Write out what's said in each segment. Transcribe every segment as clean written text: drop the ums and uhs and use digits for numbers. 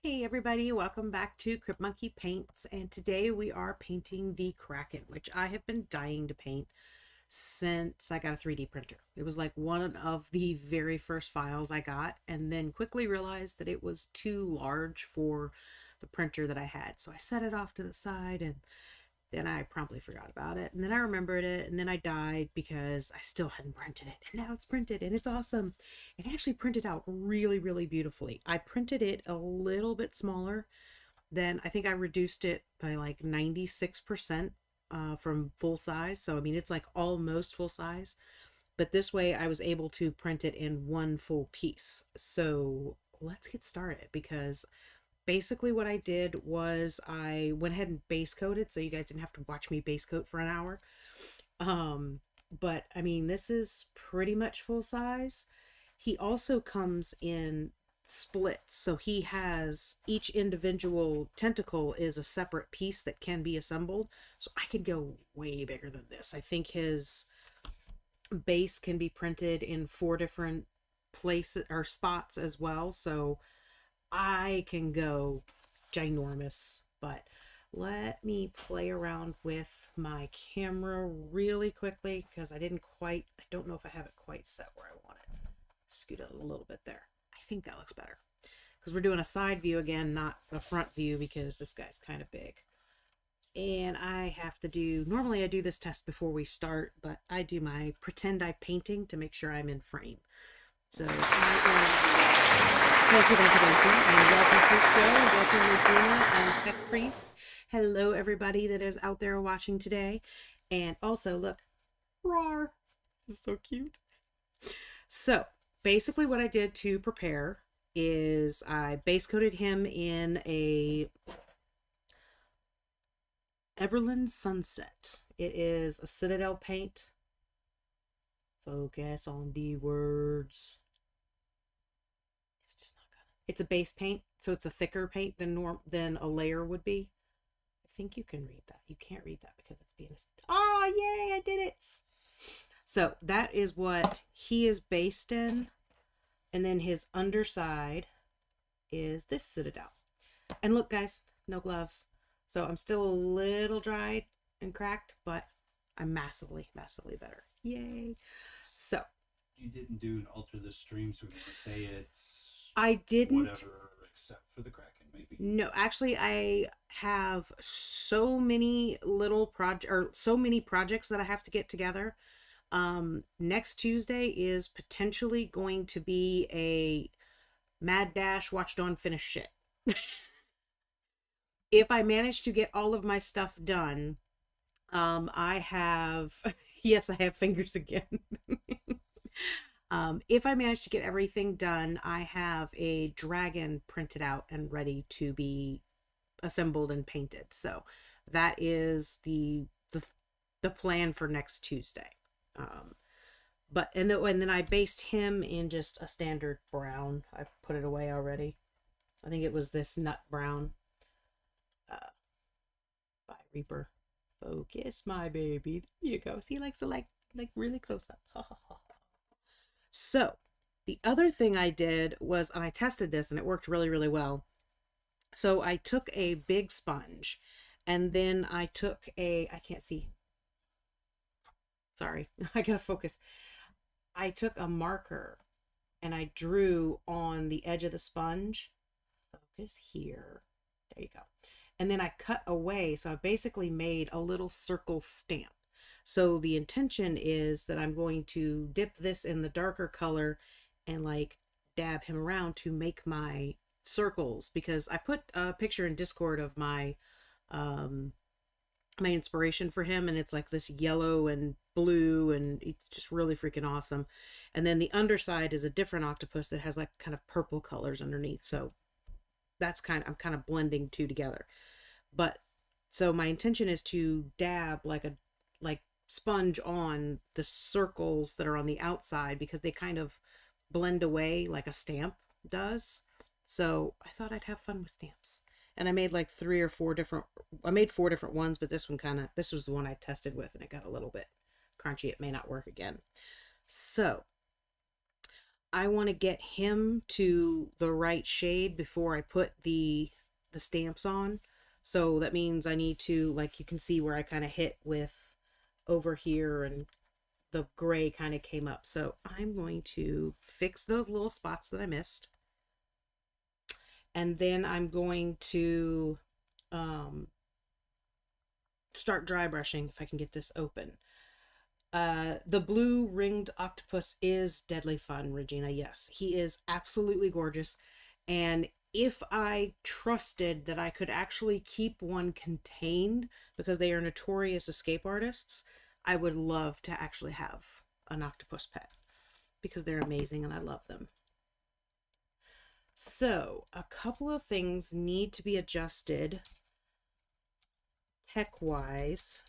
Hey everybody, welcome back to Crypt Monkey Paints, and today we are painting the Kraken, which I have been dying to paint since I got a 3D printer. It was like one of the very first files I got, and then quickly realized that it was too large for the printer that I had. So I set it off to the side, and then I promptly forgot about it. And then I remembered it, and then I died because I still hadn't printed it. And now it's printed, and it's awesome. It actually printed out really, really beautifully. I printed it a little bit smaller. Then I think I reduced it by like 96% from full size. So, I mean, it's like almost full size. But this way I was able to print it in one full piece. So let's get started because basically what I did was I went ahead and base coated so you guys didn't have to watch me base coat for an hour. But I mean, this is pretty much full size. He also comes in splits, so he has each individual tentacle is a separate piece that can be assembled. So I could go way bigger than this. I think his base can be printed in 4 different places or spots as well. So I can go ginormous, but let me play around with my camera really quickly because I don't know if I have it quite set where I want it. Scoot it a little bit there. I think that looks better because we're doing a side view again, not a front view because this guy's kind of big. And I have to normally I do this test before we start, but I do my pretend eye painting to make sure I'm in frame. So thank you, and welcome to the show. Welcome Regina and Tech Priest. Hello, everybody that is out there watching today. And also, look, roar, it's so cute. So basically what I did to prepare is I base coated him in a Everland Sunset. It is a Citadel paint. Focus on the words. It's just not gonna. It's a base paint, so it's a thicker paint than a layer would be. I think you can read that. You can't read that because it's being. Oh, yay! I did it. So that is what he is based in, and then his underside is this Citadel. And look, guys, no gloves, so I'm still a little dried and cracked, but I'm massively, massively better. Yay! So you didn't do an alter the stream, so we're gonna say it's I didn't whatever except for the Kraken, maybe. No, actually I have so many so many projects that I have to get together. Next Tuesday is potentially going to be a mad dash watch dawn finish shit. If I manage to get all of my stuff done, I have yes, I have fingers again. If I manage to get everything done, I have a dragon printed out and ready to be assembled and painted. So that is the plan for next Tuesday. And then I based him in just a standard brown. I put it away already. I think it was this nut brown by Reaper. Focus, my baby. There you go. See, he likes to like really close up. So the other thing I did was, and I tested this and it worked really, really well. So I took a big sponge and then I took I can't see. Sorry, I gotta focus. I took a marker and I drew on the edge of the sponge. Focus here. There you go. And then I cut away. So I basically made a little circle stamp. So the intention is that I'm going to dip this in the darker color and like dab him around to make my circles, because I put a picture in Discord of my my inspiration for him, and it's like this yellow and blue and it's just really freaking awesome. And then the underside is a different octopus that has like kind of purple colors underneath. So that's I'm kind of blending two together. But so my intention is to dab like sponge on the circles that are on the outside because they kind of blend away like a stamp does. So I thought I'd have fun with stamps. And I made like 4 different ones, but this was the one I tested with and it got a little bit crunchy. It may not work again. So I want to get him to the right shade before I put the stamps on. So that means I need to, like, you can see where I kind of hit with over here and the gray kind of came up. So I'm going to fix those little spots that I missed. And then I'm going to start dry brushing if I can get this open. The blue ringed octopus is deadly fun, Regina. Yes, he is absolutely gorgeous. And if I trusted that I could actually keep one contained, because they are notorious escape artists, I would love to actually have an octopus pet because they're amazing and I love them. So, a couple of things need to be adjusted tech-wise.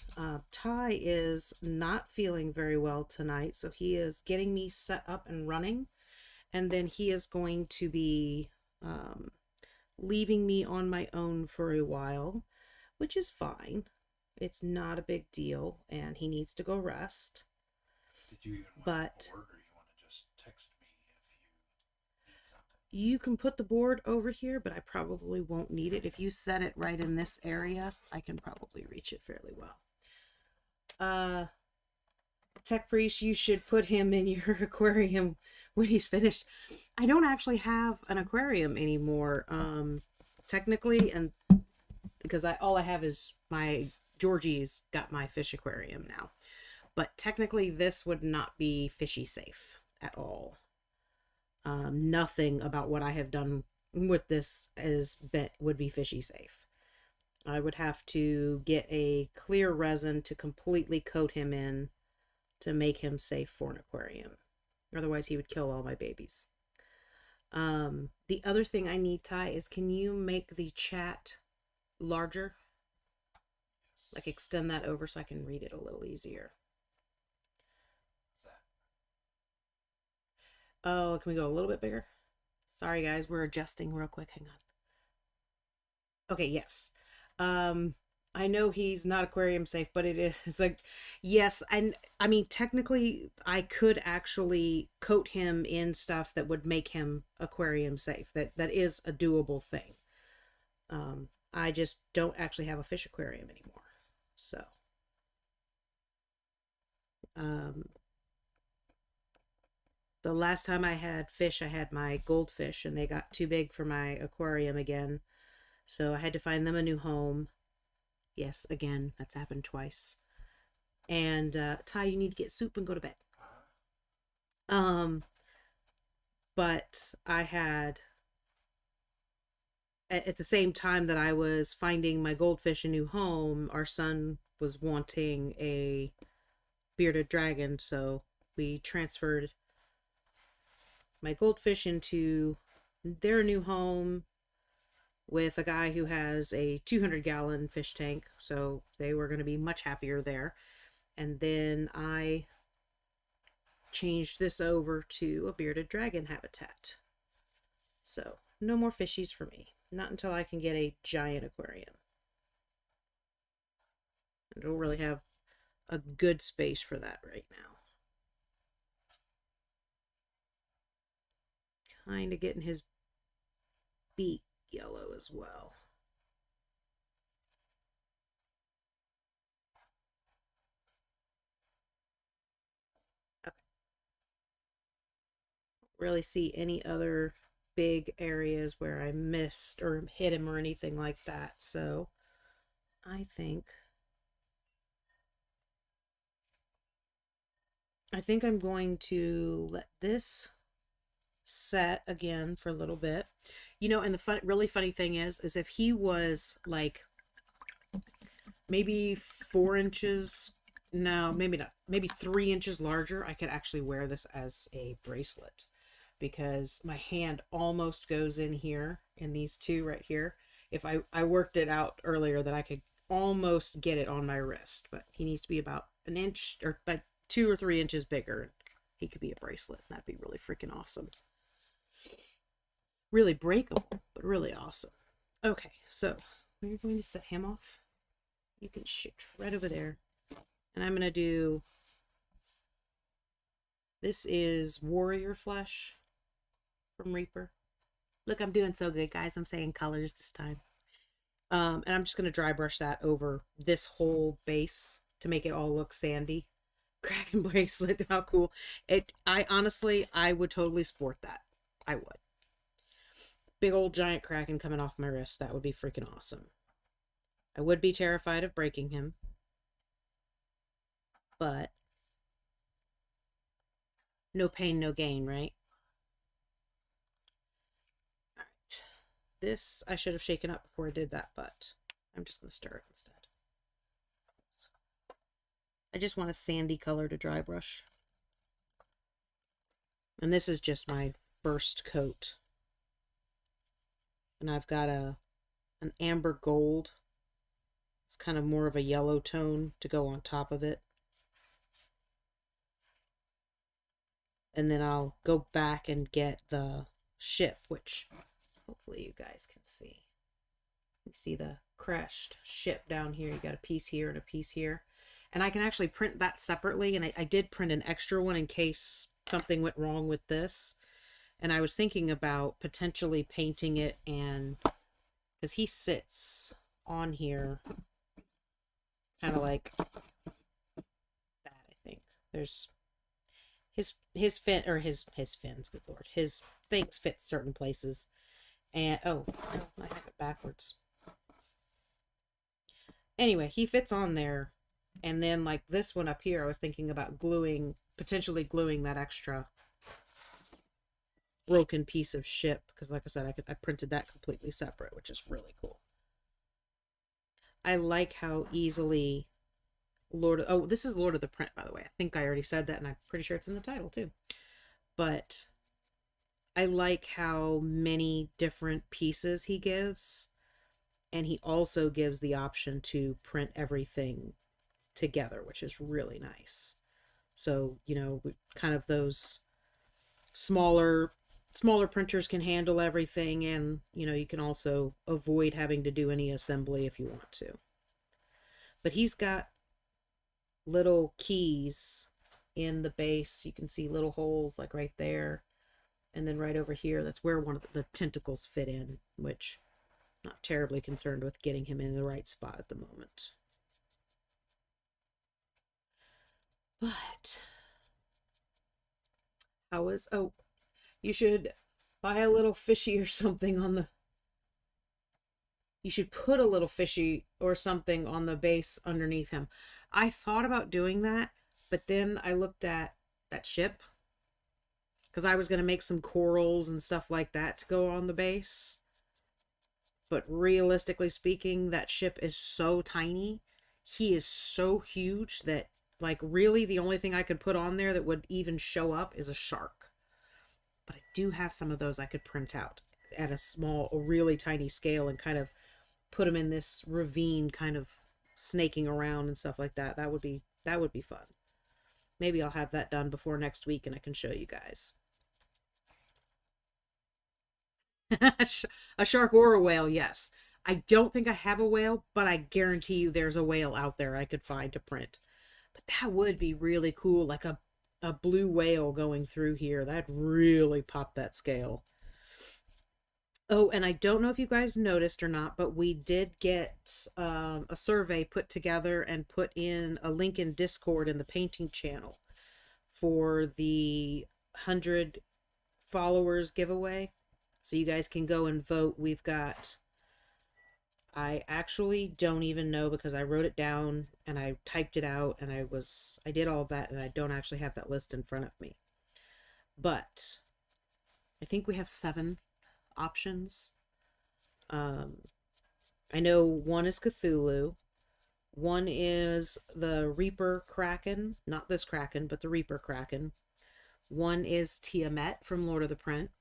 Ty is not feeling very well tonight, so he is getting me set up and running. And then he is going to be leaving me on my own for a while, which is fine. It's not a big deal, and he needs to go rest. Did you even want But a board, or you want to just text me if you need something? you can put the board over here, but I probably won't need it. If you set it right in this area, I can probably reach it fairly well. Tech Priest, you should put him in your aquarium when he's finished. I don't actually have an aquarium anymore, technically, and because all I have is my Georgie's got my fish aquarium now. But technically, this would not be fishy safe at all. Nothing about what I have done with this would be fishy safe. I would have to get a clear resin to completely coat him in to make him safe for an aquarium. Otherwise, he would kill all my babies. The other thing I need, Ty, is can you make the chat larger? Yes. Like extend that over so I can read it a little easier. What's that? Oh, can we go a little bit bigger? Sorry, guys, we're adjusting real quick. Hang on. Okay, yes. I know he's not aquarium safe, but it is like, yes. And I mean, technically, I could actually coat him in stuff that would make him aquarium safe. That is a doable thing. I just don't actually have a fish aquarium anymore. So, the last time I had fish, I had my goldfish, and they got too big for my aquarium again. So I had to find them a new home. Yes, again, that's happened twice. And Ty, you need to get soup and go to bed. But I had at the same time that I was finding my goldfish a new home, our son was wanting a bearded dragon, so we transferred my goldfish into their new home with a guy who has a 200-gallon fish tank, so they were going to be much happier there. And then I changed this over to a bearded dragon habitat. So no more fishies for me. Not until I can get a giant aquarium. I don't really have a good space for that right now. Kind of getting his beak yellow as well. Okay. Really see any other big areas where I missed or hit him or anything like that. So I think I'm going to let this set again for a little bit. You know, and the really funny thing is if he was like maybe 4 inches, no, maybe not, maybe 3 inches larger, I could actually wear this as a bracelet because my hand almost goes in here in these two right here. If I worked it out earlier that I could almost get it on my wrist, but he needs to be about an inch or about 2 or 3 inches bigger. He could be a bracelet. That'd be really freaking awesome. Really breakable, but really awesome. Okay, so we're going to set him off. You can shoot right over there. And I'm going to do, this is warrior flesh. from Reaper. Look, I'm doing so good, guys. I'm saying colors this time. And I'm just going to dry brush that over this whole base to make it all look sandy. Kraken bracelet, how cool. I honestly, I would totally sport that. I would. Big old giant Kraken coming off my wrist. That would be freaking awesome. I would be terrified of breaking him. But no pain, no gain, right? All right. This I should have shaken up before I did that, but I'm just going to stir it instead. I just want a sandy color to dry brush. And this is just my first coat. And I've got an amber gold. It's kind of more of a yellow tone to go on top of it. And then I'll go back and get the ship, which hopefully you guys can see. You see the crashed ship down here. You got a piece here and a piece here. And I can actually print that separately. And I did print an extra one in case something went wrong with this. And I was thinking about potentially painting it, and because he sits on here kind of like that, I think. There's his fin, or his fins, good lord. His things fit certain places. And oh, I have it backwards. Anyway, he fits on there. And then like this one up here, I was thinking about potentially gluing that extra broken piece of ship, because like I said, I printed that completely separate, which is really cool. I like how easily this is Lord of the Print, by the way. I think I already said that, and I'm pretty sure it's in the title too. But I like how many different pieces he gives, and he also gives the option to print everything together, which is really nice. So, you know, kind of those smaller printers can handle everything, and, you know, you can also avoid having to do any assembly if you want to. But he's got little keys in the base. You can see little holes like right there, and then right over here, that's where one of the tentacles fit in, which I'm not terribly concerned with getting him in the right spot at the moment. But you should buy a little fishy or something on the... You should put a little fishy or something on the base underneath him. I thought about doing that, but then I looked at that ship, because I was going to make some corals and stuff like that to go on the base. But realistically speaking, that ship is so tiny. He is so huge that, like, really the only thing I could put on there that would even show up is a shark. But I do have some of those I could print out at a really tiny scale and kind of put them in this ravine, kind of snaking around and stuff like that. That would be fun. Maybe I'll have that done before next week and I can show you guys. A shark or a whale, yes. I don't think I have a whale, but I guarantee you there's a whale out there I could find to print. But that would be really cool, like a blue whale going through here. That'd really pop that scale. Oh, and I don't know if you guys noticed or not, but we did get a survey put together and put in a link in Discord in the painting channel for the 100 followers giveaway. So you guys can go and vote. I actually don't even know, because I wrote it down and I typed it out and I did all of that, and I don't actually have that list in front of me. But I think we have 7 options. I know one is Cthulhu. One is the Reaper Kraken. Not this Kraken, but the Reaper Kraken. One is Tiamat from Lord of the Print.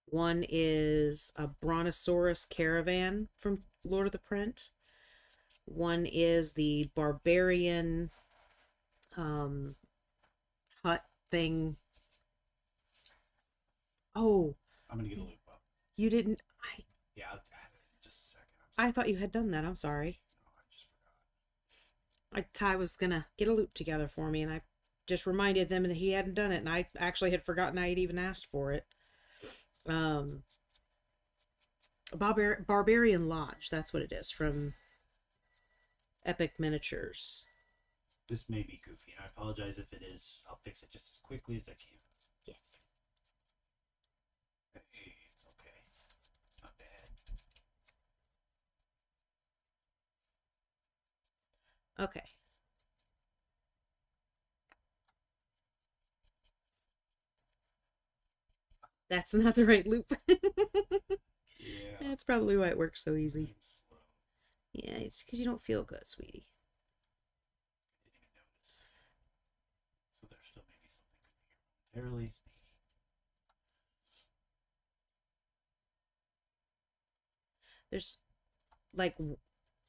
One is a Brontosaurus caravan from Lord of the Print. One is the barbarian hut thing. Oh, I'm gonna get a loop up. You didn't. Yeah, I'll add it in just a second. I thought you had done that. I'm sorry. No, I just forgot. Ty was gonna get a loop together for me, and I just reminded them that he hadn't done it, and I actually had forgotten I had even asked for it. Um, Barbarian Lodge. That's what it is from Epic Miniatures. This may be goofy, and I apologize if it is. I'll fix it just as quickly as I can. Yes. Hey, it's okay. It's not bad. Okay. That's not the right loop. Yeah. That's probably why it works so easy. I'm slow. Yeah, it's because you don't feel good, sweetie. I didn't even notice. So there still may be something good here momentarily speaking. There's like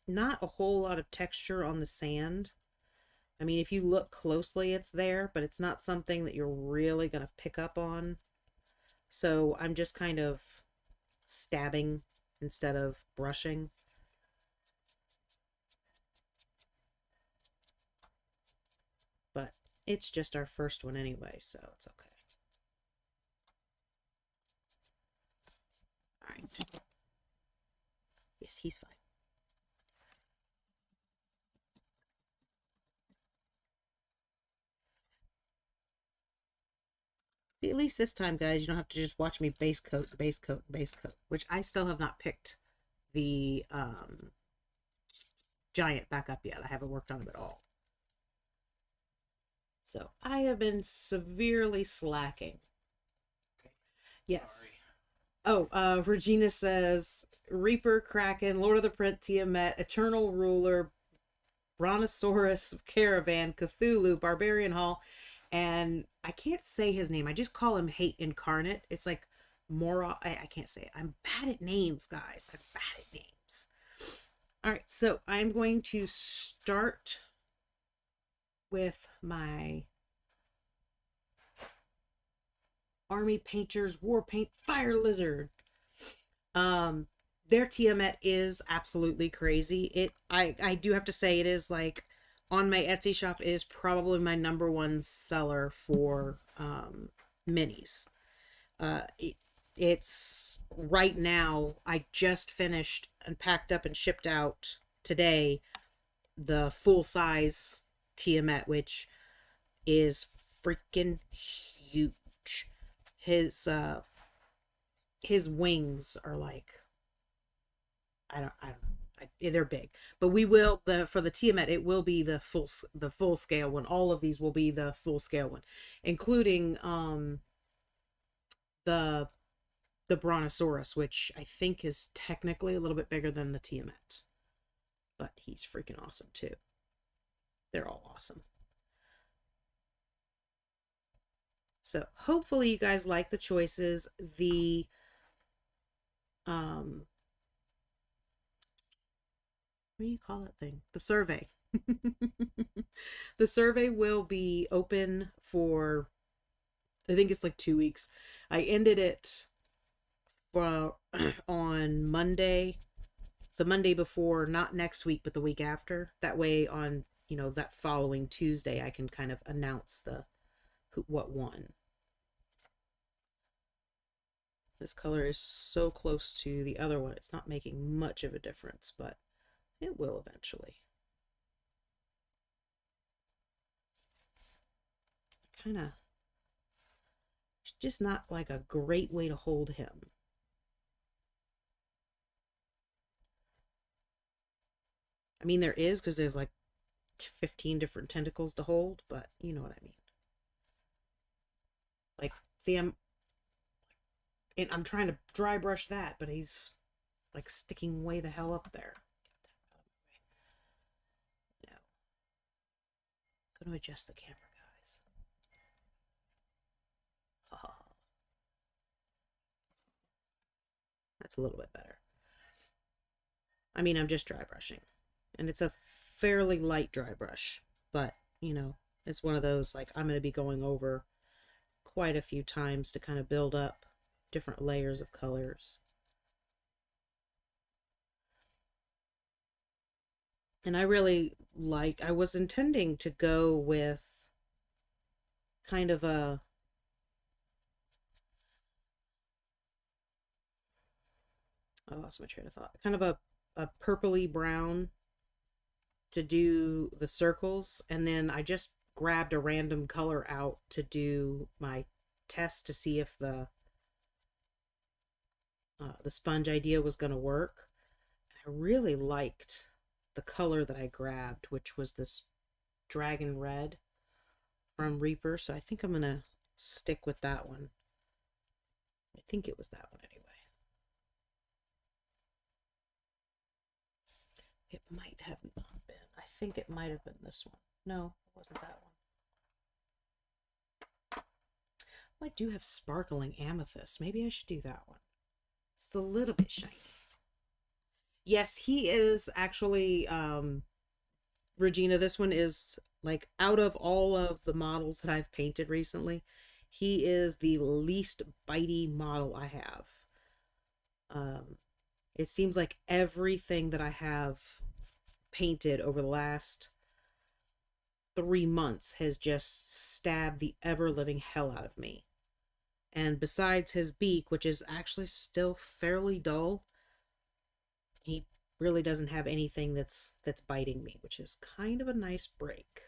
not a whole lot of texture on the sand. I mean, if you look closely, it's there, but it's not something that you're really going to pick up on. So I'm just kind of stabbing instead of brushing. But it's just our first one anyway, so it's okay. All right. Yes, he's fine. At least this time, guys, you don't have to just watch me base coat, base coat, base coat, which I still have not picked the giant back up yet. I haven't worked on him at all. So I have been severely slacking. Okay. Yes. Sorry. Oh, Regina says Reaper, Kraken, Lord of the Print, Tiamat, Eternal Ruler, Brontosaurus, Caravan, Cthulhu, Barbarian Hall, and I can't say his name. I just call him Hate Incarnate. It's like Mora. I can't say it. I'm bad at names, guys. I'm bad at names. All right, so I'm going to start with my Army Painters War Paint Fire Lizard. Um, their Tiamat is absolutely crazy. I do have to say it is like on my Etsy shop, it is probably my number one seller for minis. It's right now. I just finished and packed up and shipped out today the full size Tiamat, which is freaking huge. His wings are like I don't know. They're big, but we will for the Tiamat. It will be the full scale one. All of these will be the full scale one, including the the Brontosaurus, which I think is technically a little bit bigger than the Tiamat, but he's freaking awesome too. They're all awesome. So hopefully you guys like the choices. The what do you call that thing? The survey. The survey will be open for I think it's like 2 weeks. I ended it on Monday, the Monday before, not next week, but the week after. That way, on that following Tuesday, I can kind of announce what won. This color is so close to the other one; it's not making much of a difference, but it will eventually. Kind of, it's just not like a great way to hold him. I mean, there is because there's like 15 different tentacles to hold, but you know what I mean. Like, see, I'm trying to dry brush that, but he's like sticking way the hell up there. No. I'm gonna adjust the camera, guys. That's a little bit better. I mean, I'm just dry brushing, and it's a fairly light dry brush, but it's one of those like I'm gonna be going over quite a few times to kind of build up different layers of colors. And I was intending to go with kind of I lost my train of thought. Kind of a purpley brown to do the circles, and then I just grabbed a random color out to do my test to see if the sponge idea was going to work. I really liked the color that I grabbed, which was this dragon red from Reaper, so I think I'm going to stick with that one. I think it was that one anyway. It might have not been. I think it might have been this one. No, it wasn't that one. Oh, I do have sparkling amethyst. Maybe I should do that one. It's a little bit shiny. Yes, he is actually, Regina, this one is, like, out of all of the models that I've painted recently, he is the least bitey model I have. It seems like everything that I have painted over the last 3 months has just stabbed the ever-living hell out of me. And besides his beak, which is actually still fairly dull, he really doesn't have anything that's biting me, which is kind of a nice break.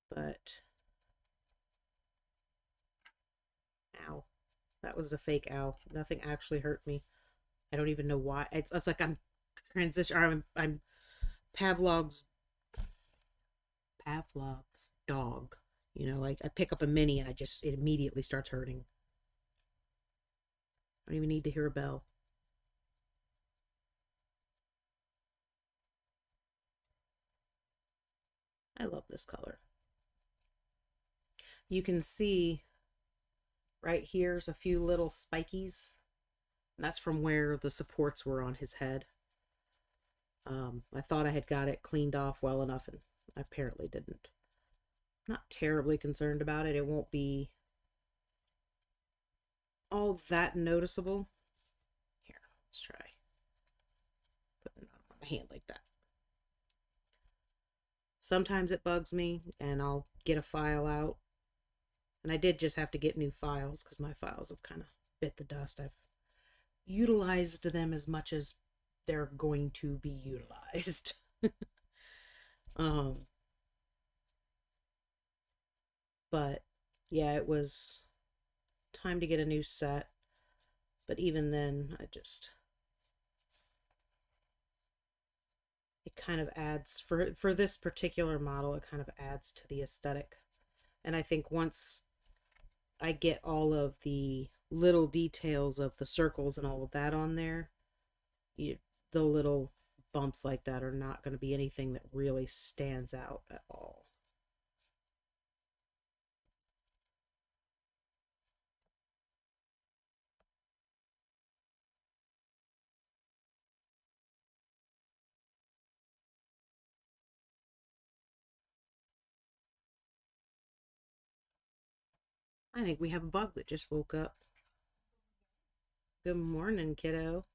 But ow, that was the fake ow. Nothing actually hurt me. I don't even know why. It's like I'm I'm Pavlov's dog. You know, I pick up a mini and it immediately starts hurting. I don't even need to hear a bell. I love this color. You can see right here's a few little spikies. That's from where the supports were on his head. I thought I had got it cleaned off well enough, and I apparently didn't. Not terribly concerned about it. It won't be all that noticeable. Here, let's try putting it on my hand like that. Sometimes it bugs me, and I'll get a file out. And I did just have to get new files because my files have kind of bit the dust. I've utilized them as much as they're going to be utilized. But yeah, it was time to get a new set. But even then, it kind of adds for this particular model, it kind of adds to the aesthetic. And I think once I get all of the little details of the circles and all of that on there, the little bumps like that are not going to be anything that really stands out at all. I think we have a bug that just woke up. Good morning, kiddo.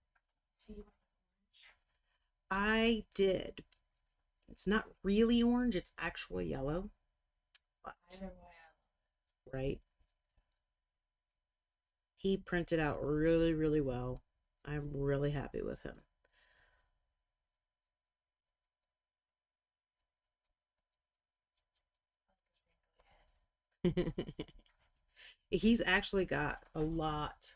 I did. It's not really orange, it's actually yellow. But, right? He printed out really, really well. I'm really happy with him. He's actually got a lot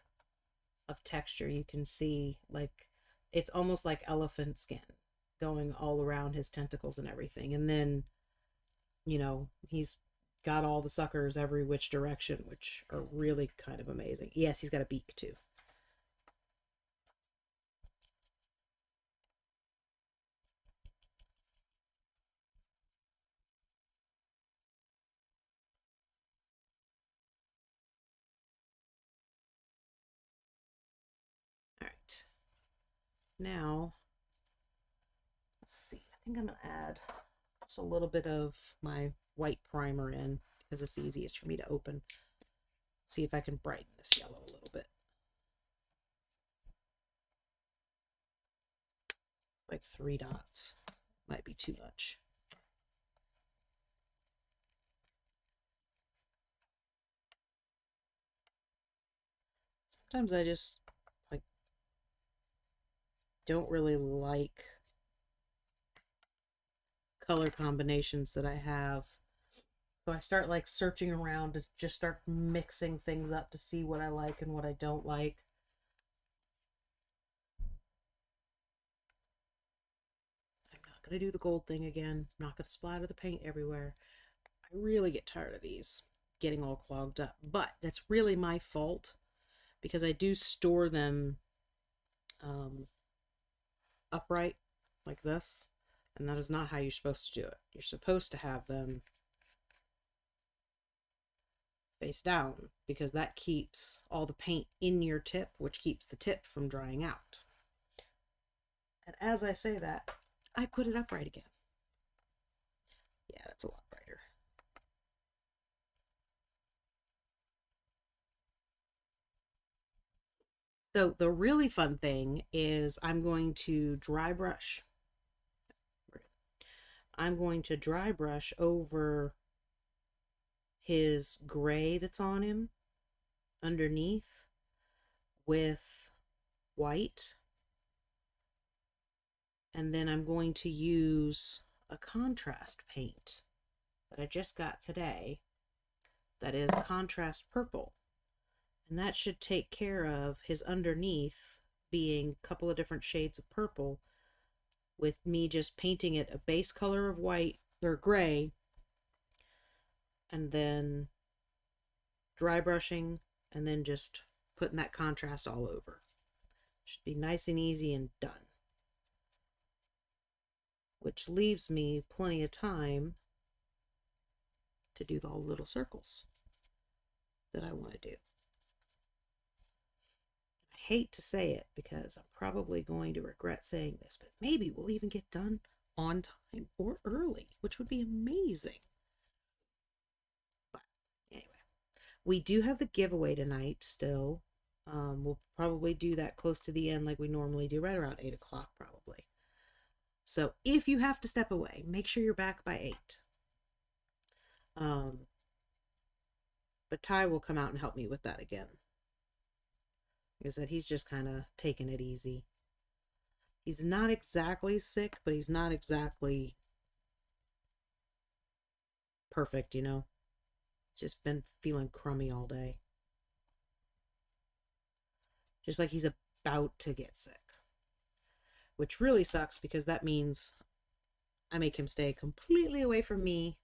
of texture. You can see, like, it's almost like elephant skin going all around his tentacles and everything. And then, he's got all the suckers every which direction, which are really kind of amazing. Yes, he's got a beak too. All right. Now, let's see. I think I'm going to add just a little bit of my white primer in because it's the easiest for me to open. See if I can brighten this yellow a little bit. Like 3 dots. Might be too much. sometimes I just like don't really like color combinations that I have. So I start like searching around to just start mixing things up to see what I like and what I don't like. I'm not going to do the gold thing again. I'm not going to splatter the paint everywhere. I really get tired of these getting all clogged up. But that's really my fault because I do store them upright like this. And that is not how you're supposed to do it. You're supposed to have them face down because that keeps all the paint in your tip, which keeps the tip from drying out. And as I say that, I put it upright again. Yeah, that's a lot brighter. So the really fun thing is I'm going to dry brush. I'm going to dry brush over his gray that's on him underneath with white. And then I'm going to use a contrast paint that I just got today that is contrast purple. And that should take care of his underneath being a couple of different shades of purple with me just painting it a base color of white or gray and then dry brushing and then just putting that contrast all over. Should be nice and easy and done. Which leaves me plenty of time to do the little circles that I want to do. I hate to say it because I'm probably going to regret saying this, but maybe we'll even get done on time or early, which would be amazing. But anyway, we do have the giveaway tonight still. We'll probably do that close to the end like we normally do, right around 8 o'clock probably. So if you have to step away, make sure you're back by 8. But Ty will come out and help me with that again. Like I said, he's just kind of taking it easy. He's not exactly sick, but he's not exactly perfect, you know? Just been feeling crummy all day. Just like he's about to get sick. Which really sucks because that means I make him stay completely away from me.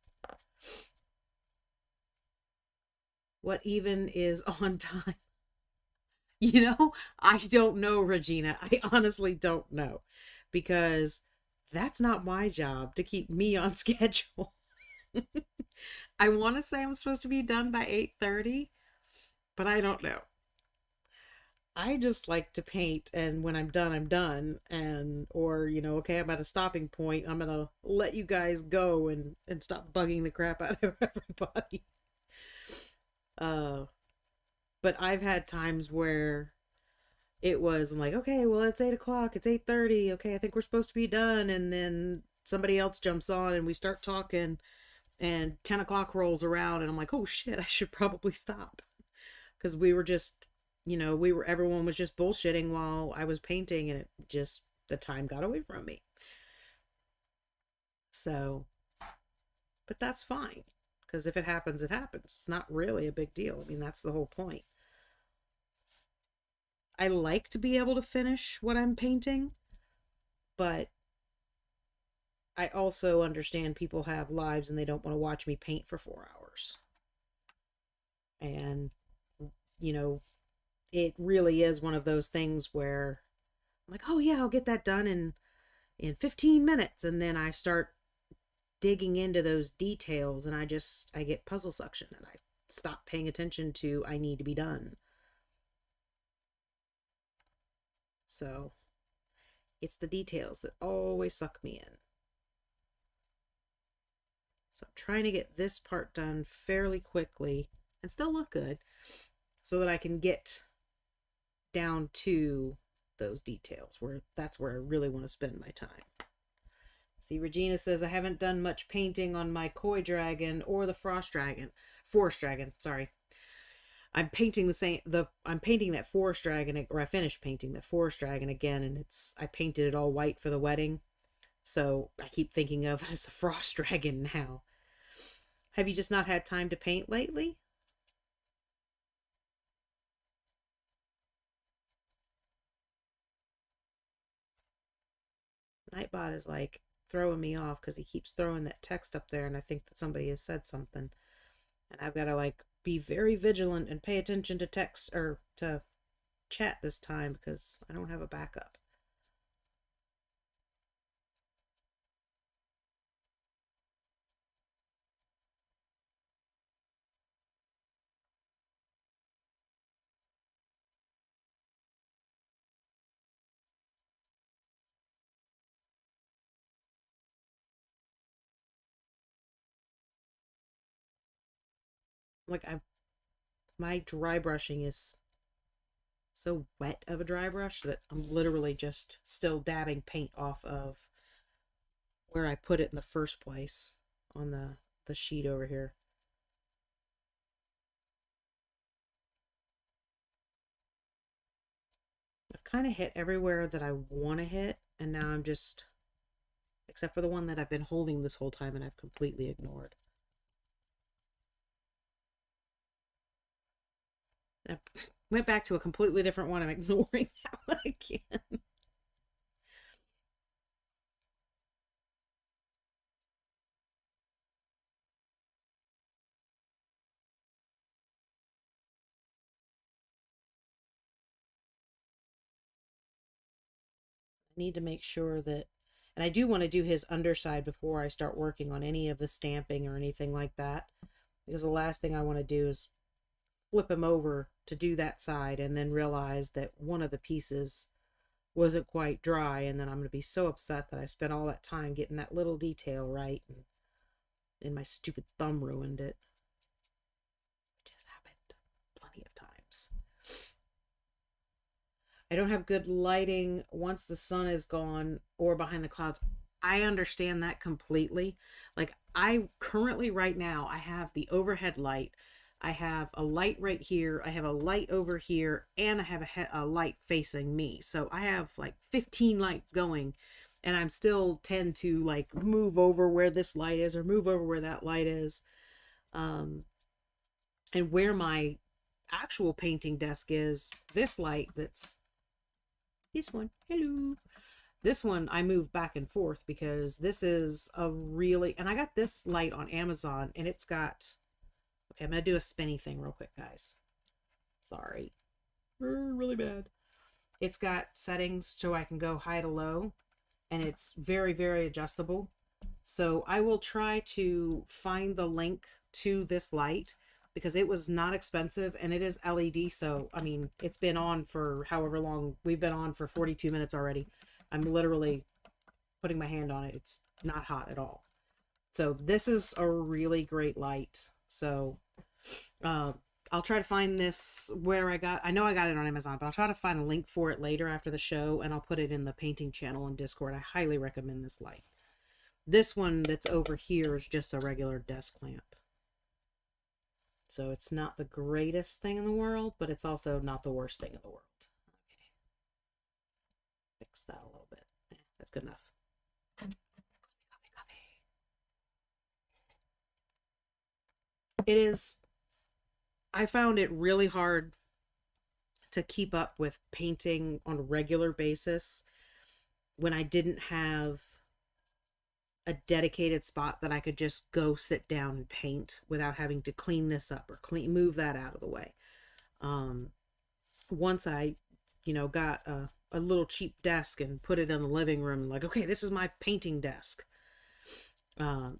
What even is on time? You know, I don't know, Regina. I honestly don't know. Because that's not my job to keep me on schedule. I want to say I'm supposed to be done by 8:30, but I don't know. I just like to paint, and when I'm done, I'm done. And, or, you know, okay, I'm at a stopping point. I'm going to let you guys go and stop bugging the crap out of everybody. But I've had times where it was, I'm like, okay, well, it's 8 o'clock. It's 8:30. Okay, I think we're supposed to be done. And then somebody else jumps on and we start talking and 10 o'clock rolls around and I'm like, oh shit, I should probably stop. Because we were just, you know, everyone was just bullshitting while I was painting and it just, the time got away from me. So, but that's fine. Because if it happens, it happens. It's not really a big deal. I mean, that's the whole point. I like to be able to finish what I'm painting, but I also understand people have lives and they don't want to watch me paint for 4 hours. And, you know, it really is one of those things where I'm like, oh yeah, I'll get that done in 15 minutes. And then I start digging into those details and I get puzzle suction and I stop paying attention to I need to be done. So it's the details that always suck me in. So I'm trying to get this part done fairly quickly and still look good so that I can get down to those details where that's where I really want to spend my time. See, Regina says I haven't done much painting on my koi dragon or the forest dragon, sorry. I'm painting I'm painting that forest dragon, or I finished painting that forest dragon again, and I painted it all white for the wedding. So I keep thinking of it as a frost dragon now. Have you just not had time to paint lately? Nightbot is like throwing me off because he keeps throwing that text up there, and I think that somebody has said something. And I've got to like be very vigilant and pay attention to text or to chat this time because I don't have a backup. Like my dry brushing is so wet of a dry brush that I'm literally just still dabbing paint off of where I put it in the first place on the sheet over here. I've kind of hit everywhere that I want to hit, and now I'm just, except for the one that I've been holding this whole time and I've completely ignored. I went back to a completely different one. I'm ignoring that one again. I need to make sure that, and I do want to do his underside before I start working on any of the stamping or anything like that, because the last thing I want to do is flip him over to do that side and then realize that one of the pieces wasn't quite dry, and then I'm going to be so upset that I spent all that time getting that little detail right, and my stupid thumb ruined it, which has happened plenty of times. I don't have good lighting once the sun is gone or behind the clouds. I understand that completely. Like, I currently, right now, I have the overhead light. I have a light right here. I have a light over here, and I have a light facing me. So I have like 15 lights going, and I'm still tend to like move over where this light is or move over where that light is. Um, and where my actual painting desk is, this light that's this one. Hello. This one I move back and forth because this is a really, and I got this light on Amazon, and it's got, okay, I'm going to do a spinny thing real quick, guys. Sorry. Really bad. It's got settings so I can go high to low, and it's very, very adjustable. So I will try to find the link to this light because it was not expensive and it is LED. So, I mean, it's been on for however long. We've been on for 42 minutes already. I'm literally putting my hand on it. It's not hot at all. So this is a really great light. So I'll try to find this where I know I got it on Amazon, but I'll try to find a link for it later after the show, and I'll put it in the painting channel in Discord. I highly recommend this light. This one that's over here is just a regular desk lamp. So it's not the greatest thing in the world, but it's also not the worst thing in the world. Okay. Fix that a little bit. That's good enough. Coffee. It is, I found it really hard to keep up with painting on a regular basis when I didn't have a dedicated spot that I could just go sit down and paint without having to clean this up or move that out of the way. Once I, got a little cheap desk and put it in the living room, like, okay, this is my painting desk.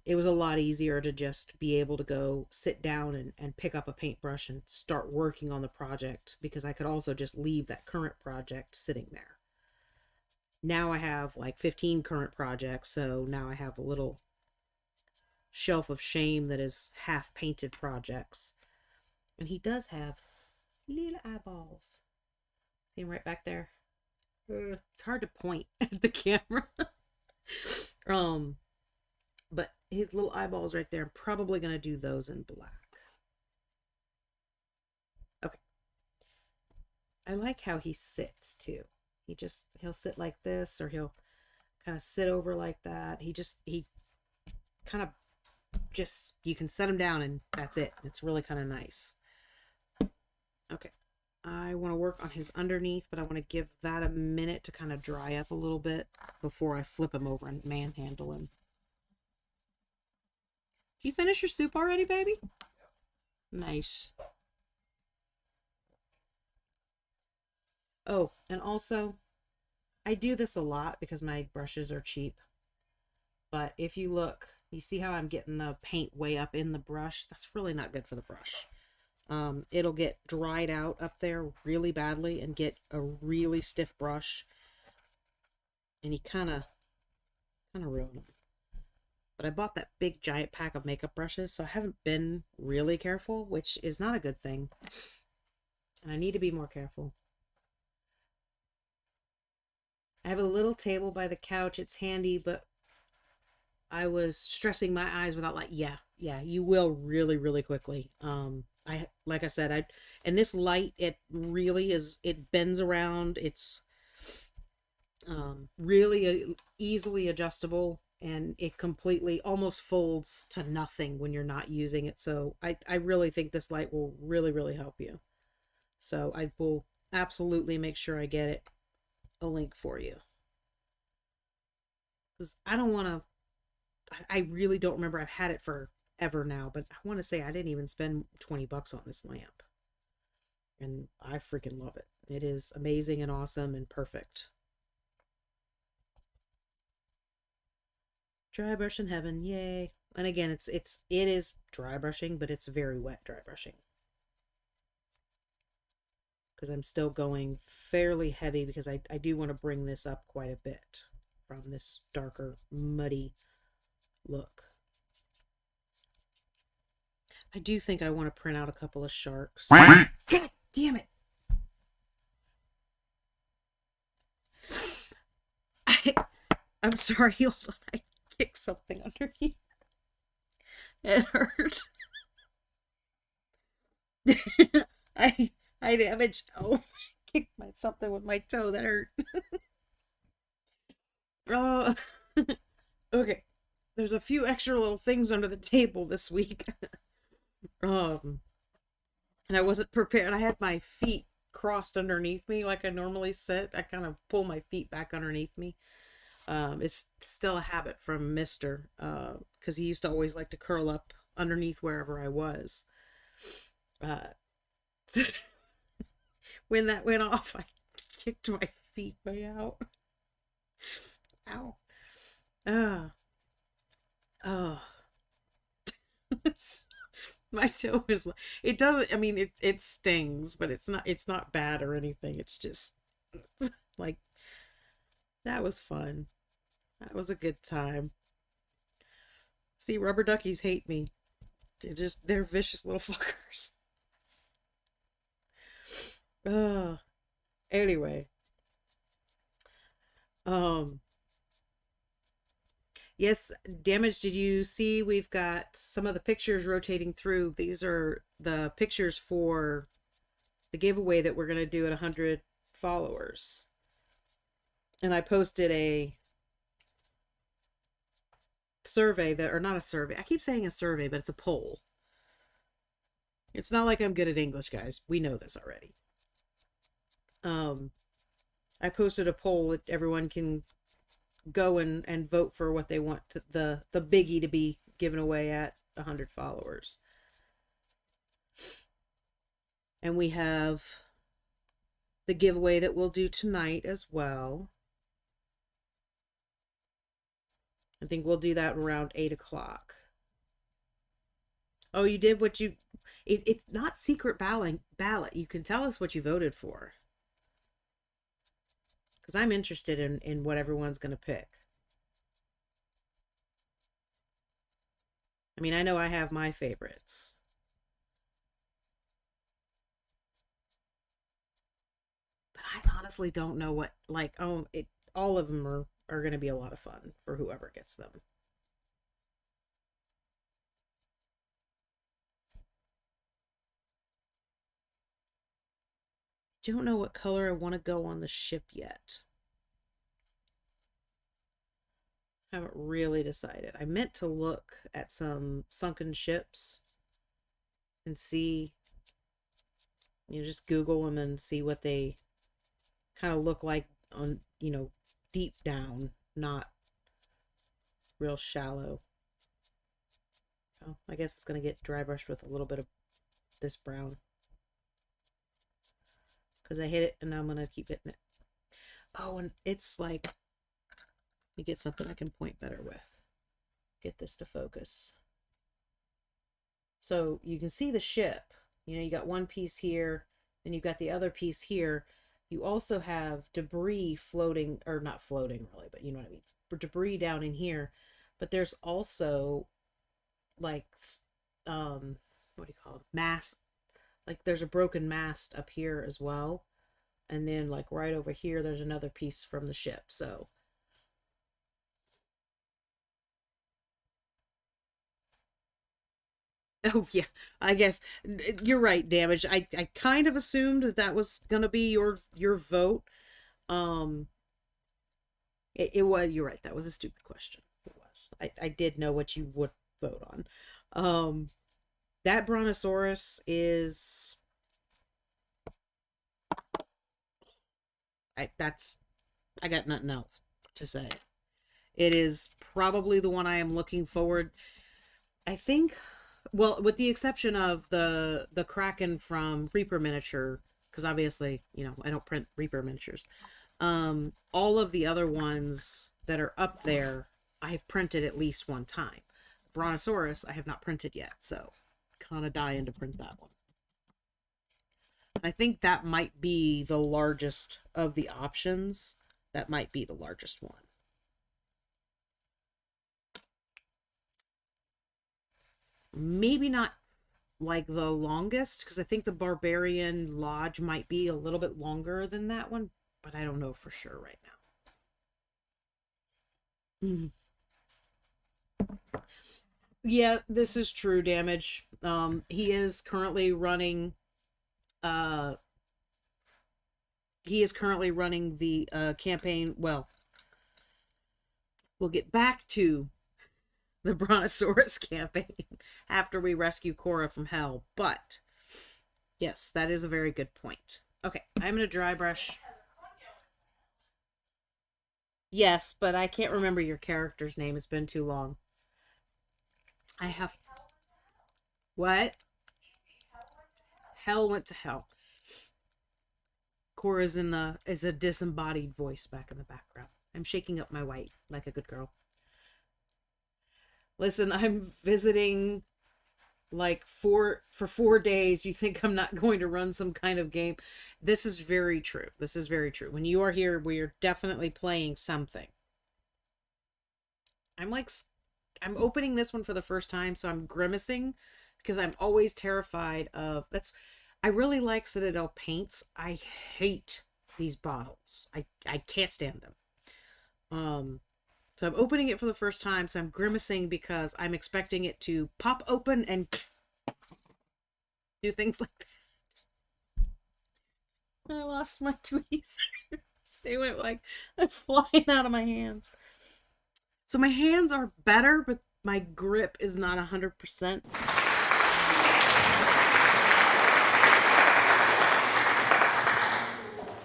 It was a lot easier to just be able to go sit down and pick up a paintbrush and start working on the project, because I could also just leave that current project sitting there. Now I have like 15 current projects, so now I have a little shelf of shame that is half painted projects. And he does have little eyeballs. See him right back there? It's hard to point at the camera. But his little eyeballs right there, I'm probably going to do those in black. I like how he sits too. He'll sit like this, or he'll kind of sit over like that. He kind of just, you can set him down and that's it. It's really kind of nice. Okay. I want to work on his underneath, but I want to give that a minute to kind of dry up a little bit before I flip him over and manhandle him. You finish your soup already, baby? Nice. Oh, and also, I do this a lot because my brushes are cheap. But if you look, you see how I'm getting the paint way up in the brush? That's really not good for the brush. It'll get dried out up there really badly and get a really stiff brush. And you kind of ruin them. But I bought that big giant pack of makeup brushes, so I haven't been really careful, which is not a good thing. And I need to be more careful. I have a little table by the couch. It's handy, but I was stressing my eyes without, like, yeah, you will really, really quickly. Like I said, and this light, it really is, it bends around. It's really easily adjustable, and it completely almost folds to nothing when you're not using it. So I really think this light will really, really help you. So I will absolutely make sure I get it a link for you. Because I don't want to, I really don't remember. I've had it forever now, but I want to say I didn't even spend $20 on this lamp. And I freaking love it. It is amazing and awesome and perfect. Dry brush in heaven, yay. And again, it is dry brushing, but it's very wet dry brushing. Because I'm still going fairly heavy because I do want to bring this up quite a bit from this darker, muddy look. I do think I want to print out a couple of sharks. God damn it! I'm sorry, hold on. I kicked something underneath. It hurt. I damaged. Oh, I kicked something with my toe. That hurt. Oh, okay. There's a few extra little things under the table this week. And I wasn't prepared. I had my feet crossed underneath me like I normally sit. I kind of pull my feet back underneath me. It's still a habit from Mister, because he used to always like to curl up underneath wherever I was. When that went off, I kicked my feet way out. Ow. Oh. My toe is, it doesn't, I mean, it stings, but it's not bad or anything. It's just like, that was fun. That was a good time. See, rubber duckies hate me. They're vicious little fuckers. Anyway. Yes, Damage, did you see we've got some of the pictures rotating through? These are the pictures for the giveaway that we're going to do at 100 followers. And I posted a survey or not a survey. I keep saying a survey, but it's a poll. It's not like I'm good at English, guys. We know this already. I posted a poll that everyone can go and vote for what they want the biggie to be given away at 100 followers. And we have the giveaway that we'll do tonight as well. I think we'll do that around 8 o'clock. Oh, you did what you... It's not secret ballot. You can tell us what you voted for. Because I'm interested in what everyone's going to pick. I mean, I know I have my favorites. But I honestly don't know what... Like, all of them are going to be a lot of fun for whoever gets them. don't know what color I want to go on the ship yet. Haven't really decided. I meant to look at some sunken ships and see, just Google them and see what they kind of look like on, deep down, not real shallow. Oh, I guess it's going to get dry brushed with a little bit of this brown. Because I hit it and I'm going to keep hitting it. Oh, and it's like, let me get something I can point better with. Get this to focus. So you can see the ship. You got one piece here, and you've got the other piece here. You also have debris floating, or not floating really, but you know what I mean. Debris down in here. But there's also like, what do you call it? Mast. Like there's a broken mast up here as well. And then like right over here, there's another piece from the ship. So oh yeah, I guess you're right, Damage. I kind of assumed that was gonna be your vote. Um, it was. You're right. That was a stupid question. It was. I did know what you would vote on. That Brontosaurus is. I got nothing else to say. It is probably the one I am looking forward. I think, well, with the exception of the Kraken from Reaper Miniature, because obviously, I don't print Reaper miniatures. All of the other ones that are up there, I have printed at least one time. Brontosaurus, I have not printed yet, so kind of dying to print that one. I think that might be the largest of the options. That might be the largest one. Maybe not like the longest, because I think the Barbarian Lodge might be a little bit longer than that one, but I don't know for sure right now. Yeah, this is true, Damage. He is currently running the campaign. Well, we'll get back to the Brontosaurus campaign after we rescue Cora from hell, but yes, that is a very good point. Okay, I'm gonna dry brush. Yes, but I can't remember your character's name. It's been too long. I have. What? Hell went to hell. Cora's is a disembodied voice back in the background. I'm shaking up my white like a good girl. Listen, I'm visiting like for 4 days. You think I'm not going to run some kind of game? This is very true. This is very true. When you are here, we are definitely playing something. I'm opening this one for the first time, so I'm grimacing because I'm always terrified of I really like Citadel paints. I hate these bottles. I can't stand them. So I'm opening it for the first time, so I'm grimacing because I'm expecting it to pop open and do things like that. I lost my tweezers. They went like flying out of my hands. So my hands are better, but my grip is not 100%.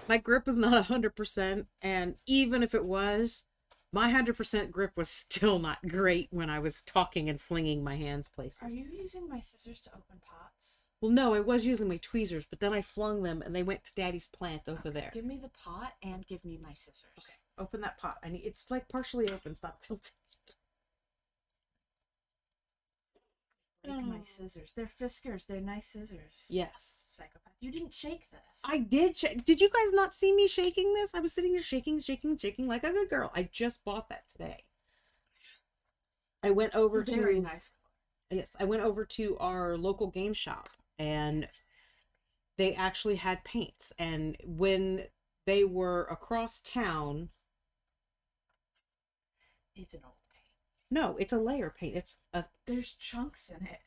My grip is not 100%, and even if it was, my 100% grip was still not great when I was talking and flinging my hands places. Are you using my scissors to open pots? Well, no, I was using my tweezers, but then I flung them and they went to Daddy's plant over there. Give me the pot and give me my scissors. Okay, open that pot. It's like partially open. Stop tilting it. Break my scissors. They're Fiskars. They're nice scissors. Yes. Psychopath. You didn't shake this. I did shake. Did you guys not see me shaking this? I was sitting here shaking like a good girl. I just bought that today. I went over to... Very nice. Yes, I went over to our local game shop, and they actually had paints. And when they were across town... It's an old paint. No, it's a layer paint. There's chunks in it.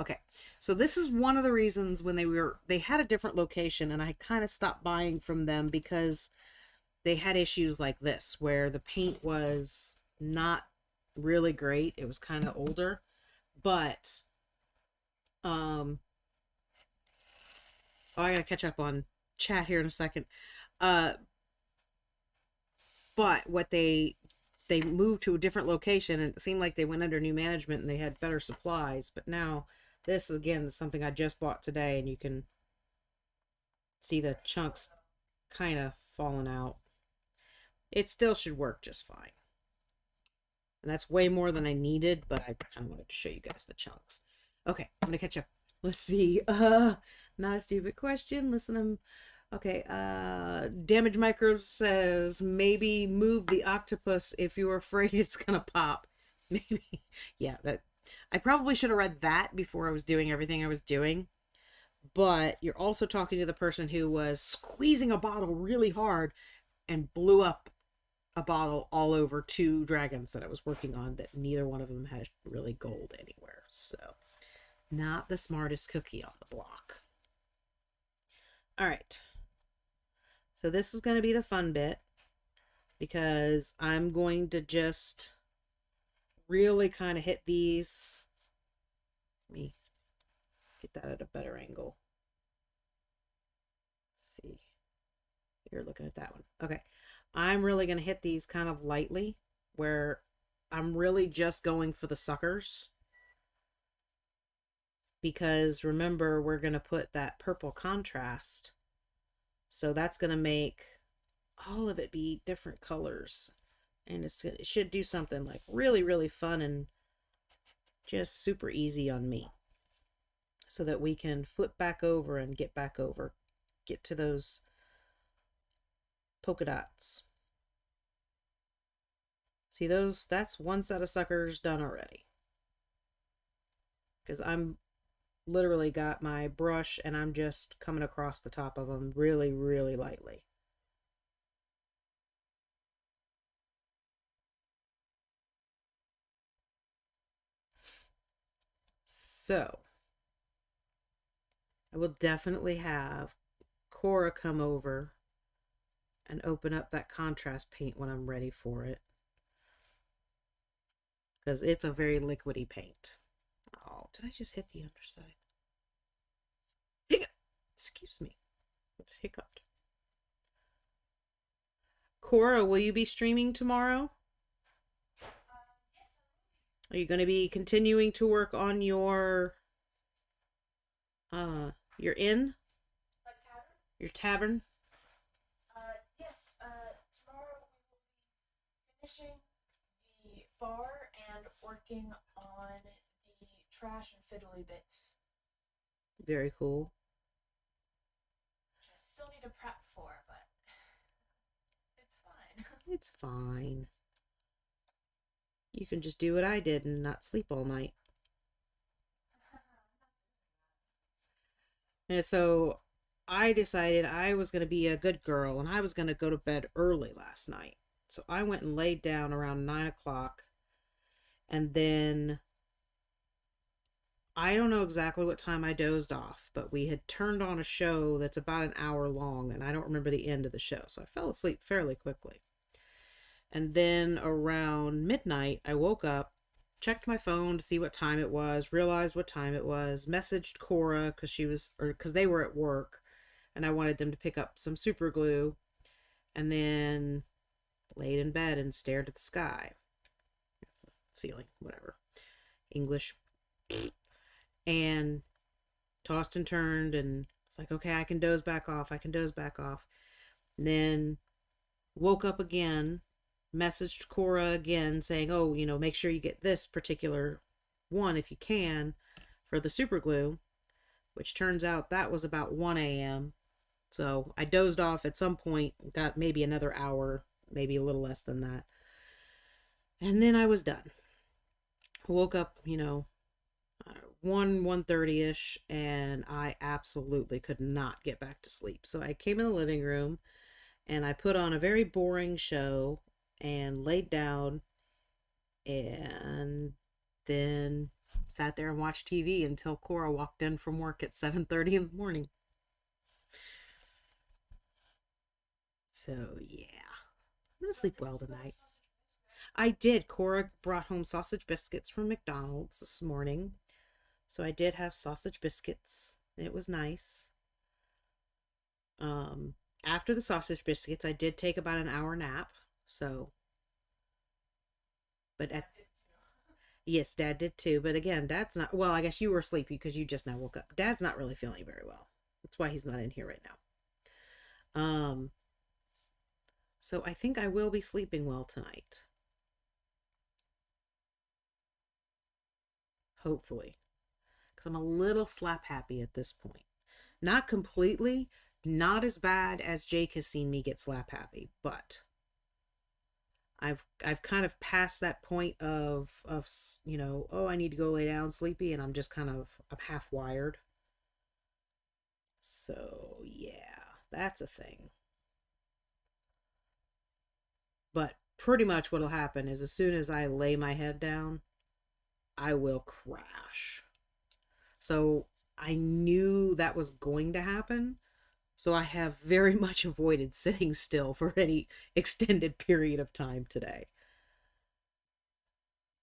Okay, so this is one of the reasons when they had a different location, and I kind of stopped buying from them because they had issues like this where the paint was not really great. It was kind of older, but oh, I gotta catch up on chat here in a second. Uh, but what they moved to a different location, and it seemed like they went under new management and they had better supplies. But now this again is something I just bought today, and you can see the chunks kind of falling out. It still should work just fine. And that's way more than I needed, but I kind of wanted to show you guys the chunks. Okay, I'm gonna catch up. Let's see. Not a stupid question. Listen, okay. Damage Micro says maybe move the octopus if you're afraid it's gonna pop. Maybe. Yeah, that I probably should have read that before I was doing everything I was doing. But you're also talking to the person who was squeezing a bottle really hard and blew up a bottle all over 2 dragons that I was working on that neither one of them had really gold anywhere. So, not the smartest cookie on the block. All right. So this is going to be the fun bit because I'm going to just really kind of hit these. Let me get that at a better angle. Let's see. You're looking at that one. Okay. I'm really going to hit these kind of lightly where I'm really just going for the suckers. Because remember, we're going to put that purple contrast. So that's going to make all of it be different colors. And it should do something like really, really fun and just super easy on me. So that we can flip back over and get back over. Get to those polka dots. See those? That's one set of suckers done already. Because I'm literally got my brush and I'm just coming across the top of them really, really lightly. So, I will definitely have Cora come over and open up that contrast paint when I'm ready for it. Because it's a very liquidy paint. Oh, did I just hit the underside? Hiccup! Excuse me. It's hiccuped. Cora, will you be streaming tomorrow? Are you going to be continuing to work on your inn? Your tavern? Yes, tomorrow we will be finishing the bar and working on the trash and fiddly bits. Very cool. Which I still need to prep for, but it's fine. It's fine. You can just do what I did and not sleep all night. And so I decided I was going to be a good girl and I was going to go to bed early last night. So I went and laid down around 9 o'clock. And then I don't know exactly what time I dozed off, but we had turned on a show that's about an hour long and I don't remember the end of the show. So I fell asleep fairly quickly. And then around midnight, I woke up, checked my phone to see what time it was, realized what time it was, messaged Cora because they were at work and I wanted them to pick up some super glue, and then laid in bed and stared at the sky, ceiling, whatever, English, and tossed and turned, and it's like, okay, I can doze back off. And then woke up again, messaged Cora again saying, oh, make sure you get this particular one if you can for the super glue, which turns out that was about 1 a.m. So I dozed off at some point, got maybe another hour, maybe a little less than that. And then I was done. Woke up, 1:30ish, and I absolutely could not get back to sleep. So I came in the living room and I put on a very boring show and laid down, and then sat there and watched TV until Cora walked in from work at 7:30 in the morning. So, yeah. I'm going to sleep well tonight. I did. Cora brought home sausage biscuits from McDonald's this morning. So I did have sausage biscuits. It was nice. After the sausage biscuits, I did take about an hour nap. So, but yes, Dad did too. But again, Dad's not, well, I guess you were sleepy because you just now woke up. Dad's not really feeling very well. That's why he's not in here right now. So I think I will be sleeping well tonight. Hopefully. Because I'm a little slap happy at this point. Not completely, not as bad as Jake has seen me get slap happy, but I've kind of passed that point of you know, oh, I need to go lay down sleepy, and I'm half wired. So yeah, that's a thing. But pretty much what'll happen is as soon as I lay my head down, I will crash. So I knew that was going to happen. So I have very much avoided sitting still for any extended period of time today.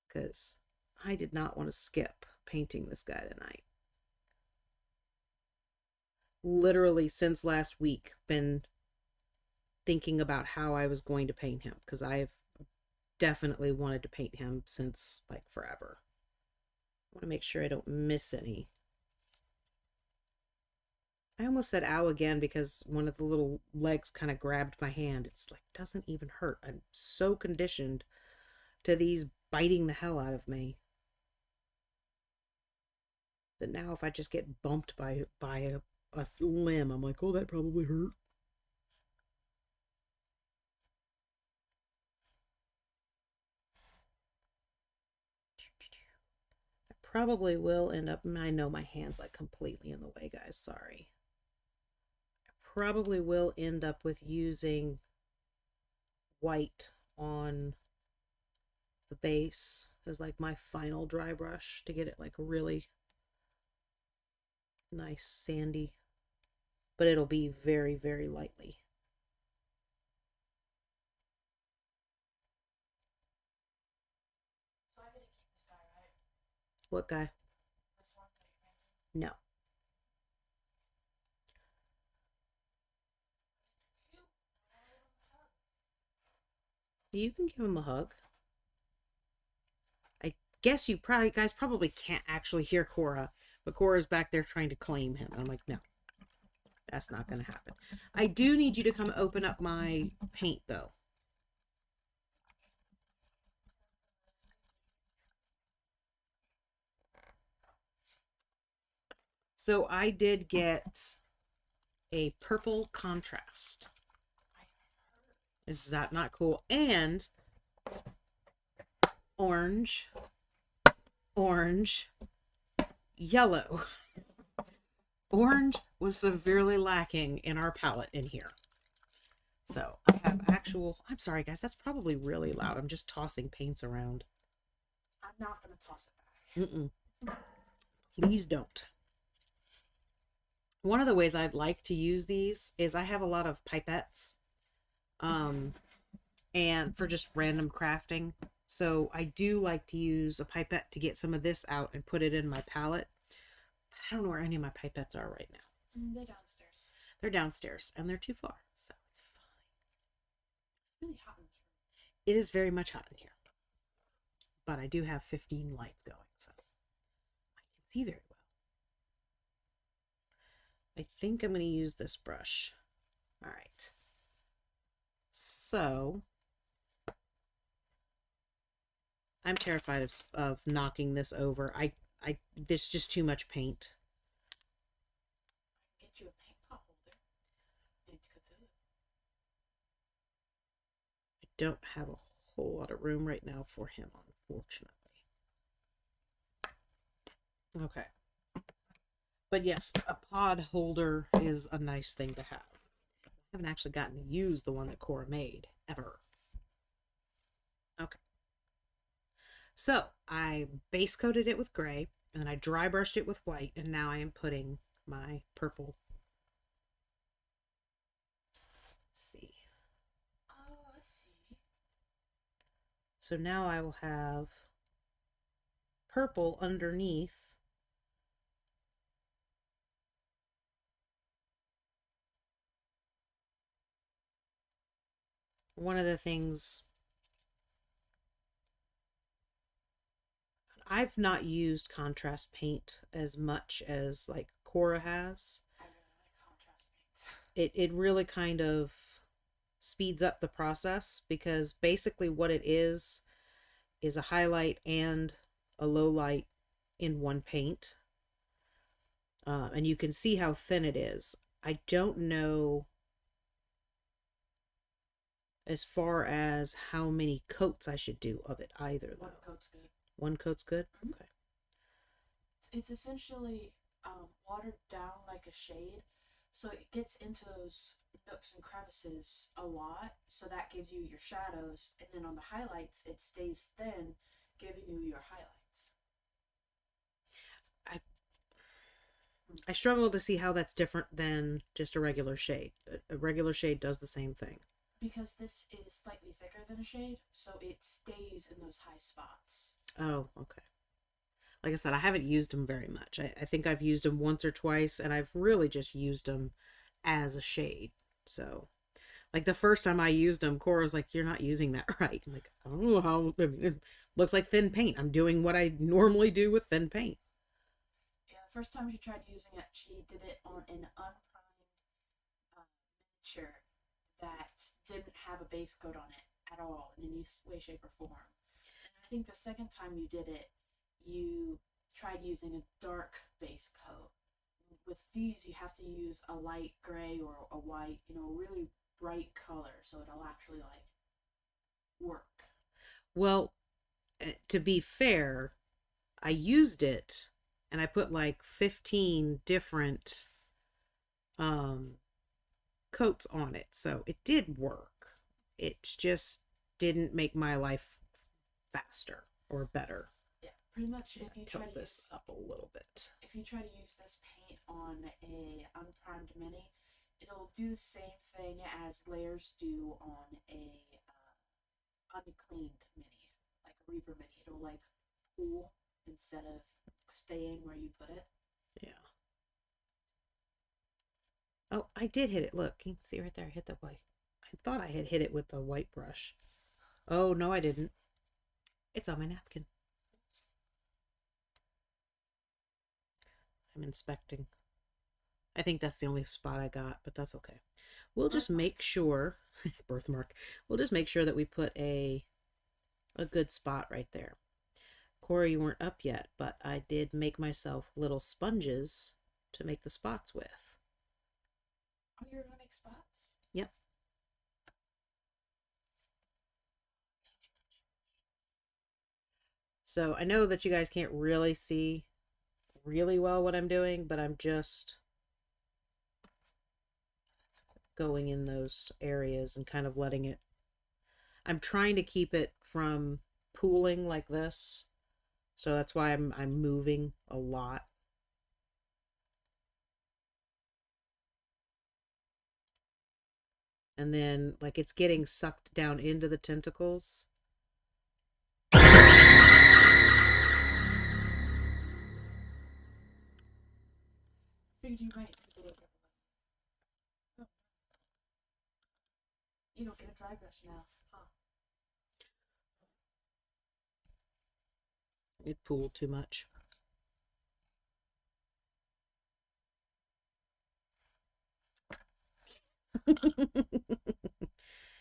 Because I did not want to skip painting this guy tonight. Literally since last week, been thinking about how I was going to paint him. Because I've definitely wanted to paint him since like forever. I want to make sure I don't miss any. I almost said ow again because one of the little legs kind of grabbed my hand. It's like, doesn't even hurt. I'm so conditioned to these biting the hell out of me that now if I just get bumped by a limb, I'm like, oh, that probably hurt. I probably will end up, I know my hand's like completely in the way, guys. Sorry. Probably will end up with using white on the base as like my final dry brush to get it like really nice sandy, but it'll be very, very lightly. So I get to keep this guy, right? What guy? This one that you're No. You can give him a hug. I guess you guys probably can't actually hear Cora, but Cora's back there trying to claim him. And I'm like, no, that's not going to happen. I do need you to come open up my paint, though. So I did get a purple contrast. Is that not cool? And orange, yellow. Orange was severely lacking in our palette in here. So I have I'm sorry guys, that's probably really loud. I'm just tossing paints around. I'm not going to toss it back. Mm-mm. Please don't. One of the ways I'd like to use these is I have a lot of pipettes. And for just random crafting. So I do like to use a pipette to get some of this out and put it in my palette. But I don't know where any of my pipettes are right now. They're downstairs. They're downstairs and they're too far, so it's fine. It's really hot in this room. It is very much hot in here. But I do have 15 lights going, so I can see very well. I think I'm going to use this brush. All right. So I'm terrified of knocking this over. There's just too much paint. Get you a paint pot holder. Need to go through it. I don't have a whole lot of room right now for him, unfortunately. Okay. But yes, a pod holder is a nice thing to have. I haven't actually gotten to use the one that Cora made, ever. Okay. So, I base coated it with gray. And then I dry brushed it with white, and now I am putting my purple. Let's see. Oh, I see. So now I will have purple underneath. One of the things I've not used contrast paint as much as like Cora has. I really like contrast paints. It really kind of speeds up the process, because basically what it is a highlight and a low light in one paint. And you can see how thin it is. I don't know as far as how many coats I should do of it either, though. One coat's good. One coat's good? Mhm. Okay. It's essentially watered down like a shade, so it gets into those nooks and crevices a lot, so that gives you your shadows, and then on the highlights it stays thin, giving you your highlights. I struggle to see how that's different than just a regular shade. A regular shade does the same thing. Because this is slightly thicker than a shade, so it stays in those high spots. Oh, okay. Like I said, I haven't used them very much. I think I've used them once or twice, and I've really just used them as a shade. So, like the first time I used them, Cora's like, "You're not using that right." I'm like, "I don't know how. I mean, it looks like thin paint. I'm doing what I normally do with thin paint." Yeah, the first time she tried using it, she did it on an unprimed miniature that didn't have a base coat on it at all in any way, shape, or form. And I think the second time you did it, you tried using a dark base coat. With these, you have to use a light gray or a white, really bright color, so it'll actually like work. Well, to be fair, I used it, and I put like 15 different coats on it, so it did work. It just didn't make my life faster or better. Yeah, pretty much. If you try Tilt to this use up a little bit. if you try to use this paint on a unprimed mini, it'll do the same thing as layers do on a uncleaned mini, like a Reaper mini. It'll like pool instead of staying where you put it. Yeah. Oh, I did hit it. Look, you can see right there. I hit the white. I thought I had hit it with the white brush. Oh, no, I didn't. It's on my napkin. I'm inspecting. I think that's the only spot I got, but that's okay. We'll just make sure, birthmark, we'll just make sure that we put a good spot right there. Cora, you weren't up yet, but I did make myself little sponges to make the spots with. Oh, you're gonna make spots? Yep. So I know that you guys can't really see really well what I'm doing, but I'm just going in those areas and kind of letting it. I'm trying to keep it from pooling like this, so that's why I'm moving a lot. And then like it's getting sucked down into the tentacles. Figured you might get it. Oh. You don't get a dry brush now, huh? It pooled too much.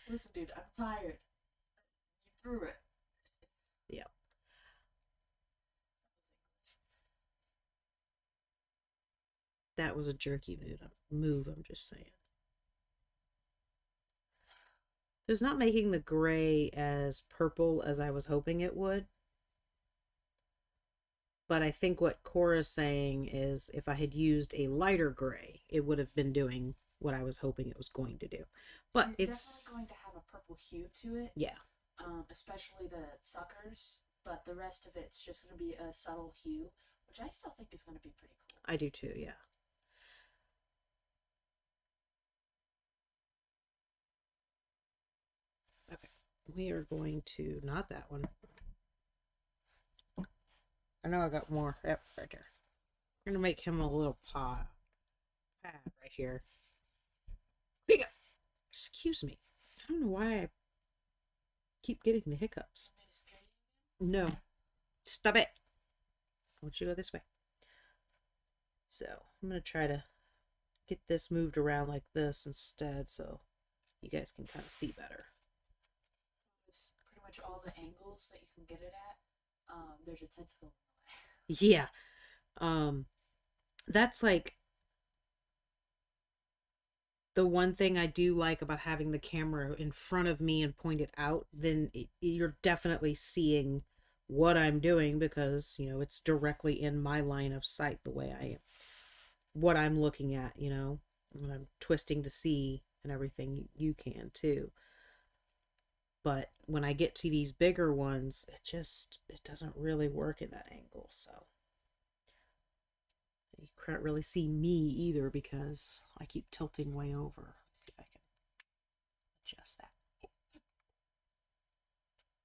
Listen, dude, I'm tired. You threw it. Yeah. That was a jerky move, I'm just saying. So it's not making the gray as purple as I was hoping it would. But I think what Cora's saying is if I had used a lighter gray, it would have been doing what I was hoping it was going to do. But You're it's definitely going to have a purple hue to it. Yeah. Especially the suckers, but the rest of it's just going to be a subtle hue. which I still think is going to be pretty cool. I do too, yeah. Okay, we are going to, not that one. I know I got more. Yep, right there. We're going to make him a little pad right here. Here you go. Excuse me. I don't know why I keep getting the hiccups. No. Stop it. I want you to go this way. So I'm going to try to get this moved around like this instead so you guys can kind of see better. It's pretty much all the angles that you can get it at. There's a tentacle. Yeah. That's like the one thing I do like about having the camera in front of me and pointed out. Then you're definitely seeing what I'm doing because, you know, it's directly in my line of sight the way I am. What I'm looking at, you know, when I'm twisting to see and everything, you can too. But when I get to these bigger ones, it doesn't really work in that angle. So you can't really see me either because I keep tilting way over. Let's see if I can adjust that.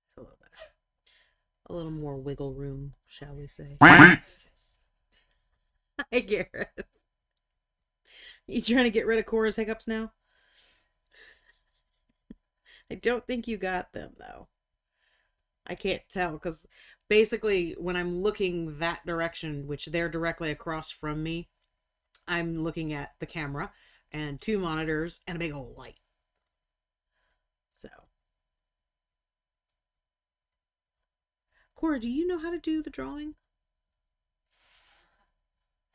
It's a little better. A little more wiggle room, shall we say. Hi, Gareth. You trying to get rid of Cora's hiccups now? I don't think you got them, though. I can't tell, because basically when I'm looking that direction, which they're directly across from me, I'm looking at the camera and 2 monitors and a big old light. So. Cora, do you know how to do the drawing?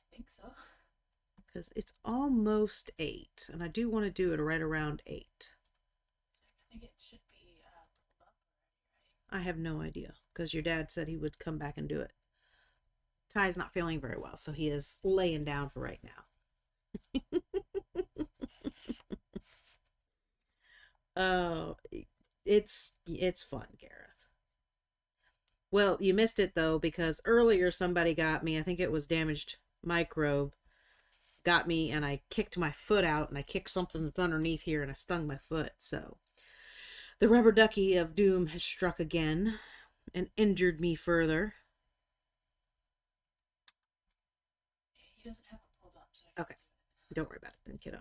I think so. Because it's almost 8, and I do want to do it right around 8. I think it should be pulled up already, right? I have no idea, because your dad said he would come back and do it. Ty's not feeling very well, so he is laying down for right now. Oh, it's fun, Gareth. Well, you missed it, though, because earlier somebody got me, I think it was Damaged Microbe, got me, and I kicked my foot out, and I kicked something that's underneath here, and I stung my foot, so the rubber ducky of doom has struck again and injured me further. He doesn't have it pulled up, so I Okay, don't worry about it then, kiddo.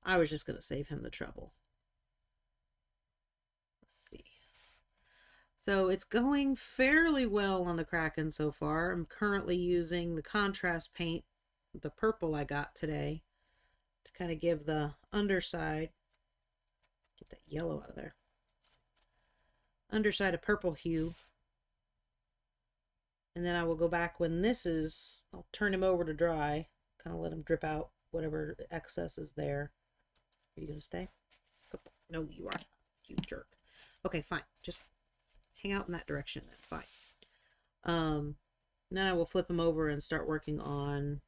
I was just going to save him the trouble. Let's see. So it's going fairly well on the Kraken so far. I'm currently using the contrast paint, the purple I got today, to kind of give the underside, get that yellow out of there, underside a purple hue. And then I will go back when this is, I'll turn him over to dry, kind of let him drip out whatever excess is there. Are you going to stay? No, you are. You jerk. Okay, fine. Just hang out in that direction then. Fine. Then I will flip him over and start working on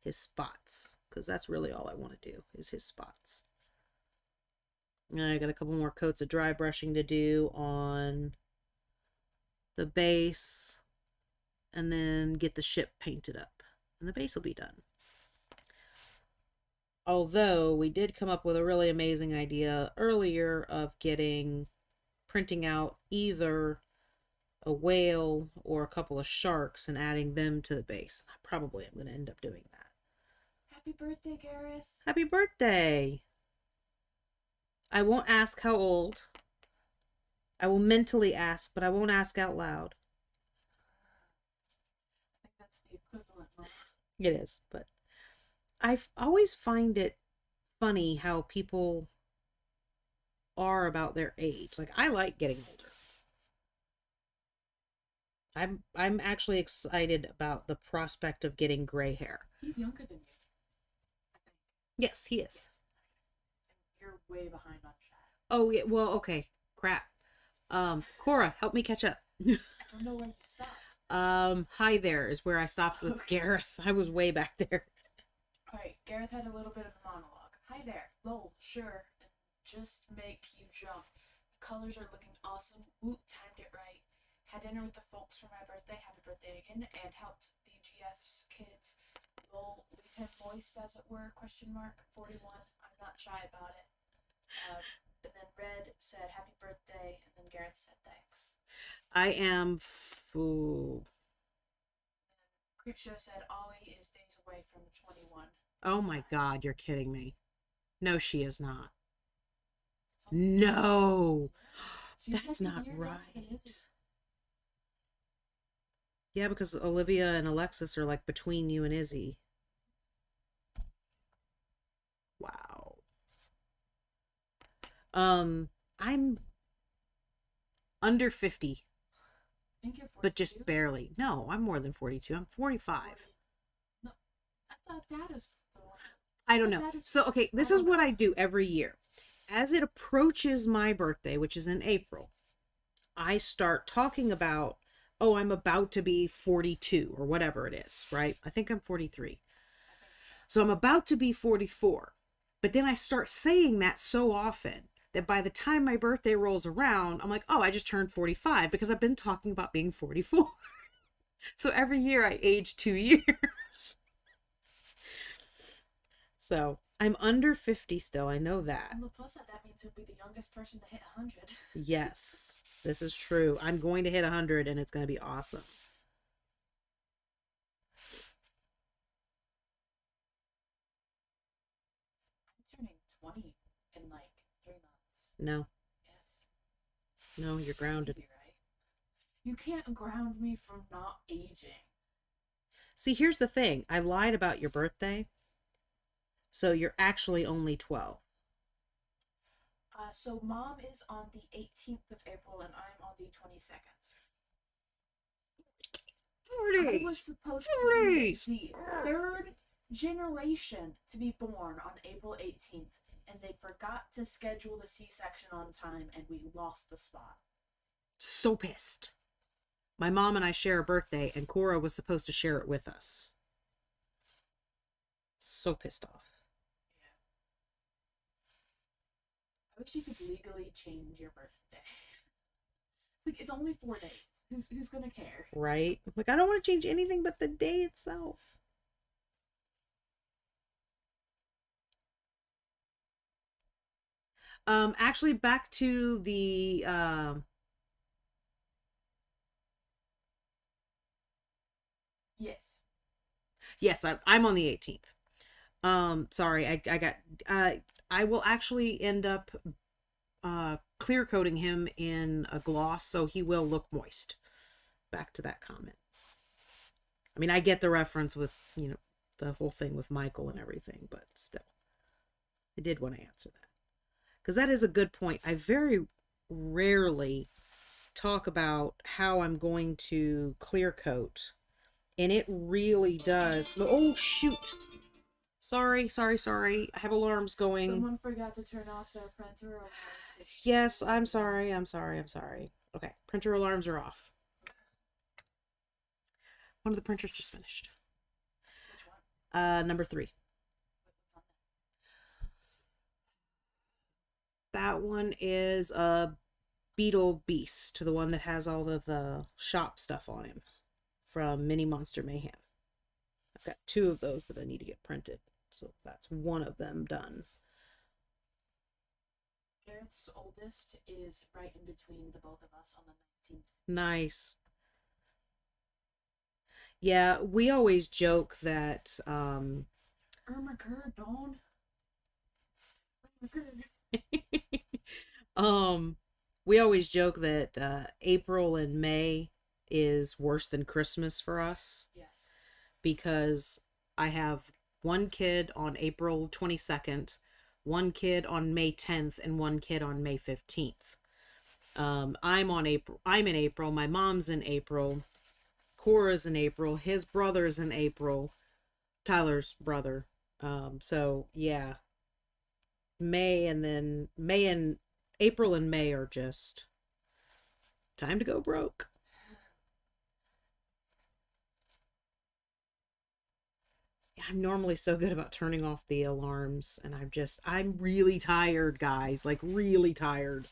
his spots, because that's really all I want to do is his spots. And I got a couple more coats of dry brushing to do on the base, and then get the ship painted up, and the base will be done. Although we did come up with a really amazing idea earlier of printing out either a whale or a couple of sharks and adding them to the base. I probably am going to end up doing that. Happy birthday, Gareth. Happy birthday! I won't ask how old. I will mentally ask, but I won't ask out loud. I think that's the equivalent moment. It is, but I always find it funny how people are about their age. Like, I like getting older. I'm actually excited about the prospect of getting gray hair. He's younger than you, I think. Yes, he is. Yes. And you're way behind on shadow. Oh, yeah, well, okay. Crap. Cora, help me catch up. I don't know when you stopped. Hi there is where I stopped with Gareth. I was way back there. Alright, Gareth had a little bit of a monologue. Hi there, lol, sure, and just make you jump. The colors are looking awesome. Ooh, timed it right. had dinner with the folks for my birthday, happy birthday again, and helped the GF's kids roll, leave him moist, as it were, question mark, 41. I'm not shy about it. And then Red said happy birthday, and then Gareth said thanks. I am fooled. Crypt said Ollie is days away from 21. Oh my God, you're kidding me. No, she is not. No, that's not right. Yeah, because Olivia and Alexis are like between you and Izzy. Wow. I'm under 50, I think you're 42. but just barely. No, I'm more than 42. I'm 45. 40. No, I thought that is the one. I don't know. So, okay, this is what I do every year. As it approaches my birthday, which is in April, I start talking about, oh, I'm about to be 42 or whatever it is, right? I think I'm 43. So I'm about to be 44. But then I start saying that so often that by the time my birthday rolls around, I'm like, oh, I just turned 45 because I've been talking about being 44. So every year I age 2 years. So I'm under 50 still. I know that. On the plus side, that means you'll be the youngest person to hit 100. Yes, this is true. I'm going to hit 100 and it's going to be awesome. I'm turning 20 in like 3 months. No. Yes. No, you're grounded. Easy, right? You can't ground me from not aging. See, here's the thing. I lied about your birthday. So you're actually only 12. So Mom is on the 18th of April and I'm on the 22nd. 40. I was supposed to be the third generation to be born on April 18th, and they forgot to schedule the C-section on time, and we lost the spot. So pissed. My mom and I share a birthday, and Cora was supposed to share it with us. So pissed off. I wish you could legally change your birthday. It's like, it's only 4 days. Who's gonna care? Right? Like, I don't want to change anything but the day itself. Actually, back to the, Yes. yes, I'm on the 18th. Sorry, I got, I will actually end up clear coating him in a gloss so he will look moist. Back to that comment. I mean, I get the reference with, you know, the whole thing with Michael and everything, but still. I did want to answer that. Because that is a good point. I very rarely talk about how I'm going to clear coat. And it really does. Oh, shoot. Sorry. I have alarms going. Someone forgot to turn off their printer alarms. Yes, I'm sorry. Okay, printer alarms are off. One of the printers just finished. Which one? Number 3. What's on that? That one is a Beetle Beast, the one that has all of the shop stuff on him from Mini Monster Mayhem. I've got 2 of those that I need to get printed, so that's one of them done. Garrett's oldest is right in between the both of us on the 19th. Nice. Yeah, we always joke that Dawn. we always joke that April and May is worse than Christmas for us. Yes. Because I have one kid on April 22nd, one kid on May 10th, and one kid on May 15th. I'm in April, my mom's in April, Cora's in April, his brother's in April, Tyler's brother. So yeah. April and May are just time to go broke. I'm normally so good about turning off the alarms, and I'm really tired, guys, like really tired.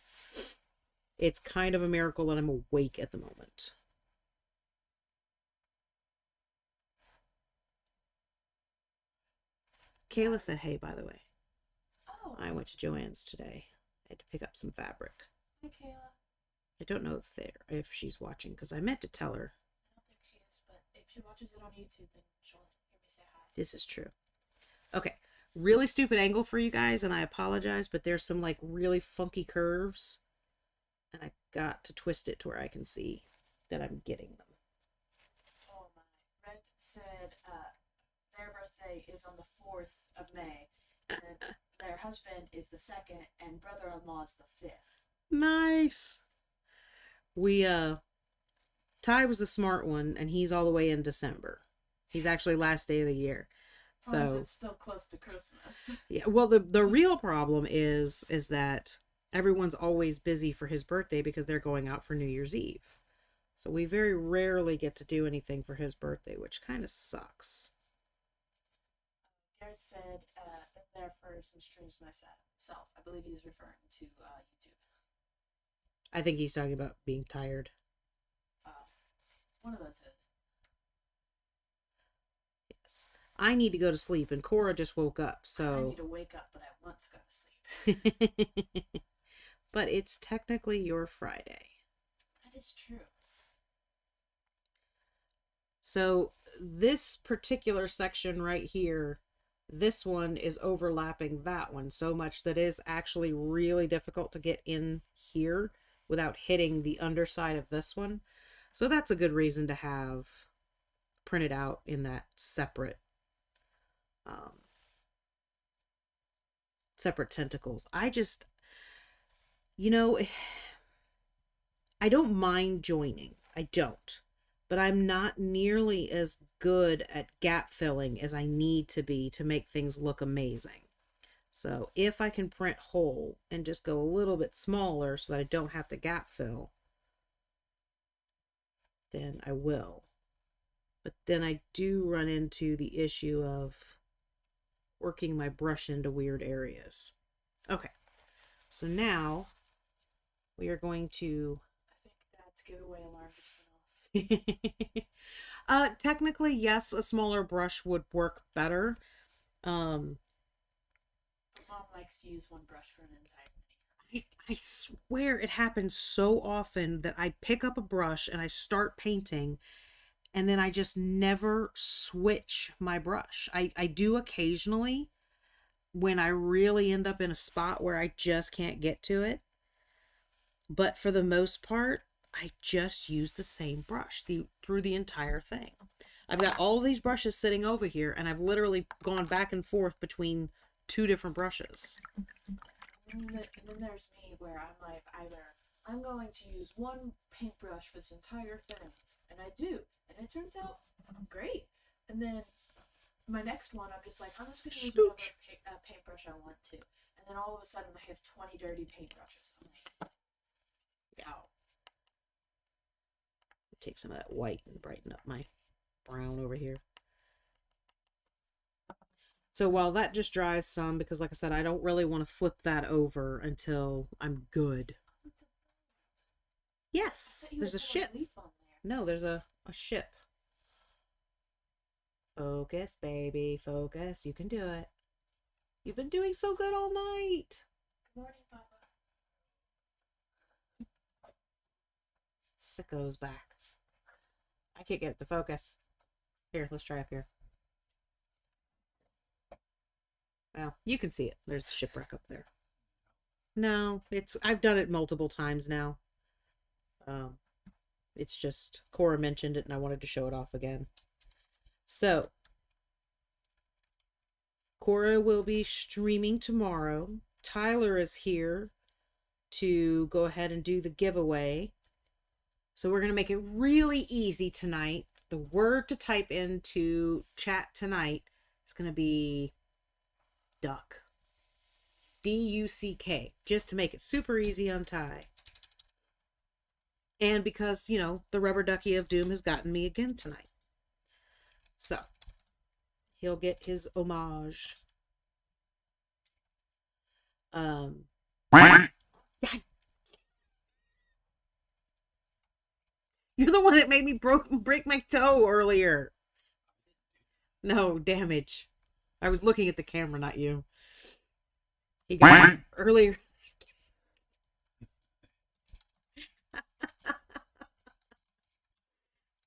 It's kind of a miracle that I'm awake at the moment. Kayla said, hey, by the way. Oh. I went to Joann's today. I had to pick up some fabric. Hi, Kayla. I don't know if she's watching, because I meant to tell her. I don't think she is, but if she watches it on YouTube, then she'll hear me say hi. This is true. Okay. Really stupid angle for you guys, and I apologize, but there's some like really funky curves. And I got to twist it to where I can see that I'm getting them. Oh my. Red said their birthday is on the 4th of May, and their husband is the 2nd, and brother-in-law is the 5th. Nice. Ty was the smart one, and he's all the way in December. He's actually last day of the year. So it's still close to Christmas. Yeah, well, the real problem is that everyone's always busy for his birthday because they're going out for New Year's Eve. So we very rarely get to do anything for his birthday, which kind of sucks. Gareth said, been there for some streams myself. I believe he's referring to YouTube. I think he's talking about being tired. One of those is. Yes. I need to go to sleep, and Cora just woke up, I so... need to wake up, but I want to go to sleep. But it's technically your Friday. That is true. So this particular section right here, this one is overlapping that one so much that it is actually really difficult to get in here without hitting the underside of this one. So that's a good reason to have printed out in that separate separate tentacles. I just, I don't mind joining. I don't. But I'm not nearly as good at gap filling as I need to be to make things look amazing. So if I can print whole and just go a little bit smaller so that I don't have to gap fill, then I will. But then I do run into the issue of working my brush into weird areas. Okay, so now we are going to... I think that's giveaway alarm just went off. Technically, yes, a smaller brush would work better. Mom likes to use one brush for an entire mini. I swear it happens so often that I pick up a brush and I start painting, and then I just never switch my brush. I do occasionally when I really end up in a spot where I just can't get to it. But for the most part, I just use the same brush through the entire thing. I've got all of these brushes sitting over here, and I've literally gone back and forth between 2 different brushes. And then there's me where I'm like, either I'm going to use one paintbrush for this entire thing, and I do, and it turns out great. And then my next one, I'm just like, I'm just going to use whatever paintbrush I want to. And then all of a sudden, I have 20 dirty paintbrushes. I'm like, ow. Take some of that white and brighten up my brown over here. So while that just dries some, because like I said, I don't really want to flip that over until I'm good. Yes, there's a ship. No, there's a ship. Focus, baby, focus. You can do it. You've been doing so good all night. Good morning, Papa. Sicko's back. I can't get it to focus. Here, let's try up here. Well, you can see it. There's the shipwreck up there. No, I've done it multiple times now. It's just Cora mentioned it and I wanted to show it off again. So, Cora will be streaming tomorrow. Tyler is here to go ahead and do the giveaway. So we're going to make it really easy tonight. The word to type into chat tonight is going to be duck. D-U-C-K. Just to make it super easy on Ty. And because, the rubber ducky of doom has gotten me again tonight. So, he'll get his homage. God. You're the one that made me break my toe earlier. No, damage. I was looking at the camera, not you. He got earlier.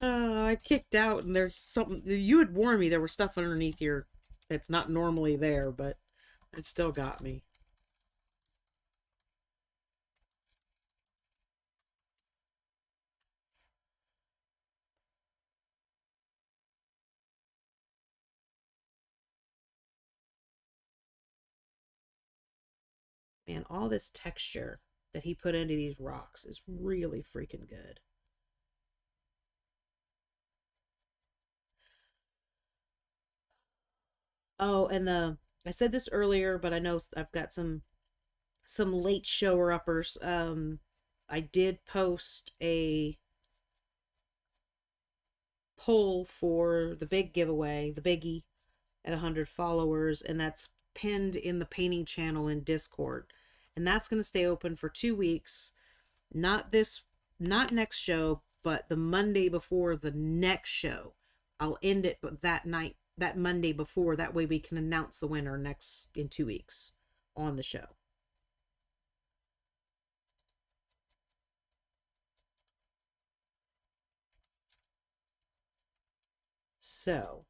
I kicked out and there's something. You had warned me there was stuff underneath here that's not normally there, but it still got me. Man, all this texture that he put into these rocks is really freaking good. Oh, and I said this earlier, but I know I've got some late shower uppers. I did post a poll for the big giveaway, the biggie, at 100 followers, and that's pinned in the painting channel in Discord. And that's going to stay open for 2 weeks. Not next show, but the Monday before the next show. I'll end it but that night, that Monday before. That way we can announce the winner in 2 weeks on the show. So,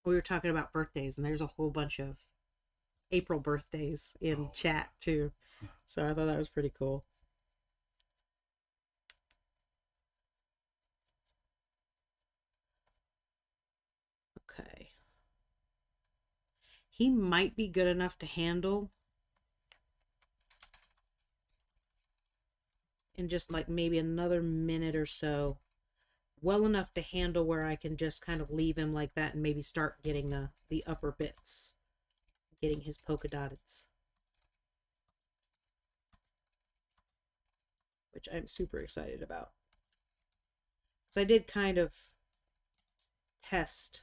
we were talking about birthdays, and there's a whole bunch of April birthdays in chat too. So I thought that was pretty cool. Okay. He might be good enough to handle in just like maybe another minute or so. Well enough to handle where I can just kind of leave him like that and maybe start getting the upper bits. Getting his polka dots. Which I'm super excited about. So I did kind of test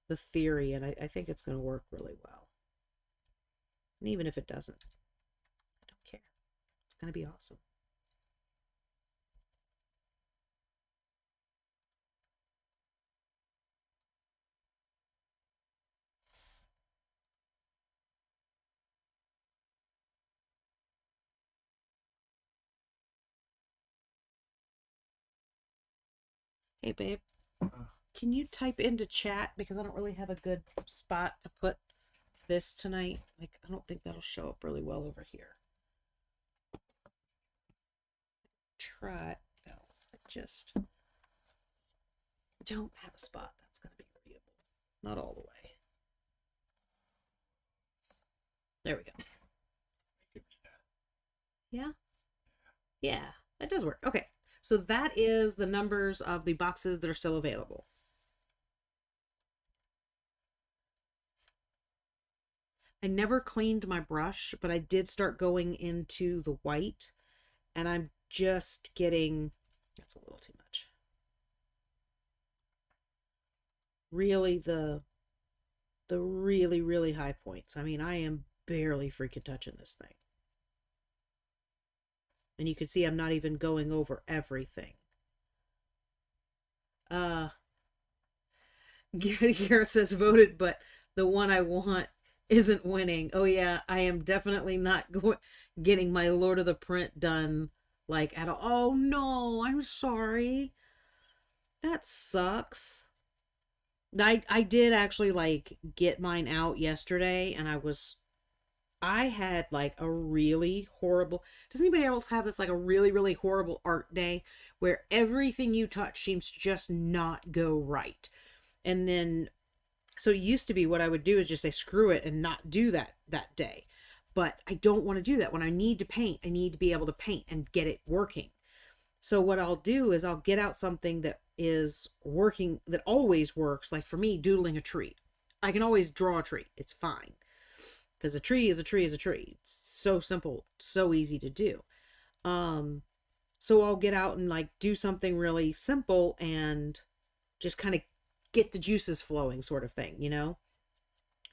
the theory, and I think it's going to work really well. And even if it doesn't, I don't care. It's going to be awesome. Hey, babe. Can you type into chat? Because I don't really have a good spot to put this tonight. Like, I don't think that'll show up really well over here. Try. No, I just don't have a spot that's going to be readable. Not all the way. There we go. Yeah? Yeah, that does work. Okay. So that is the numbers of the boxes that are still available. I never cleaned my brush, but I did start going into the white, and I'm just getting, that's a little too much. Really the really, really high points. I mean, I am barely freaking touching this thing. And you can see I'm not even going over everything. Garrett says voted, but the one I want isn't winning. Oh yeah, I am definitely not getting my Lord of the Print done like at all. Oh no, I'm sorry. That sucks. I did actually like get mine out yesterday, and I had like a really horrible, does anybody else have this, like a really, really horrible art day where everything you touch seems to just not go right? And then, so it used to be what I would do is just say, screw it and not do that day. But I don't want to do that. When I need to paint, I need to be able to paint and get it working. So what I'll do is I'll get out something that is working, that always works. Like for me, doodling a tree. I can always draw a tree. It's fine. because a tree is a tree is a tree. It's so simple, so easy to do. So I'll get out and like do something really simple and just kind of get the juices flowing, sort of thing, you know?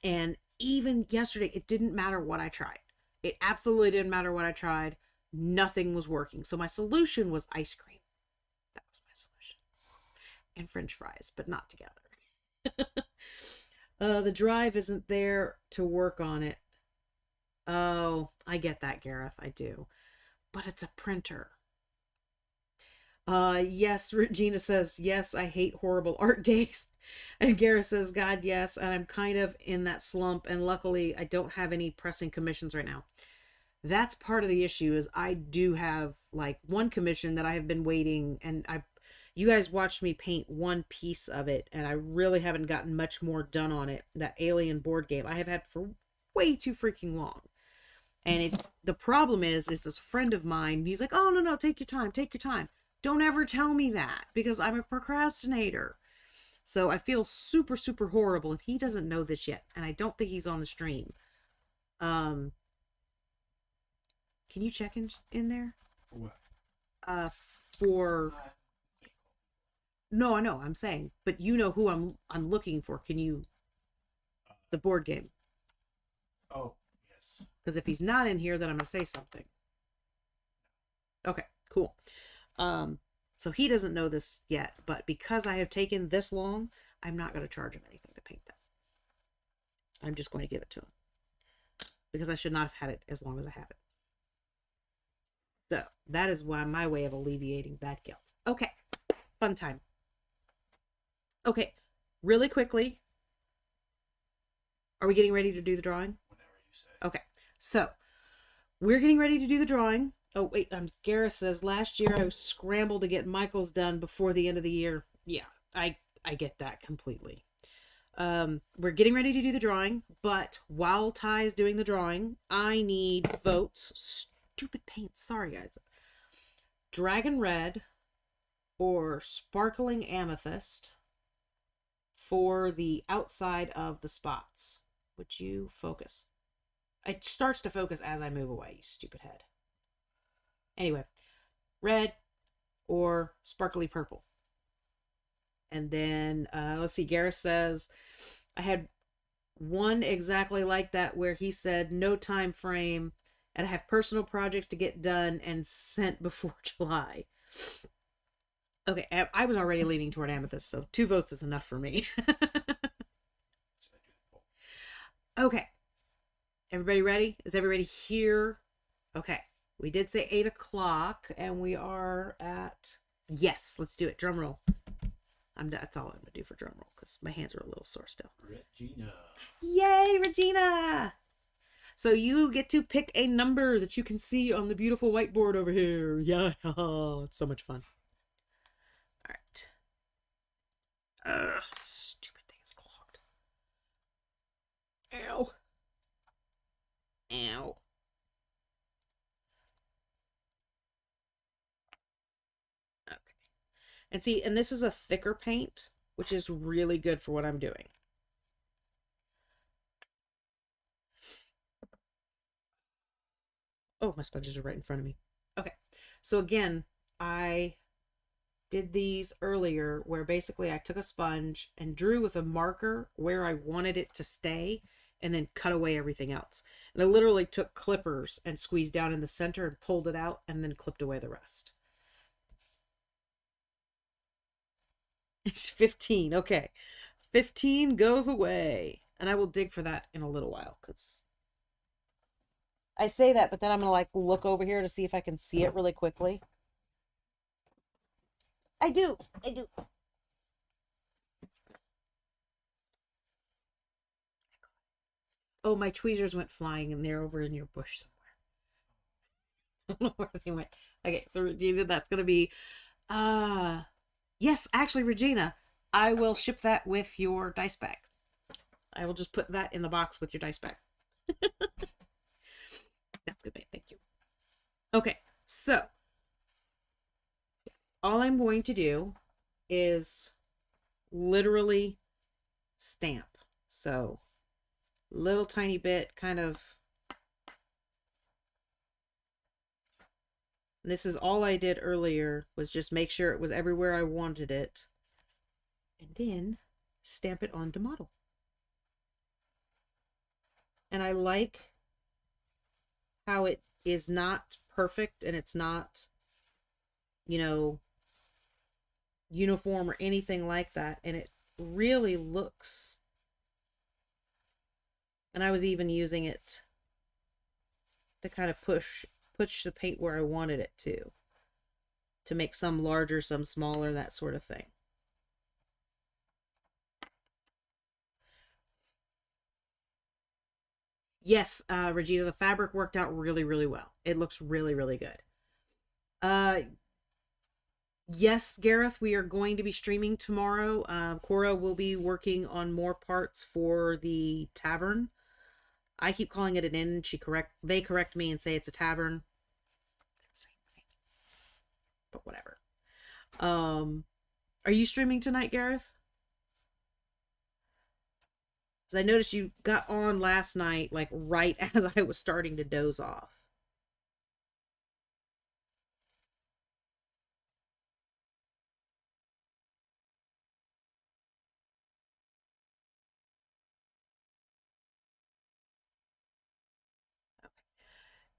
And even yesterday, it didn't matter what I tried. It absolutely didn't matter what I tried. Nothing was working. So my solution was ice cream. That was my solution. And French fries, but not together. The drive isn't there to work on it. Oh, I get that, Gareth. I do. But it's a printer. Yes, Regina says, yes, I hate horrible art days. And Gareth says, God, yes, and I'm kind of in that slump, and luckily I don't have any pressing commissions right now. That's part of the issue is I do have like one commission that I have been waiting, and you guys watched me paint one piece of it, and I really haven't gotten much more done on it. That alien board game I have had for way too freaking long. And it's the problem is this friend of mine, he's like, oh no, take your time. Don't ever tell me that because I'm a procrastinator. So I feel super, super horrible, and he doesn't know this yet, and I don't think he's on the stream. Can you check in there? For what? For no, I know, I'm saying, but you know who I'm looking for. Can you the board game? Oh, yes. Because if he's not in here, then I'm gonna say something. Okay, cool. So he doesn't know this yet, but because I have taken this long, I'm not going to charge him anything to paint that. I'm just going to give it to him because I should not have had it as long as I have it. So that is why my way of alleviating that guilt. Okay, fun time. Okay, really quickly. Are we getting ready to do the drawing? Whenever you say. Okay, so we're getting ready to do the drawing. Oh, wait, Gareth says, last year I scrambled to get Michael's done before the end of the year. Yeah, I get that completely. We're getting ready to do the drawing, but while Ty's doing the drawing, I need votes. Stupid paint, sorry guys. Dragon Red or Sparkling Amethyst for the outside of the spots. Would you focus? It starts to focus as I move away, you stupid head. Anyway, red or sparkly purple. And then, let's see, Gareth says, I had one exactly like that where he said no time frame and I have personal projects to get done and sent before July. Okay, I was already leaning toward amethyst, so 2 votes is enough for me. Okay. Everybody ready? Is everybody here? Okay. We did say 8 o'clock, and we are at... Yes, let's do it. Drum roll. That's all I'm going to do for drum roll, because my hands are a little sore still. Regina. Yay, Regina! So you get to pick a number that you can see on the beautiful whiteboard over here. Yeah, it's so much fun. All right. Stupid thing is clogged. Ow. Ow. Okay. And see, and this is a thicker paint, which is really good for what I'm doing. Oh, my sponges are right in front of me. Okay. So again, I did these earlier where basically I took a sponge and drew with a marker where I wanted it to stay and then cut away everything else. And I literally took clippers and squeezed down in the center and pulled it out and then clipped away the rest. It's 15. Okay. 15 goes away. And I will dig for that in a little while because I say that, but then I'm going to like look over here to see if I can see it really quickly. I do. Oh, my tweezers went flying and they're over in your bush somewhere. I don't know where they went. Okay, so Regina, that's going to be, yes, actually, Regina, I will ship that with your dice bag. I will just put that in the box with your dice bag. That's good, babe. Thank you. Okay, so all I'm going to do is literally stamp. So little tiny bit, kind of. And this is all I did earlier, was just make sure it was everywhere I wanted it. And then stamp it onto model. And I like how it is not perfect and it's not, you know, uniform or anything like that. And it really looks, and I was even using it to kind of push the paint where I wanted it to make some larger, some smaller, that sort of thing. Yes, Regina, the fabric worked out really, really well. It looks really, really good. Yes, Gareth, we are going to be streaming tomorrow. Cora will be working on more parts for the tavern. I keep calling it an inn. They correct me and say it's a tavern. Same thing. But whatever. Are you streaming tonight, Gareth? Because I noticed you got on last night, like right as I was starting to doze off.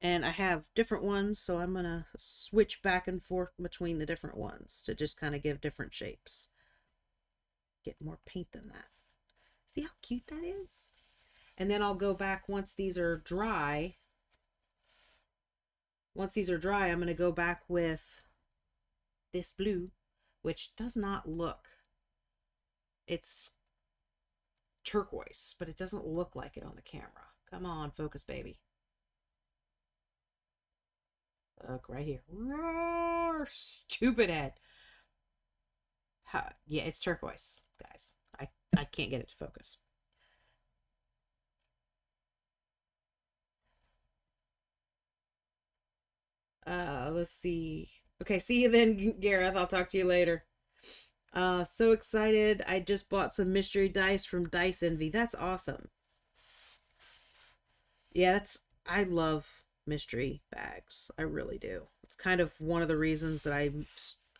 And I have different ones, so I'm going to switch back and forth between the different ones to just kind of give different shapes. Get more paint than that. See how cute that is? And then I'll go back once these are dry. Once these are dry, I'm going to go back with this blue, which does not look, it's turquoise, but it doesn't look like it on the camera. Come on, focus, baby. Look right here. Roar, stupid head. Yeah, it's turquoise, guys. I can't get it to focus. Let's see. Okay, see you then, Gareth. I'll talk to you later. So excited. I just bought some mystery dice from Dice Envy. That's awesome. Yeah, I love mystery bags. I really do. It's kind of one of the reasons that I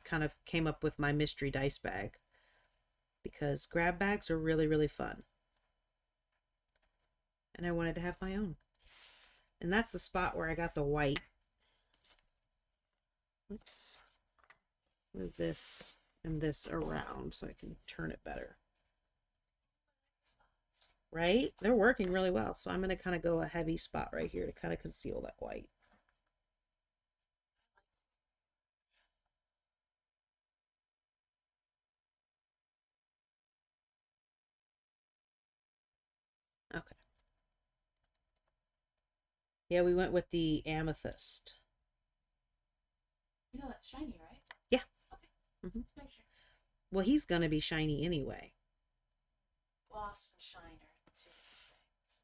kind of came up with my mystery dice bag. Because grab bags are really, really fun. And I wanted to have my own. And that's the spot where I got the white. Let's move this and this around so I can turn it better. Right? They're working really well. So I'm going to kind of go a heavy spot right here to kind of conceal that white. Okay. Yeah, we went with the amethyst. You know that's shiny, right? Yeah. Okay. Mm-hmm. Let's make sure. Well, he's going to be shiny anyway. Gloss and shine are two things.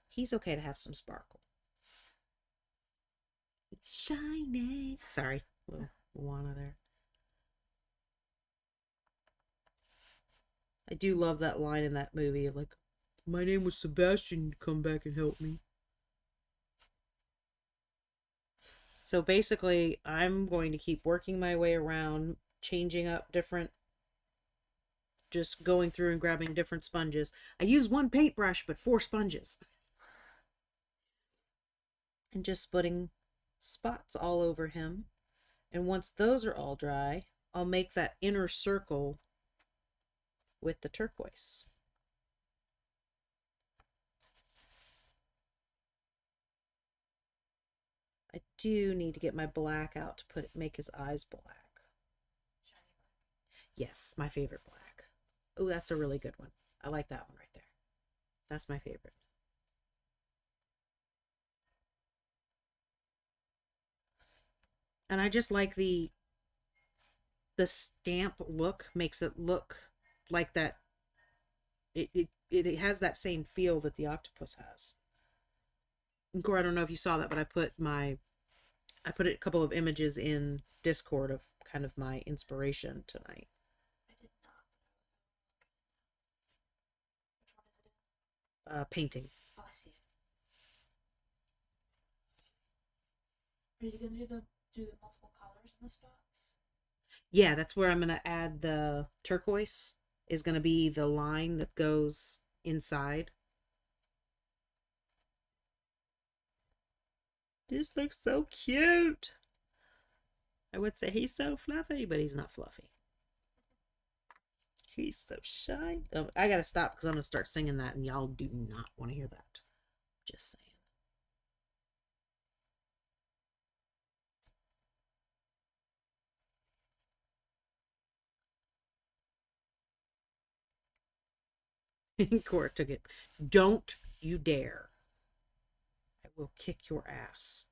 He's okay to have some sparkle. It's shiny. Sorry, little Moana there. I do love that line in that movie of like, my name was Sebastian, come back and help me. So basically, I'm going to keep working my way around, changing up different, just going through and grabbing different sponges. I use one paintbrush, but 4 sponges. And just putting spots all over him. And once those are all dry, I'll make that inner circle with the turquoise. I do need to get my black out to make his eyes black. Shiny black. Yes, my favorite black. Oh, that's a really good one. I like that one right there. That's my favorite. And I just like the stamp look, makes it look like that. It has that same feel that the octopus has. And Cora, I don't know if you saw that, but I put a couple of images in Discord of kind of my inspiration tonight. I did not. Which one is it in? painting. Oh, I see it. Are you gonna do the multiple colors in the spots? Yeah, that's where I'm gonna add the turquoise. Is gonna be the line that goes inside. This looks so cute. I would say he's so fluffy, but he's not fluffy. He's so shy. Oh, I gotta stop because I'm gonna start singing that, and y'all do not want to hear that. Just saying. Cora took it. Don't you dare. I will kick your ass.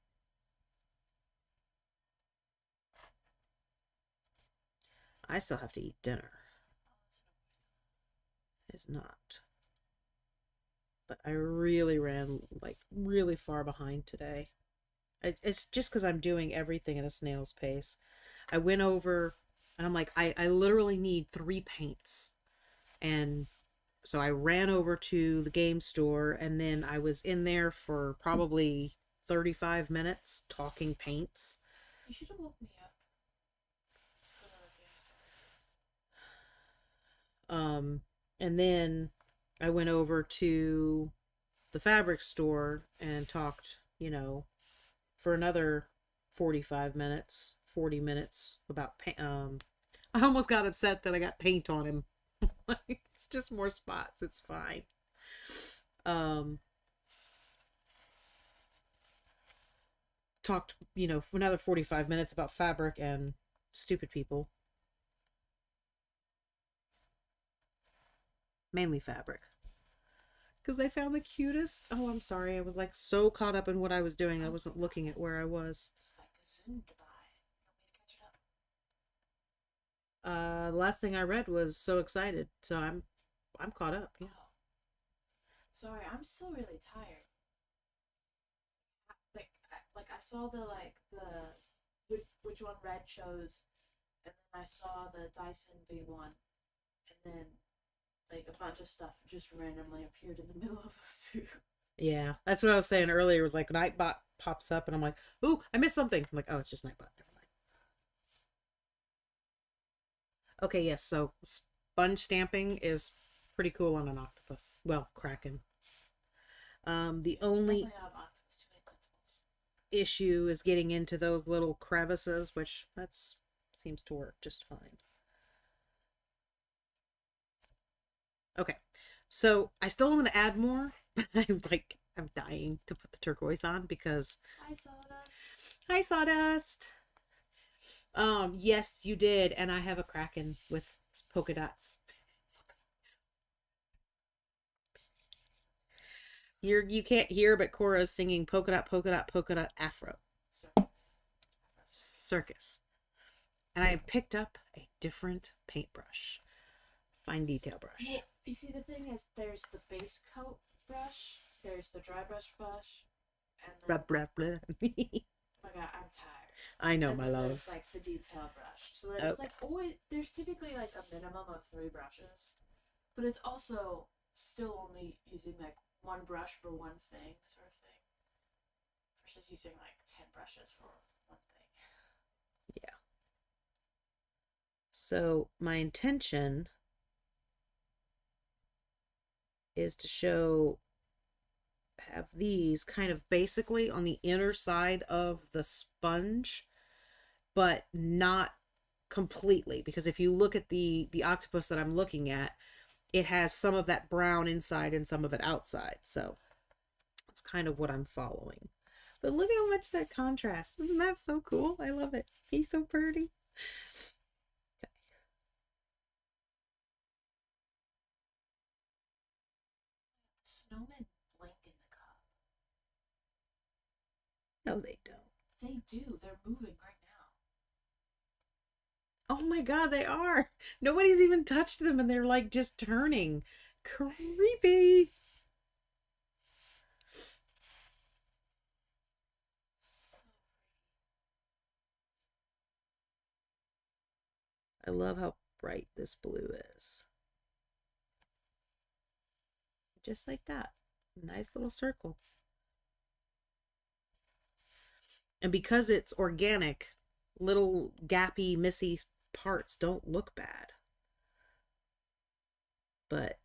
I still have to eat dinner. It's not. But I really ran like really far behind today. It's just because I'm doing everything at a snail's pace. I went over and I'm like, I literally need 3 paints. And so I ran over to the game store and then I was in there for probably 35 minutes talking paints. You should have woke me up. And then I went over to the fabric store and talked, for another 45 minutes, 40 minutes about paint. I almost got upset that I got paint on him. It's just more spots. It's fine. Talked, for another 45 minutes about fabric and stupid people. Mainly fabric. Because I found the cutest. Oh, I'm sorry. I was like so caught up in what I was doing. I wasn't looking at where I was. It's like zoomed by. You want me to catch it up? The last thing I read was So Excited, so I'm caught up. Yeah. Oh. Sorry, I'm still really tired. Like I saw which one Red chose, and then I saw the Dyson V1, and then like a bunch of stuff just randomly appeared in the middle of those two. Yeah, that's what I was saying earlier. It was like Nightbot pops up, and I'm like, "Ooh, I missed something." I'm like, "Oh, it's just Nightbot." Never mind. Okay, yes. So sponge stamping is pretty cool on an octopus. Well, Kraken. The only Definitely not octopus, too many tentacles. issue is getting into those little crevices, which that's seems to work just fine. Okay, so I still want to add more, but I'm dying to put the turquoise on because Hi, Sawdust. hi Sawdust. Yes, you did, and I have a Kraken with polka dots. You can't hear, but Cora's singing polka dot, polka dot, polka dot, Afro Circus. circus. And I picked up a different paintbrush, fine detail brush. Well, you see, the thing is, there's the base coat brush, there's the dry brush, and then... Blah, blah, blah. Oh my god, I'm tired. I know, and my then love. there's like the detail brush. So there's Okay. like always, there's typically like a minimum of 3 brushes, but it's also still only using like 1 brush for one thing, sort of thing, versus using like 10 brushes for one thing. Yeah. So my intention is to have these kind of basically on the inner side of the sponge, but not completely, because if you look at the octopus that I'm looking at, it has some of that brown inside and some of it outside. So that's kind of what I'm following. But look how much that contrasts. Isn't that so cool? I love it. He's so pretty. Okay. Snowmen blink in the cup. No, they don't. They do. They're moving right now. Oh my god, they are. Nobody's even touched them and they're like just turning. Creepy. So I love how bright this blue is. Just like that. Nice little circle. And because it's organic, little gappy, missy parts don't look bad. But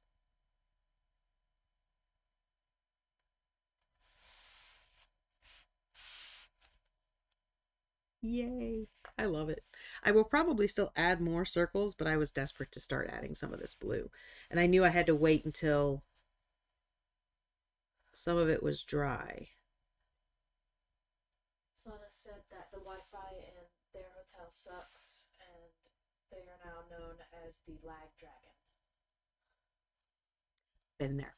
yay. I love it. I will probably still add more circles, but I was desperate to start adding some of this blue. And I knew I had to wait until some of it was dry. Sana said that the Wi-Fi in their hotel sucks, and they are now known as the Lag Dragon. Been there.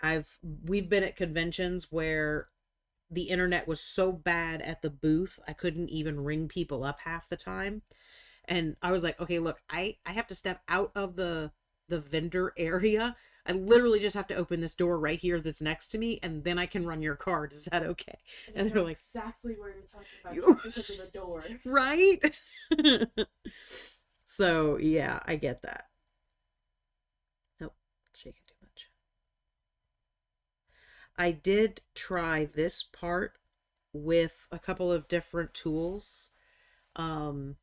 Yeah. We've been at conventions where the internet was so bad at the booth I couldn't even ring people up half the time. And I was like, okay, look, I have to step out of the vendor area. I literally just have to open this door right here that's next to me, and then I can run your card. Is that okay? And they're like, exactly where you're talking about, because of the door. Right? So, yeah, I get that. Nope, shaking too much. I did try this part with a couple of different tools. I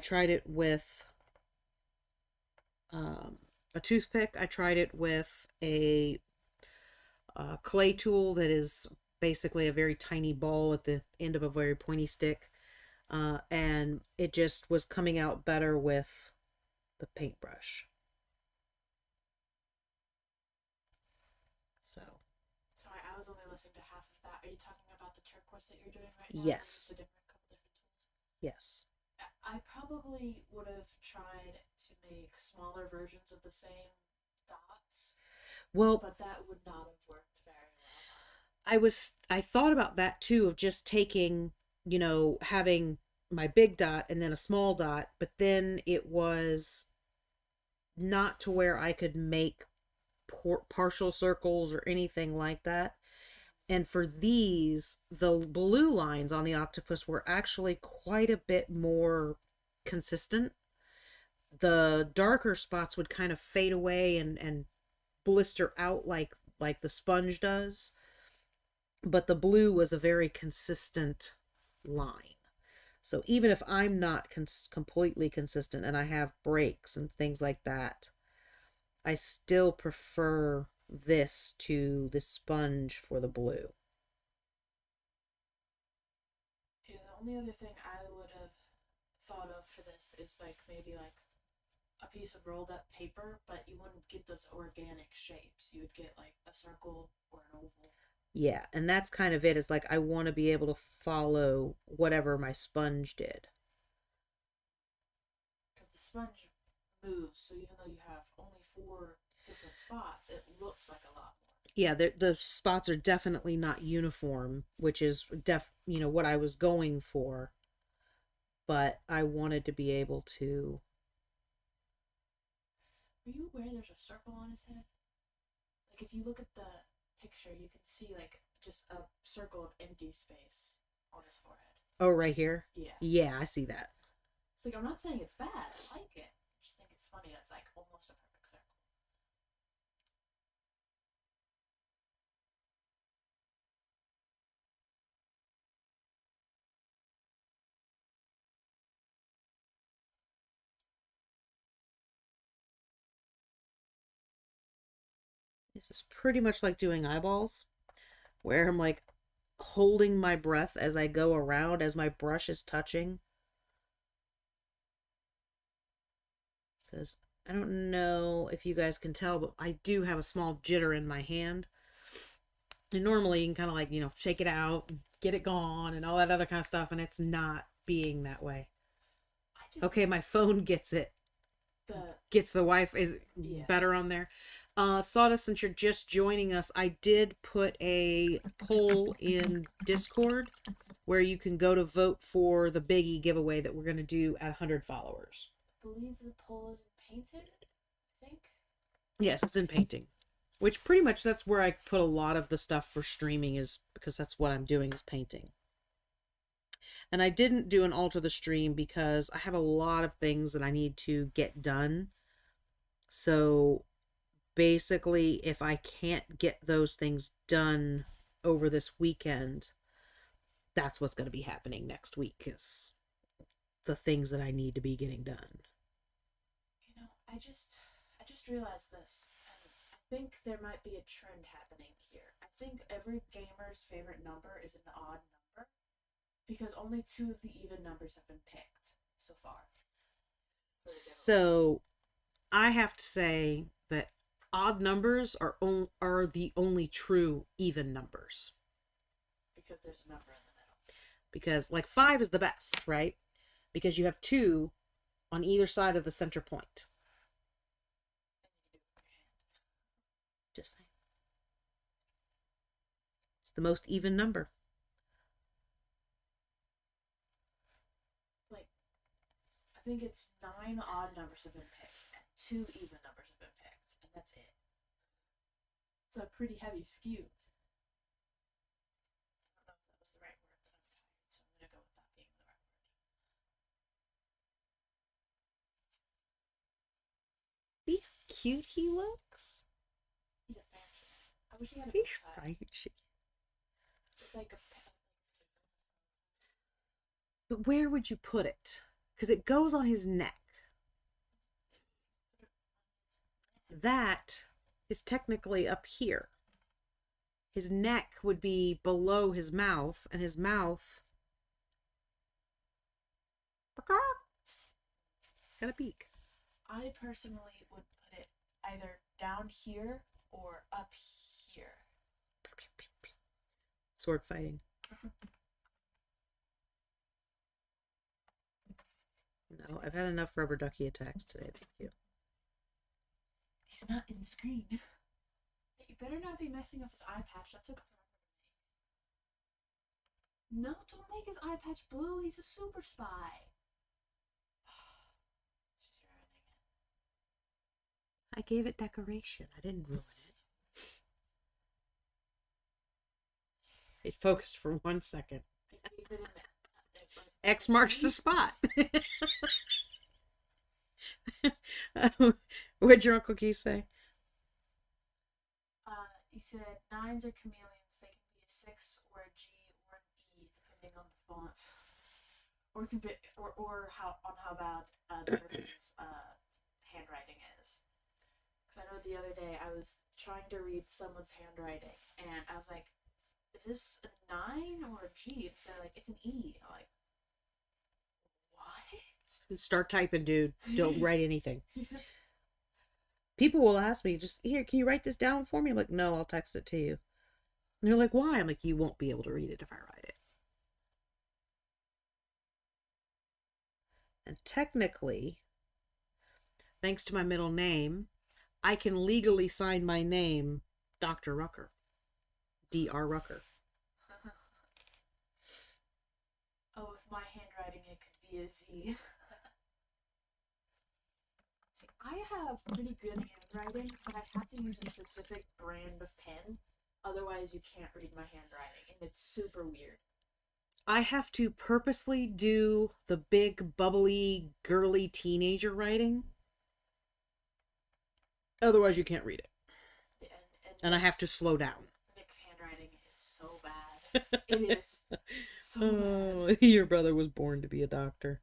tried it with a toothpick. I tried it with a clay tool that is basically a very tiny ball at the end of a very pointy stick. And it just was coming out better with the paintbrush. So. Sorry, I was only listening to half of that. Are you talking about the turquoise that you're doing right now? Yes. Couple different tools? Yes. I probably would have tried to make smaller versions of the same dots. Well, but that would not have worked very well. I thought about that too, of just taking, having my big dot and then a small dot, but then it was not to where I could make partial circles or anything like that. And for these, the blue lines on the octopus were actually quite a bit more consistent. The darker spots would kind of fade away and blister out like the sponge does. But the blue was a very consistent line. So even if I'm not completely consistent and I have breaks and things like that, I still prefer this to the sponge for the blue. Yeah, the only other thing I would have thought of for this is maybe a piece of rolled up paper, but you wouldn't get those organic shapes. You would get a circle or an oval. Yeah, and that's kind of it. Is I want to be able to follow whatever my sponge did. Because the sponge moves, so even though you have only 4 different spots, it looks like a lot more. Yeah, the spots are definitely not uniform, which is what I was going for. But I wanted to be able to. Are you aware there's a circle on his head? If you look at the picture, you can see just a circle of empty space on his forehead. Oh, right here? Yeah. Yeah, I see that. It's I'm not saying it's bad. I like it. I just think it's funny. It's almost a perfect circle. This is pretty much like doing eyeballs, where I'm holding my breath as I go around as my brush is touching. Because I don't know if you guys can tell, but I do have a small jitter in my hand. And normally you can kind of shake it out and get it gone and all that other kind of stuff, and it's not being that way. Okay, my phone gets it. Gets the Wi-Fi is better on there. Sawdust, since you're just joining us, I did put a poll in Discord where you can go to vote for the biggie giveaway that we're going to do at 100 followers. I believe the poll is painted, I think. Yes, it's in painting. Which pretty much that's where I put a lot of the stuff for streaming, is because that's what I'm doing, is painting. And I didn't do an alter the stream because I have a lot of things that I need to get done So basically, if I can't get those things done over this weekend, that's what's going to be happening next week, is the things that I need to be getting done. You know, I just realized this, and I think there might be a trend happening here. I think every gamer's favorite number is an odd number because only two of the even numbers have been picked so far for the giveaways. So I have to say that odd numbers are the only true even numbers, Because there's a number in the middle. because like 5 is the best, right? Because you have 2 on either side of the center point. And you can do it with your hand. Just saying. It's the most even number. Like, I think it's 9 odd numbers have been picked and 2 even numbers have been picked, and that's it. It's a pretty heavy skew. I don't know if that was the right word, but I'm tired, so I'm gonna go with that being the right word. See how cute he looks? He's a Frenchie. I wish he had a He's bow tie. Frenchy. It's like a But where would you put it? Because it goes on his neck. That is technically up here. His neck would be below his mouth, and his mouth got a beak. I personally would put it either down here or up here. Sword fighting. No, I've had enough rubber ducky attacks today. Thank you. He's not in the screen. You better not be messing up his eye patch. That took forever to make. No, don't make his eye patch blue. He's a super spy. She's ruining it. I gave it decoration. I didn't ruin it. It focused for 1 second. I gave it an X marks the spot. What'd your Uncle Keith say? He said 9s are chameleons. They can be a 6 or a G or an E depending on the font, or can be, or how bad the person's handwriting is. Because I know the other day I was trying to read someone's handwriting and I was like, "Is this a 9 or a G?" And they're like, "It's an E." I'm like, what? Start typing, dude. Don't write anything. People will ask me, just here, can you write this down for me? I'm like, no, I'll text it to you. And they're like, why? I'm like, you won't be able to read it if I write it. And technically, thanks to my middle name, I can legally sign my name Dr. Rucker. D.R. Rucker. Oh, with my handwriting, it could be a Z. See, I have pretty good handwriting, but I have to use a specific brand of pen. Otherwise, you can't read my handwriting, and it's super weird. I have to purposely do the big, bubbly, girly teenager writing. Otherwise, you can't read it. And I have to slow down. Nick's handwriting is so bad. It is so bad. Your brother was born to be a doctor.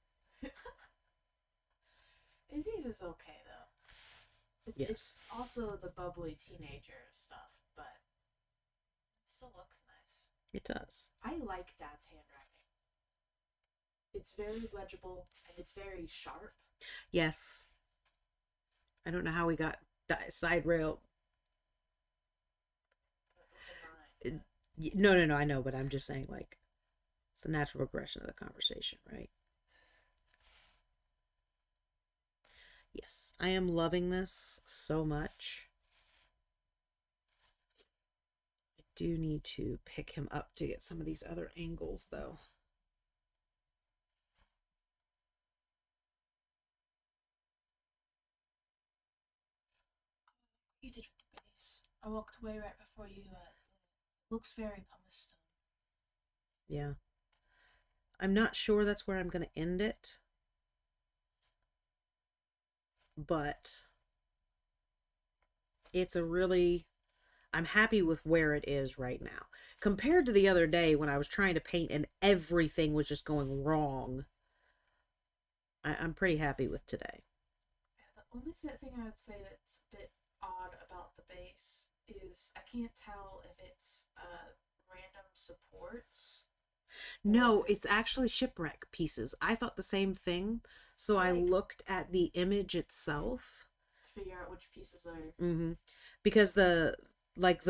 Izzy's is okay, though. Yes. It's also the bubbly teenager stuff, but it still looks nice. It does. I like Dad's handwriting. It's very legible, and it's very sharp. Yes. I don't know how we got side rail. No, I know, but I'm just saying, like, it's the natural progression of the conversation, right? Yes, I am loving this so much. I do need to pick him up to get some of these other angles, though. You did with the base. I walked away right before you. Looks very pumice stone. Yeah. I'm not sure that's where I'm going to end it. But I'm happy with where it is right now. Compared to the other day when I was trying to paint and everything was just going wrong, I'm pretty happy with today. The only thing I would say that's a bit odd about the base is I can't tell if it's random supports. No, it's actually shipwreck pieces. I thought the same thing. So I looked at the image itself to figure out which pieces are. Mm-hmm. Because the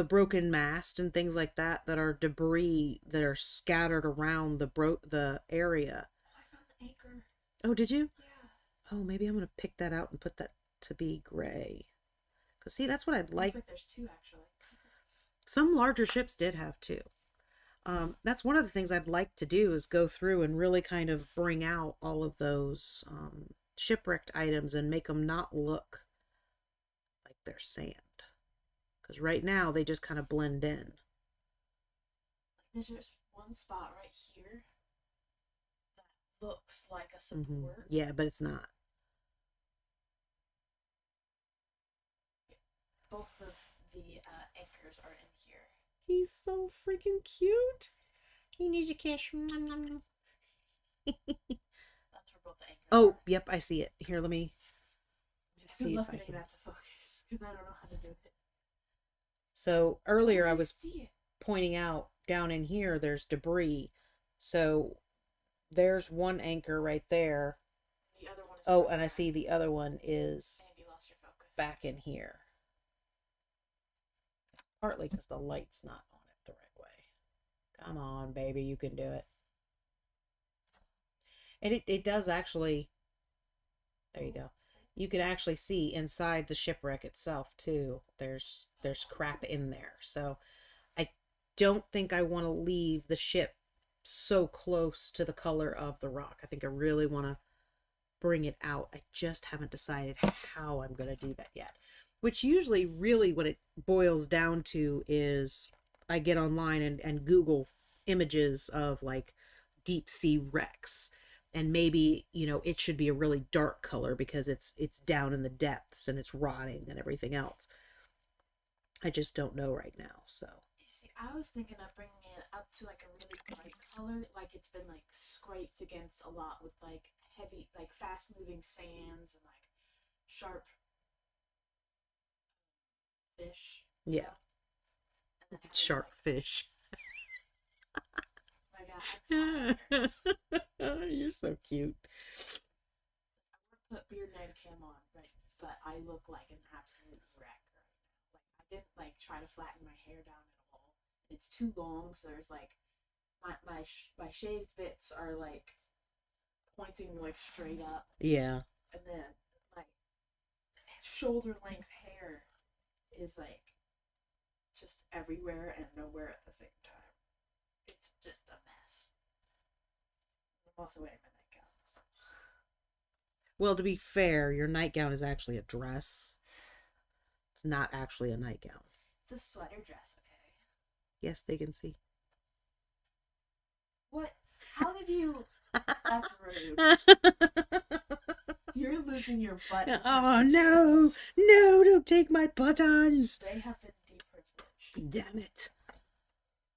broken mast and things like that are debris that are scattered around the area. Oh, I found the anchor. Oh, did you? Yeah. Oh, maybe I'm gonna pick that out and put that to be gray. Cause see, that's what I'd like. Looks like there's two actually. Some larger ships did have two. That's one of the things I'd like to do is go through and really kind of bring out all of those shipwrecked items and make them not look like they're sand. Because right now they just kind of blend in. There's just one spot right here that looks like a support. Mm-hmm. Yeah, but it's not. Both of the anchors are in here. He's so freaking cute. He needs a kiss. Nom, nom, nom. That's where both the anchors Oh, are. yep, I see it. Here, let me see if I getting can. that to focus because I don't know how to do it. So earlier I was see it. pointing out down in here there's debris. So there's one anchor right there. The other one is Oh, and I see the other one is and you lost your focus. back in here. Partly because the light's not on it the right way. Come on, baby, you can do it. And it does actually, there you go. You can actually see inside the shipwreck itself too. There's crap in there. So I don't think I want to leave the ship so close to the color of the rock. I think I really want to bring it out. I just haven't decided how I'm going to do that yet. Which usually really what it boils down to is I get online and Google images of like deep sea wrecks. And maybe, it should be a really dark color because it's down in the depths and it's rotting and everything else. I just don't know right now, so. You see, I was thinking of bringing it up to like a really bright color, like it's been like scraped against a lot with like heavy, like fast moving sands and like sharp fish. Yeah. And then Shark fish. My God, I'm tired. You're so cute. I would put beard and cam on, right? But I look like an absolute wreck right now. Like I didn't like try to flatten my hair down at all. It's too long, so there's like my shaved bits are like pointing like straight up. Yeah. And then my shoulder length hair is like just everywhere and nowhere at the same time. It's just a mess. I'm also wearing my nightgown. So. Well, to be fair, your nightgown is actually a dress. It's not actually a nightgown. It's a sweater dress, okay? Yes, they can see. What? How did you? That's rude. You're losing your butt. Oh, no. No, don't take my buttons. They have been deprivileged. Damn it.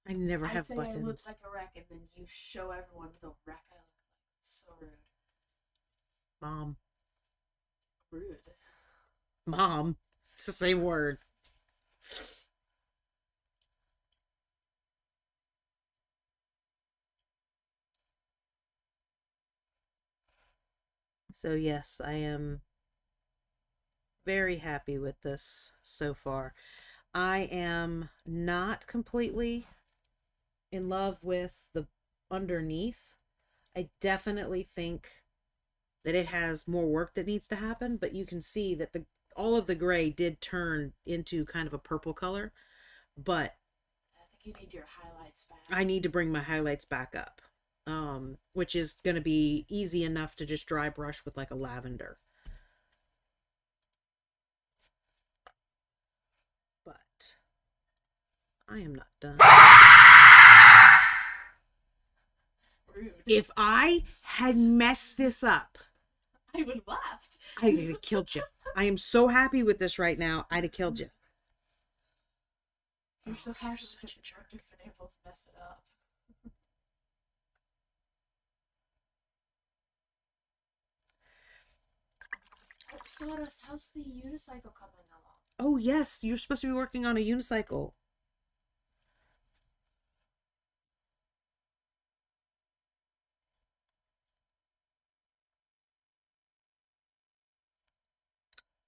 I never have buttons. I look like a wreck, and then you show everyone the wreck I look like. It's so rude. Mom. Rude. Mom. It's the same word. So yes, I am very happy with this so far. I am not completely in love with the underneath. I definitely think that it has more work that needs to happen, but you can see that all of the gray did turn into kind of a purple color, but I think you need your highlights back. I need to bring my highlights back up, which is going to be easy enough to just dry brush with like a lavender. But I am not done. Rude. If I had messed this up, I would have laughed. I'd have killed you. I am so happy with this right now. I'd have killed you. You're so you're happy such that a the jerk. director's been able to mess it up. Oh, Sawdust, how's the unicycle coming along? Oh, yes, you're supposed to be working on a unicycle.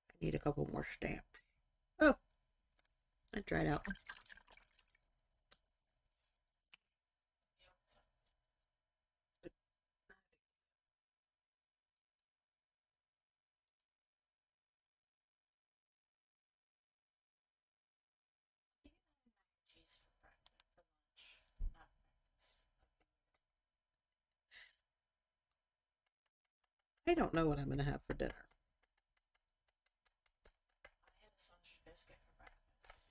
I need a couple more stamps. Oh, I dried out. Cheese for breakfast, for lunch, not breakfast. I don't know what I'm going to have for dinner. I had a sausage biscuit for breakfast.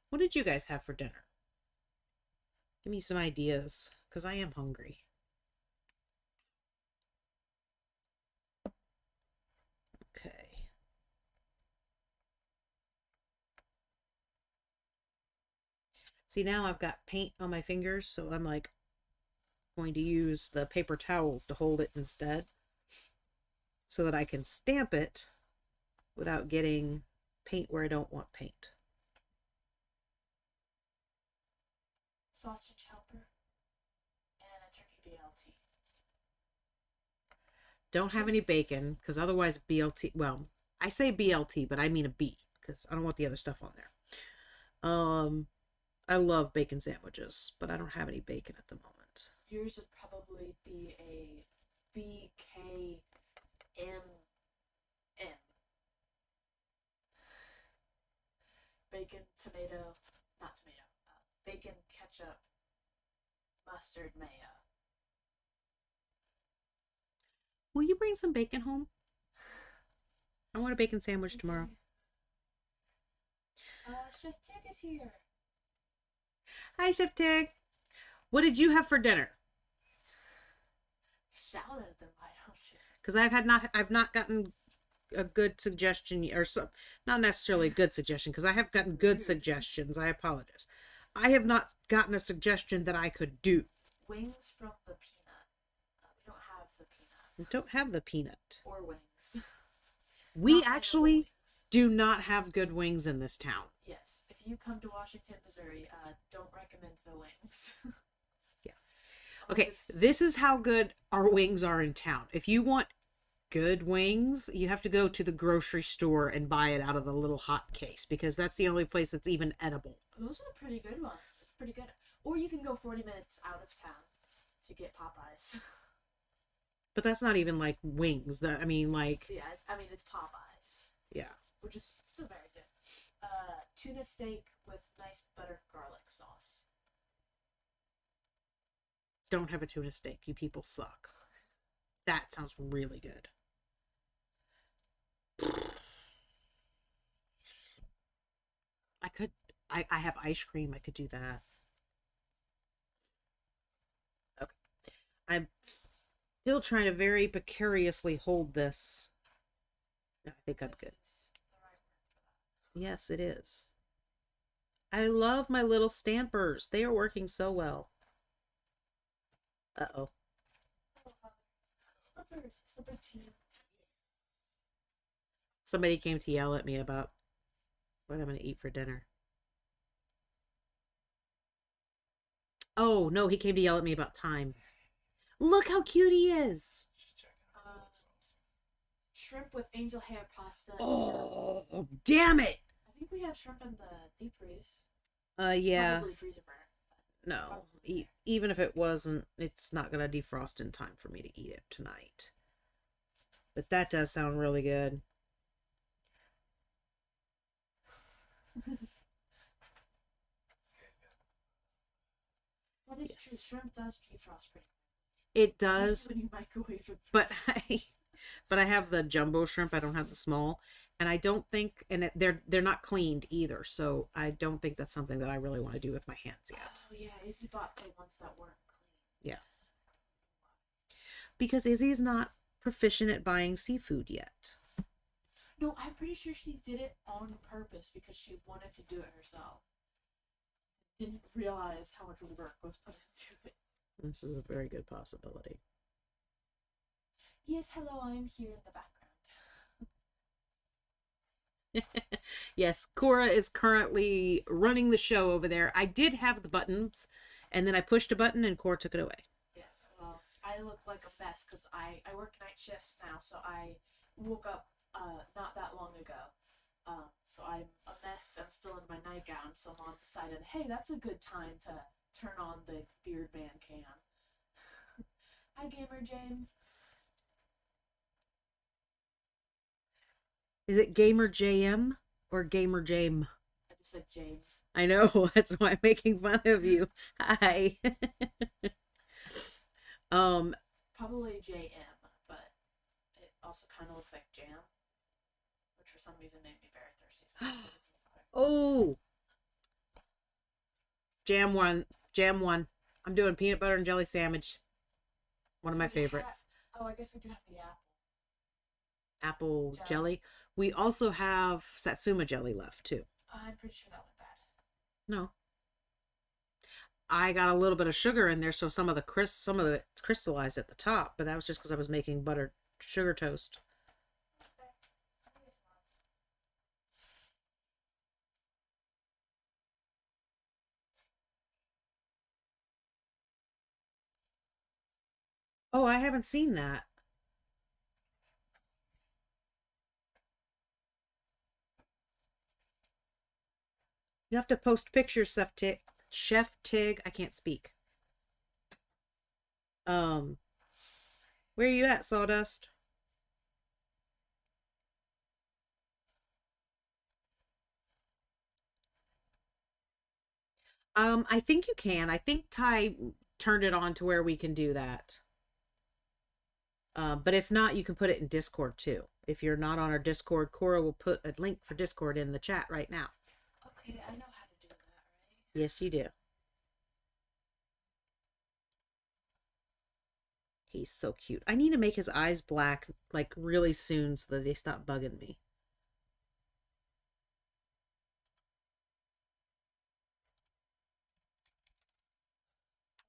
What did you guys have for dinner? Give me some ideas, because I am hungry. Okay. See, now I've got paint on my fingers, so I'm like going to use the paper towels to hold it instead so that I can stamp it without getting paint where I don't want paint. Sausage helper and a turkey BLT. Don't have any bacon, because otherwise BLT, well, I say BLT, but I mean a B, because I don't want the other stuff on there. I love bacon sandwiches, but I don't have any bacon at the moment. Yours would probably be a BKMM. Bacon, tomato, not tomato, bacon, ketchup, mustard, mayo. Will you bring some bacon home? I want a bacon sandwich tomorrow. Chef Tig is here. Hi, Chef Tig. What did you have for dinner? Shout at them, why don't you? Because I've not gotten a good suggestion, or so, not necessarily a good suggestion, because I have gotten good suggestions. I apologize. I have not gotten a suggestion that I could do. Wings from the peanut. We don't have the peanut. We don't have the peanut. Or wings. We Not actually wings. do not have good wings in this town. Yes, if you come to Washington, Missouri, don't recommend the wings. Yeah. Okay, this is how good our wings are in town. If you want good wings, you have to go to the grocery store and buy it out of the little hot case, because that's the only place that's even edible. Those are the pretty good ones. Pretty good. Or you can go 40 minutes out of town to get Popeyes. But that's not even like wings. I mean, like, Yeah, I mean, it's Popeyes. yeah. Which is still very good. Tuna steak with nice buttered garlic sauce. Don't have a tuna steak. You people suck. That sounds really good. I have ice cream. I could do that. Okay. I'm still trying to very precariously hold this. I think I'm good. Is the right word for that. Yes, it is. I love my little stampers. They are working so well. Uh-oh. Slippers. Slipper team. Somebody came to yell at me about what I'm going to eat for dinner. Oh, no, he came to yell at me about time. Look how cute he is. Shrimp with angel hair pasta. Oh, damn it. I think we have shrimp in the deep freeze. Yeah. Probably freezer burn. No, even if it wasn't, it's not going to defrost in time for me to eat it tonight. But that does sound really good. That is true. Shrimp does defrost pretty quick. It does. Especially when you microwave it. But I have the jumbo shrimp. I don't have the small, and I don't think, and they're not cleaned either. So I don't think that's something that I really want to do with my hands yet. Oh yeah, Izzy bought the ones that weren't clean. Yeah. Because Izzy's not proficient at buying seafood yet. No, I'm pretty sure she did it on purpose because she wanted to do it herself. didn't realize how much work was put into it. This is a very good possibility. Yes, hello, I'm here in the background. Yes, Cora is currently running the show over there. I did have the buttons, and then I pushed a button and Cora took it away. Yes, well, I look like a mess because I work night shifts now, so I woke up not that long ago. So I'm a mess and still in my nightgown, so Mom decided, hey, that's a good time to turn on the beard band cam. Hi, Gamer Jane. Is it Gamer JM or Gamer Jame? I just said Jane. I know, that's why I'm making fun of you. Hi. Probably JM, but it also kind of looks like jam, which for some reason made me very thirsty. So I put some water. Oh. Jam one. I'm doing peanut butter and jelly sandwich. One of my favorites. Oh, I guess we do have the Apple Jelly. jelly. We also have Satsuma jelly left too. I'm pretty sure that went bad. No. I got a little bit of sugar in there, so some of it crystallized at the top, but that was just because I was making buttered sugar toast. Okay. I think it's fine. Oh, I haven't seen that. You have to post pictures, Chef Tig. I can't speak. Where are you at, Sawdust? I think you can. I think Ty turned it on to where we can do that. But if not, you can put it in Discord too. If you're not on our Discord, Cora will put a link for Discord in the chat right now. Okay, I know how to do that, right? Yes, you do. He's so cute. I need to make his eyes black like really soon so that they stop bugging me.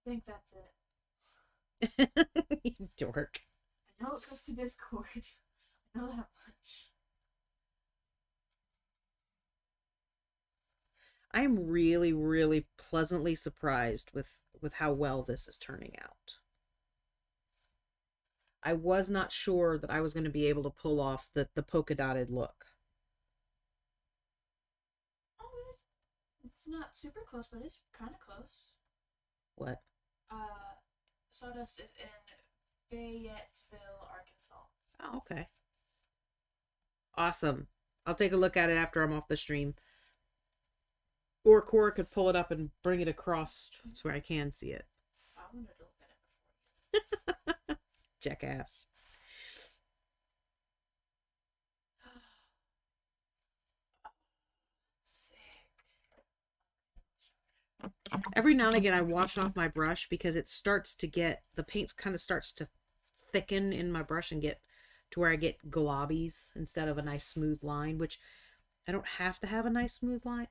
I think that's it. You dork. I know it goes to Discord. I know that much. I'm really, really pleasantly surprised with how well this is turning out. I was not sure that I was going to be able to pull off the polka dotted look. Oh, it's not super close, but it's kind of close. What? Sawdust is in Fayetteville, Arkansas. Oh, okay. Awesome. I'll take a look at it after I'm off the stream. Or Cora could pull it up and bring it across to where I can see it. I wanted to look at it before you. Jackass. Sick. Every now and again I wash off my brush because it starts to get, the paint kind of starts to thicken in my brush and get to where I get globbies instead of a nice smooth line, which I don't have to have a nice smooth line.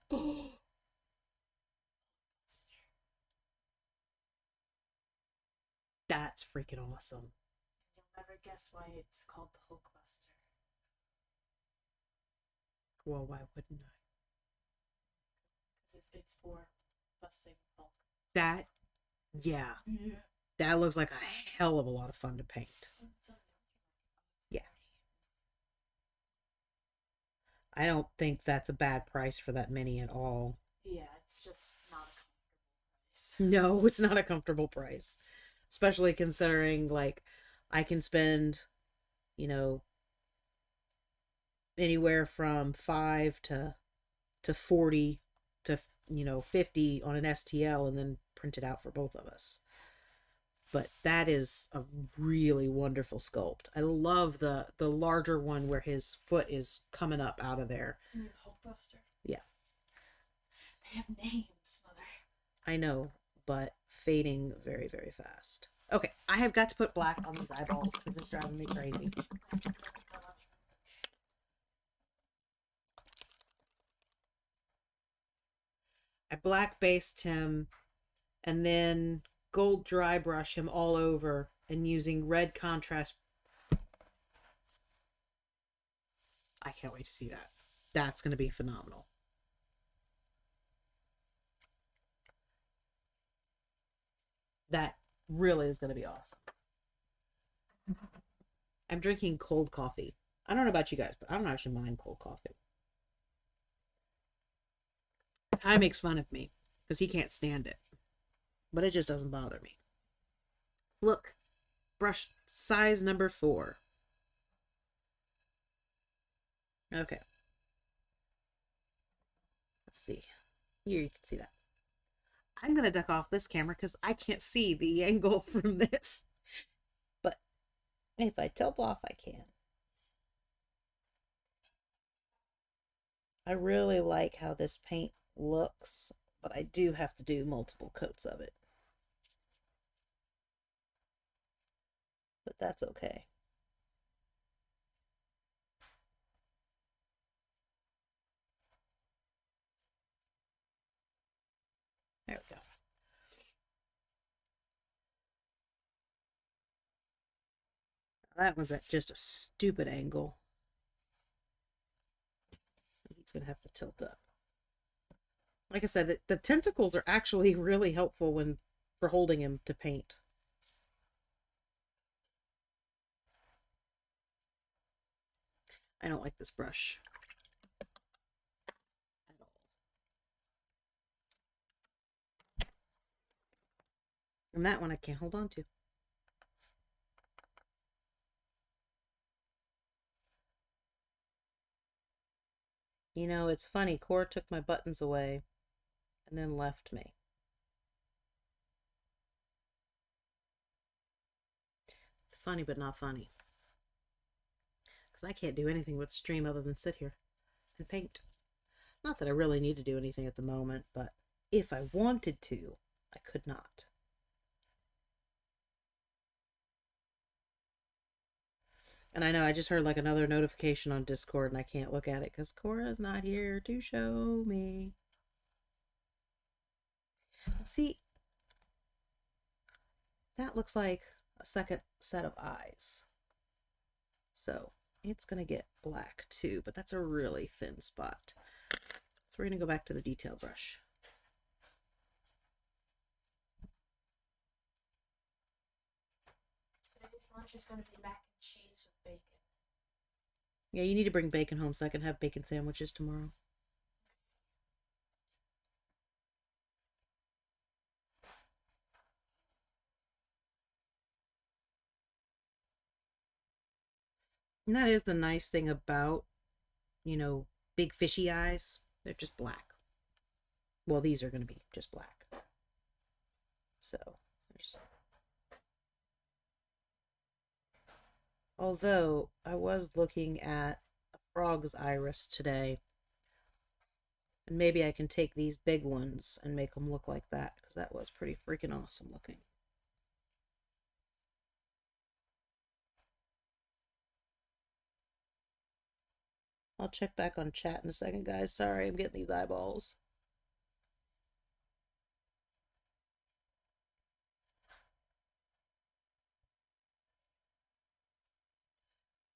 That's freaking awesome. You'll never guess why it's called the Hulkbuster. Well, why wouldn't I? Because it's for busting Hulk. That, yeah, Yeah. that looks like a hell of a lot of fun to paint. Yeah. I don't think that's a bad price for that mini at all. Yeah, it's just not a comfortable price. No, it's not a comfortable price. Especially considering, like, I can spend, you know, anywhere from 5 to 40 to, you know, 50 on an STL and then print it out for both of us. But that is a really wonderful sculpt. I love the larger one where his foot is coming up out of there. You mean Hulkbuster? Yeah. They have names, Mother. I know, but fading very, very fast. Okay, I have got to put black on these eyeballs because it's driving me crazy. I black based him and then gold dry brush him all over and using red contrast. I can't wait to see that. That's going to be phenomenal. That really is going to be awesome. I'm drinking cold coffee. I don't know about you guys, but I don't actually mind cold coffee. Ty makes fun of me because he can't stand it, but it just doesn't bother me. Look, brush size number 4. Okay. Let's see. Here you can see that. I'm going to duck off this camera because I can't see the angle from this. But if I tilt off, I can. I really like how this paint looks, but I do have to do multiple coats of it. But that's okay. There we go. That one's at just a stupid angle. He's going to have to tilt up. Like I said, the tentacles are actually really helpful for holding him to paint. I don't like this brush at all. And that one I can't hold on to. You know, it's funny. Cora took my buttons away and then left me. It's funny, but not funny. Because I can't do anything with stream other than sit here and paint. Not that I really need to do anything at the moment, but if I wanted to, I could not. And I know I just heard like another notification on Discord and I can't look at it because Cora's not here to show me. See, that looks like a second set of eyes. So it's going to get black too, but that's a really thin spot. So we're going to go back to the detail brush. Today's lunch is going to be mac and cheese with bacon. Yeah, you need to bring bacon home so I can have bacon sandwiches tomorrow. And that is the nice thing about, you know, big fishy eyes. They're just black. Well, these are going to be just black. So, there's... Although, I was looking at a frog's iris today. And maybe I can take these big ones and make them look like that, because that was pretty freaking awesome looking. I'll check back on chat in a second, guys. Sorry, I'm getting these eyeballs.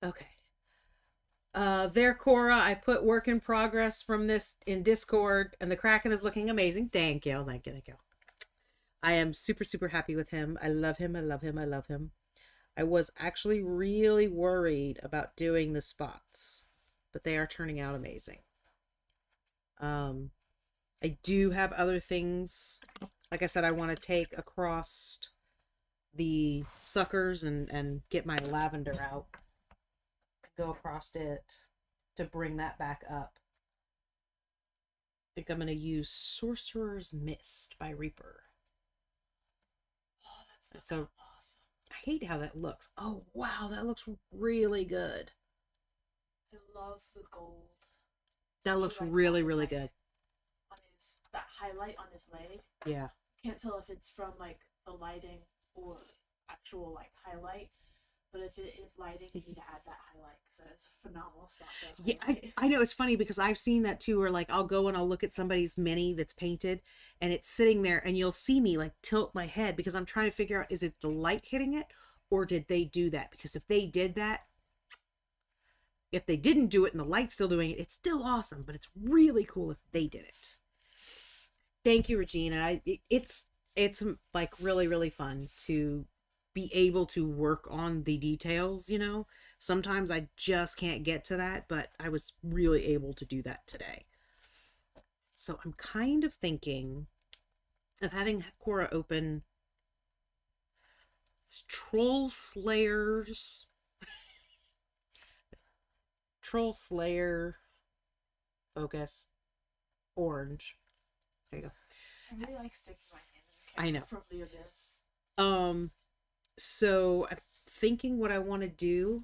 Okay. There, Cora, I put work in progress from this in Discord, and the Kraken is looking amazing. Thank you, thank you, thank you. I am super, super happy with him. I love him, I love him, I love him. I was actually really worried about doing the spots, but they are turning out amazing. I do have other things. Like I said, I want to take across the suckers and get my lavender out. Go across it to bring that back up. I think I'm going to use Sorcerer's Mist by Reaper. Oh, that's so awesome. I hate how that looks. Oh, wow, that looks really good. I love the gold. That looks really, really good. On that highlight on his leg. Yeah. Can't tell if it's from like the lighting or actual like highlight, But if it is lighting, you need to add that highlight because that is a phenomenal spot for a Yeah, highlight. I know it's funny because I've seen that too, where like I'll go and I'll look at somebody's mini that's painted and it's sitting there and you'll see me like tilt my head because I'm trying to figure out, is it the light hitting it or did they do that? Because if they did that, if they didn't do it and the light's still doing it, it's still awesome, but it's really cool if they did it. Thank you, Regina. It's like really, really fun to be able to work on the details, you know? Sometimes I just can't get to that, but I was really able to do that today. So I'm kind of thinking of having Cora open Troll Slayers. Troll Slayer Focus Orange. There you go. I really like sticking my hand in the I camera know. from the abyss. So I'm thinking what I want to do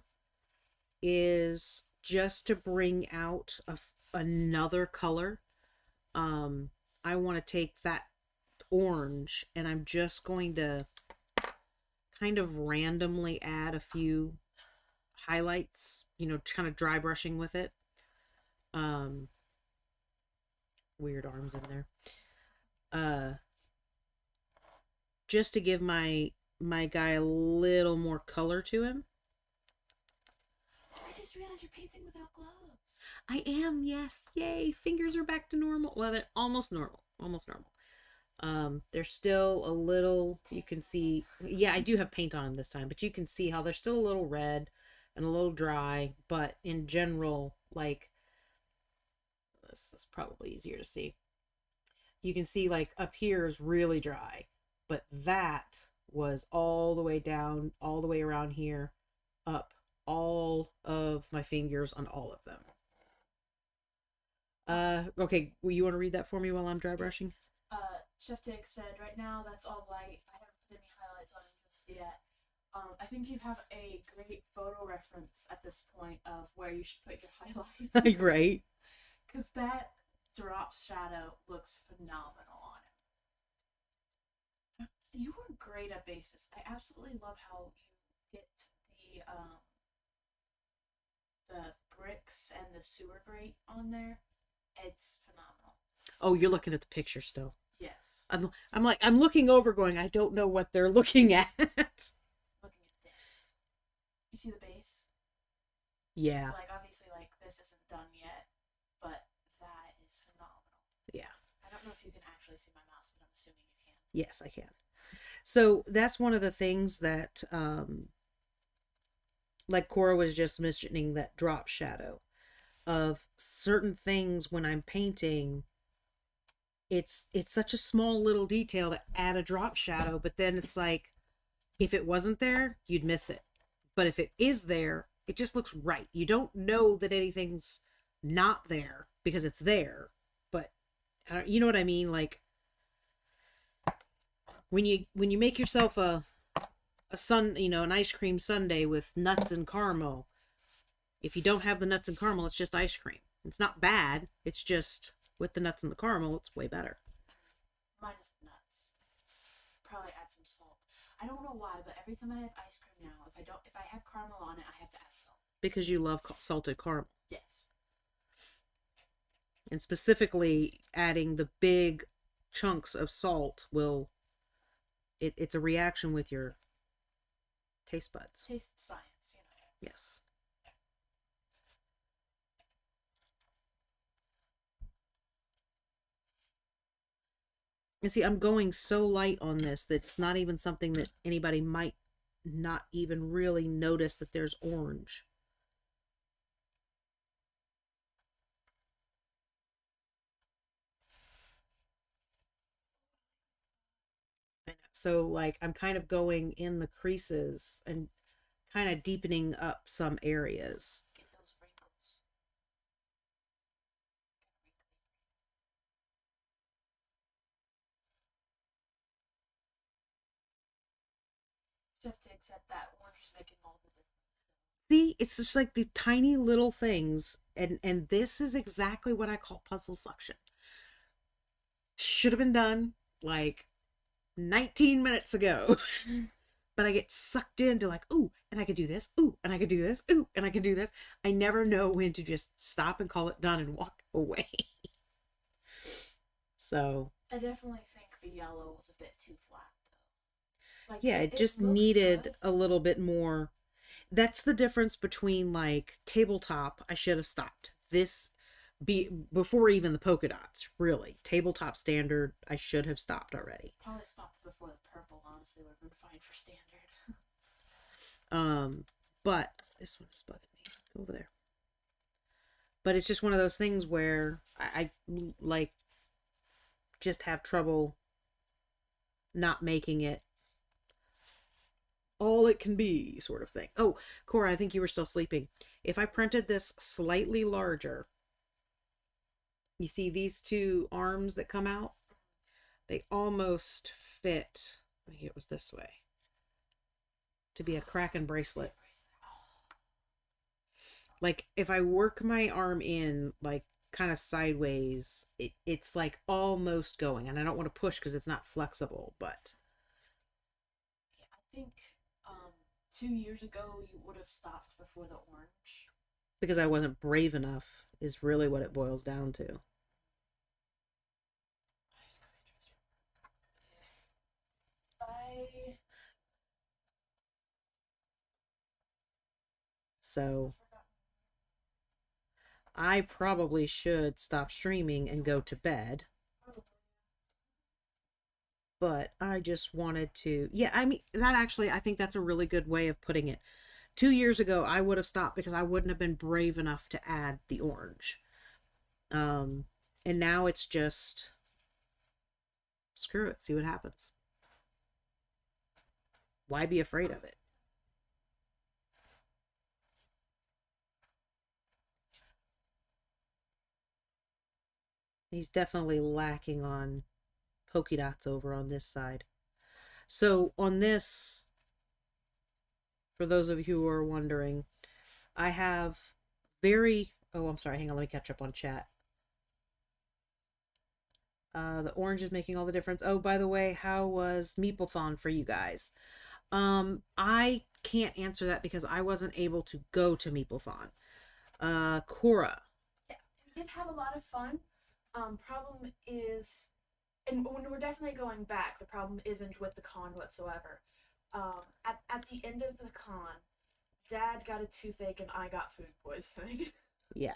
is just to bring out another color. I want to take that orange and I'm just going to kind of randomly add a few highlights, you know, kind of dry brushing with it. Weird arms in there. Just to give my guy a little more color to him. I just realized you're painting without gloves. I am, yes. Yay. Fingers are back to normal. Well, they're almost normal. Almost normal. They're still a little, you can see, yeah, I do have paint on them this time, but you can see how they're still a little red and a little dry, but in general, like, this is probably easier to see. You can see like up here is really dry, but that was all the way down, all the way around here, up all of my fingers on all of them. Okay, well, you want to read that for me while I'm dry brushing? Chef Tick said, right now that's all light. I haven't put any highlights on it just yet. I think you have a great photo reference at this point of where you should put your highlights. Right? Because that drop shadow looks phenomenal on him. You were great at bases. I absolutely love how you get the bricks and the sewer grate on there. It's phenomenal. Oh, you're looking at the picture still. Yes. I'm looking over going, I don't know what they're looking at. Looking at this. You see the base? Yeah. Like, obviously, like, this isn't done yet, but that is phenomenal. Yeah. I don't know if you can actually see my mouse, but I'm assuming you can. Yes, I can. So that's one of the things that, like Cora was just mentioning, that drop shadow of certain things when I'm painting. It's such a small little detail to add a drop shadow, but then it's like, if it wasn't there, you'd miss it. But if it is there, it just looks right. You don't know that anything's not there because it's there, but you know what I mean? Like, when you make yourself a an ice cream sundae with nuts and caramel, if you don't have the nuts and caramel, it's just ice cream. It's not bad. It's just with the nuts and the caramel, it's way better. Minus the nuts. Probably add some salt. I don't know why, but every time I have ice cream now, if I have caramel on it, I have to add salt. Because you love salted caramel. Yes. And specifically adding the big chunks of salt will, it's a reaction with your taste buds. Taste science, you know. Yes. And see, I'm going so light on this that it's not even something that anybody might not even really notice that there's orange. So like I'm kind of going in the creases and kind of deepening up some areas. Get those wrinkles. Chef Tick said that orange is making all the difference. See, it's just like the tiny little things, and this is exactly what I call puzzle suction. Should have been done like 19 minutes ago. But I get sucked into like, oh, and I could do this. Ooh, and I could do this. Ooh, and I could do this. I never know when to just stop and call it done and walk away. So I definitely think the yellow was a bit too flat, though. Like, yeah, it just looks needed good. a little bit more. That's the difference between like tabletop. I should have stopped this before even the polka dots. Really, tabletop standard. I should have stopped already. Probably stopped before the purple, honestly, would have been fine for standard. But this one is bugging me. Go over there. But it's just one of those things where I like just have trouble not making it all it can be, sort of thing. Oh, Cora, I think you were still sleeping. If I printed this slightly larger, you see these two arms that come out? They almost fit. I think it was this way. To be a Kraken bracelet. Like, if I work my arm in, like, kind of sideways, it's like almost going. And I don't want to push because it's not flexible, but. Yeah, I think 2 years ago you would have stopped before the orange. Because I wasn't brave enough, is really what it boils down to. I So I probably should stop streaming and go to bed. But I just wanted to. Yeah, I mean, that actually, I think that's a really good way of putting it. 2 years ago, I would have stopped because I wouldn't have been brave enough to add the orange. And now it's just screw it, see what happens. Why be afraid of it? He's definitely lacking on polka dots over on this side. So on this, for those of you who are wondering, I have oh, I'm sorry, hang on, let me catch up on chat. The orange is making all the difference. Oh, by the way, how was Meeplethon for you guys? I can't answer that because I wasn't able to go to Meeplethon. Cora. Yeah, we did have a lot of fun. Problem is, and when we're definitely going back, the problem isn't with the con whatsoever. At the end of the con, Dad got a toothache and I got food poisoning. Yeah.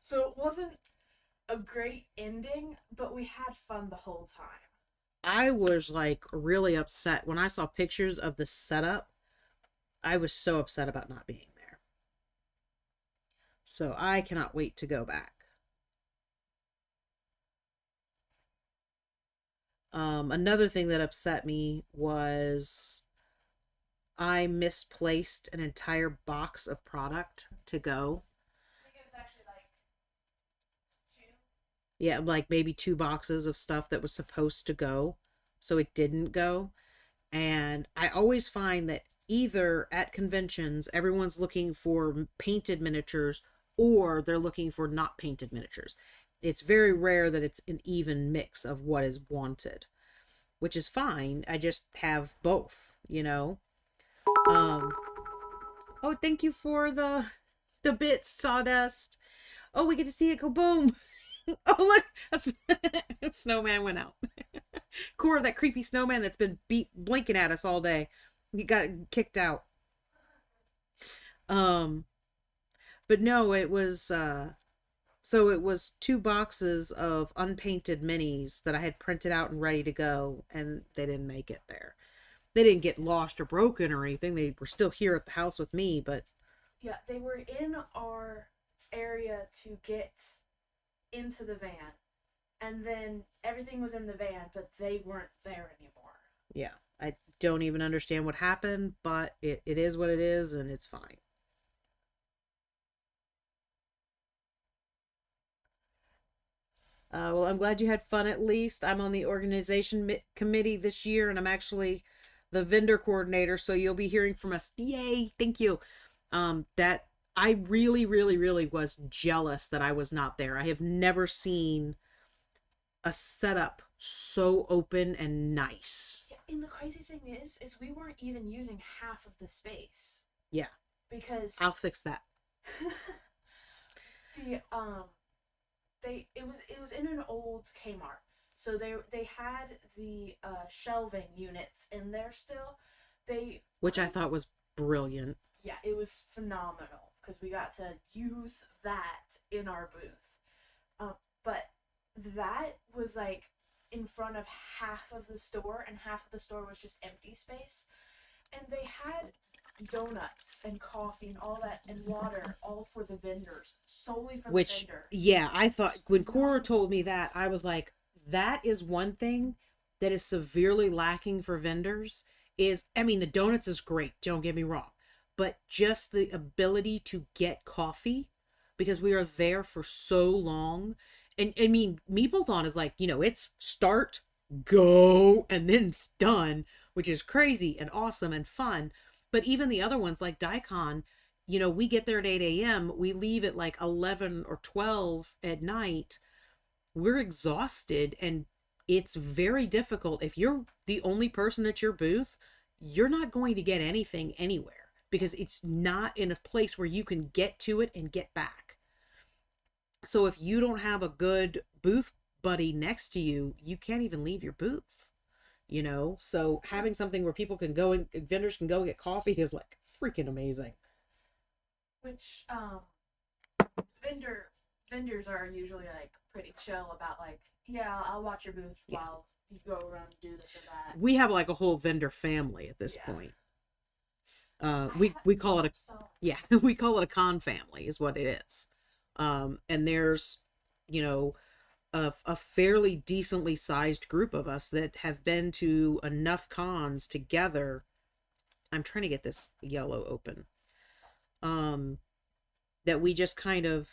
So it wasn't a great ending, but we had fun the whole time. I was like really upset when I saw pictures of the setup. I was so upset about not being there. So I cannot wait to go back. Another thing that upset me was I misplaced an entire box of product to go. I think it was actually like 2. Yeah, like maybe 2 boxes of stuff that was supposed to go. So it didn't go. And I always find that either at conventions, everyone's looking for painted miniatures or they're looking for not painted miniatures. It's very rare that it's an even mix of what is wanted, which is fine. I just have both, you know. Oh, thank you for the bits, Sawdust. Oh, we get to see it go boom. Oh, look, a snowman went out. Cora, that creepy snowman that's been blinking at us all day. He got kicked out. But no, it was so it was 2 boxes of unpainted minis that I had printed out and ready to go, and they didn't make it there. They didn't get lost or broken or anything. They were still here at the house with me, but Yeah, they were in our area to get into the van, and then everything was in the van, but they weren't there anymore. yeah, I don't even understand what happened, but it is what it is, and it's fine. Well, I'm glad you had fun at least. I'm on the organization committee this year, and I'm actually the vendor coordinator, so you'll be hearing from us. Yay! Thank you. That I really, really, really was jealous that I was not there. I have never seen a setup so open and nice. Yeah, and the crazy thing is we weren't even using half of the space. Yeah. Because I'll fix that. the it was in an old Kmart. So they had the shelving units in there still. They Which I thought was brilliant. Yeah, it was phenomenal because we got to use that in our booth. But that was like in front of half of the store, and half of the store was just empty space. And they had donuts and coffee and all that and water all for the vendors, solely for the vendors. Yeah, I thought when Cora told me that, I was like, that is one thing that is severely lacking for vendors. Is, I mean, the donuts is great, don't get me wrong, but just the ability to get coffee, because we are there for so long. And I mean, Meeplethon is like, it's start, go, and then it's done, which is crazy and awesome and fun. But even the other ones like Daikon, we get there at 8 a.m., we leave at like 11 or 12 at night. We're exhausted, and it's very difficult. If you're the only person at your booth, you're not going to get anything anywhere because it's not in a place where you can get to it and get back. So if you don't have a good booth buddy next to you, you can't even leave your booth. So having something where people can go and vendors can go get coffee is like freaking amazing. Which vendors are usually like pretty chill about like, yeah, I'll watch your booth while you go around and do this or that. We have like a whole vendor family at this point. We call it we call it a con family is what it is. And there's a fairly decently sized group of us that have been to enough cons together. I'm trying to get this yellow open. That we just kind of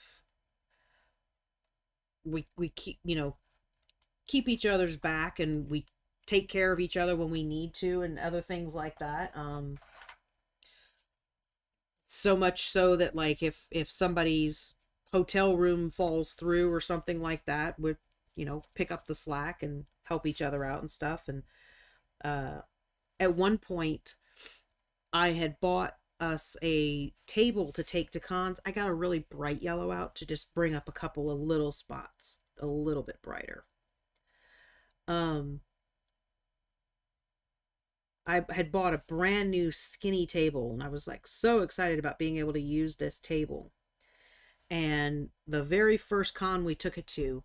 we keep keep each other's back, and we take care of each other when we need to, and other things like that. So much so that like if somebody's hotel room falls through or something like that, would pick up the slack and help each other out and stuff. And at one point I had bought us a table to take to cons. I got a really bright yellow out to just bring up a couple of little spots a little bit brighter. I had bought a brand new skinny table, and I was like so excited about being able to use this table. And the very first con we took it to,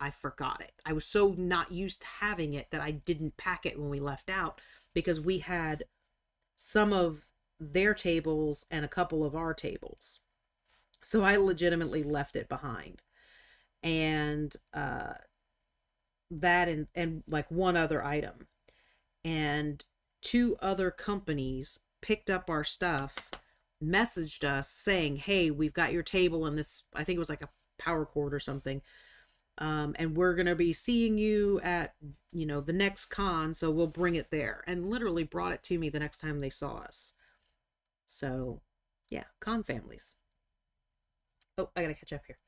I forgot it. I was so not used to having it that I didn't pack it when we left out, because we had some of their tables and a couple of our tables. So I legitimately left it behind. And that and like one other item. And two other companies picked up our stuff, messaged us saying, hey, we've got your table in this, I think it was like a power cord or something. And we're going to be seeing you at, the next con, so we'll bring it there. And literally brought it to me the next time they saw us. So, yeah, con families. Oh, I got to catch up here.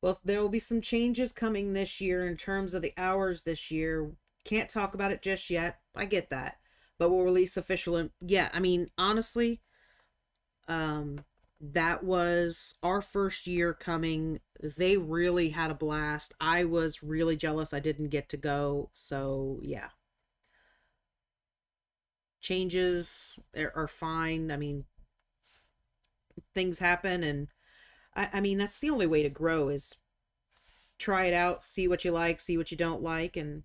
Well, there will be some changes coming this year in terms of the hours this year. Can't talk about it just yet. I get that. But we'll release official. Yeah, I mean, honestly, that was our first year coming. They really had a blast. I was really jealous I didn't get to go. So, yeah. Changes are fine. I mean, things happen, and I mean, that's the only way to grow is try it out, see what you like, see what you don't like, and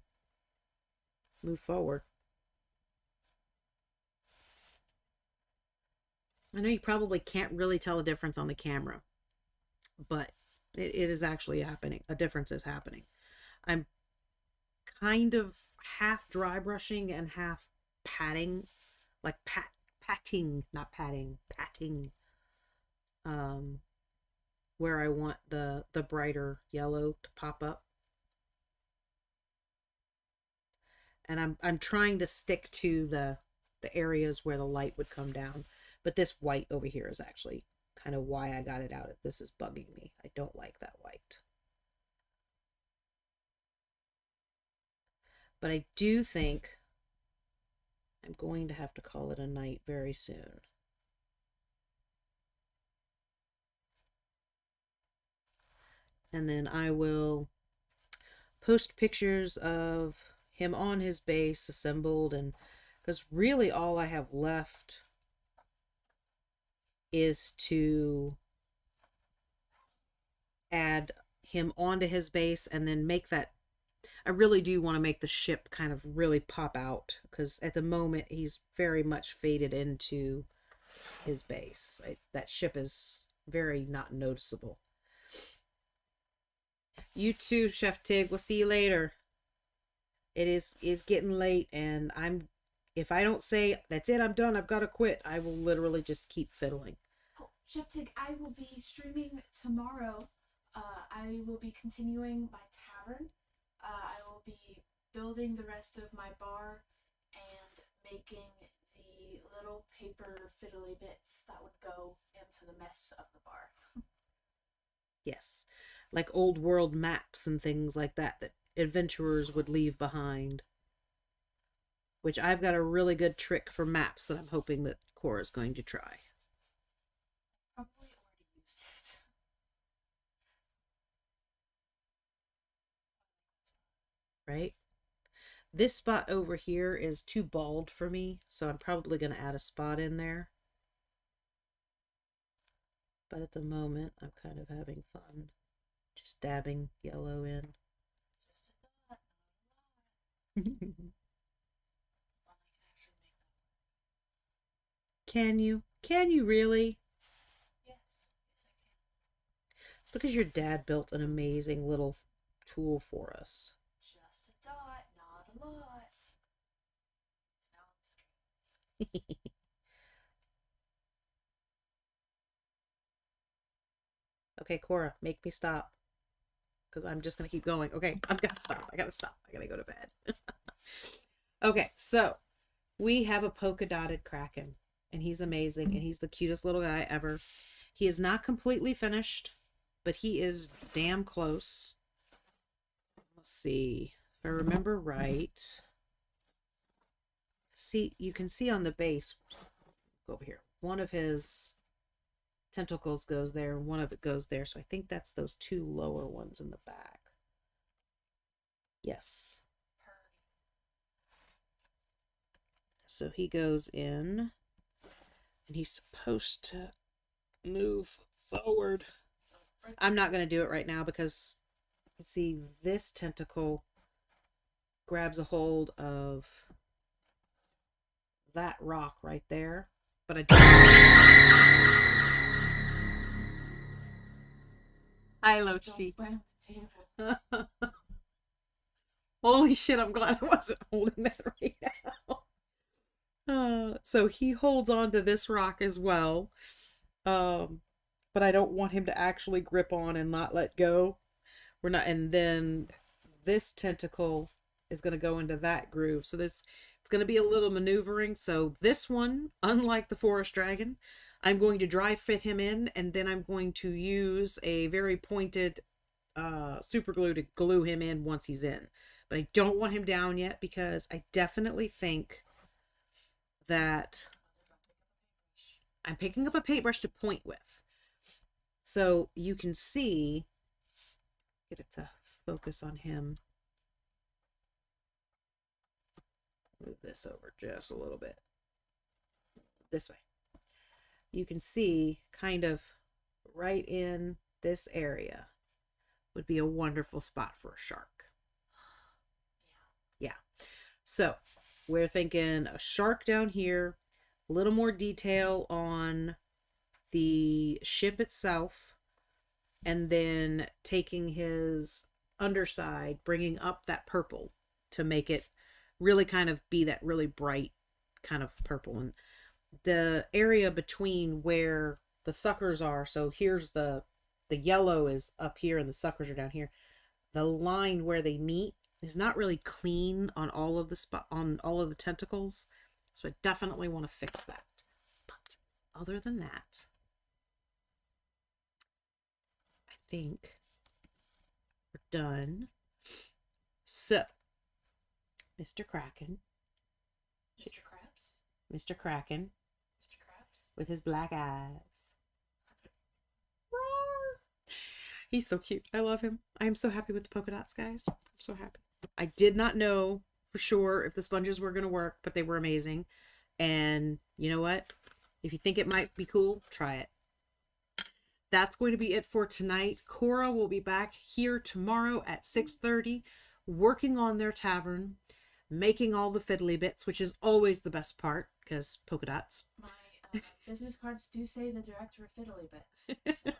move forward. I know you probably can't really tell a difference on the camera, but it is actually happening. A difference is happening. I'm kind of half dry brushing and half patting, like patting, not patting, patting. Where I want the brighter yellow to pop up. And I'm trying to stick to the areas where the light would come down. But this white over here is actually kind of why I got it out. This is bugging me. I don't like that white. But I do think I'm going to have to call it a night very soon. And then I will post pictures of him on his base assembled, and because really all I have left is to add him onto his base and then make that. I really do want to make the ship kind of really pop out, because at the moment he's very much faded into his base. That ship is very not noticeable. You too, Chef Tig. We'll see you later. It is getting late, and if I don't say that's it, I'm done, I've got to quit, I will literally just keep fiddling. Oh, Chef Tig, I will be streaming tomorrow. I will be continuing my tavern. I will be building the rest of my bar and making the little paper fiddly bits that would go into the mess of the bar. Yes, like old world maps and things like that adventurers would leave behind. Which I've got a really good trick for maps that I'm hoping that Cora's going to try. Probably already used it. Right? This spot over here is too bald for me, so I'm probably going to add a spot in there. But at the moment, I'm kind of having fun just dabbing yellow in. Just a thought, not a lot. Can you? Can you really? Yes, yes I can. It's because your dad built an amazing little tool for us. Just a dot, not a lot. It's now on the screen. Okay, Cora, make me stop. Because I'm just going to keep going. Okay, I've got to stop. I got to stop. I got to go to bed. Okay, so we have a polka dotted Kraken. And he's amazing. And he's the cutest little guy ever. He is not completely finished, but he is damn close. Let's see. If I remember right. See, you can see on the base. Go over here. One of his tentacles goes there, and one of it goes there. So I think that's those two lower ones in the back. Yes. So he goes in, and he's supposed to move forward. I'm not going to do it right now because you can see this tentacle grabs a hold of that rock right there. But I Hi, Don't Lochi. slam the table. Holy shit, I'm glad I wasn't holding that right now. So he holds on to this rock as well. But I don't want him to actually grip on and not let go. We're not, and then this tentacle is going to go into that groove. So it's going to be a little maneuvering. So this one, unlike the forest dragon, I'm going to dry fit him in, and then I'm going to use a very pointed super glue to glue him in once he's in. But I don't want him down yet because I definitely think that I'm picking up a paintbrush to point with. So you can see, get it to focus on him. Move this over just a little bit. This way. You can see kind of right in this area would be a wonderful spot for a shark. Yeah. So we're thinking a shark down here, a little more detail on the ship itself, and then taking his underside, bringing up that purple to make it really kind of be that really bright kind of purple. And the area between where the suckers are, so here's the yellow is up here and the suckers are down here. The line where they meet is not really clean on all of the tentacles, so I definitely want to fix that. But other than that, I think we're done. So, Mr. Kraken, Mr. Krabs? Mr. Kraken, Mr. Krabs. with his black eyes. Roar! He's so cute. I love him. I am so happy with the polka dots, guys. I'm so happy. I did not know for sure if the sponges were going to work, but they were amazing. And you know what? If you think it might be cool, try it. That's going to be it for tonight. Cora will be back here tomorrow at 6:30, working on their tavern, making all the fiddly bits, which is always the best part, because polka dots. My business cards do say the director of fiddly bits. So.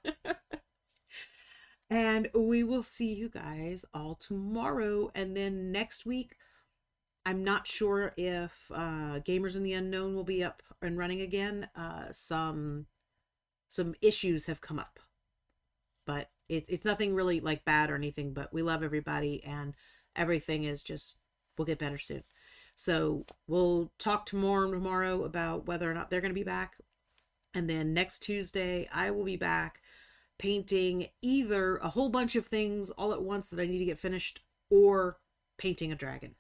And we will see you guys all tomorrow. And then next week, I'm not sure if Gamers in the Unknown will be up and running again. Some issues have come up, but it's nothing really like bad or anything, but we love everybody and everything is just, will get better soon. So we'll talk tomorrow about whether or not they're going to be back. And then next Tuesday, I will be back painting either a whole bunch of things all at once that I need to get finished or painting a dragon.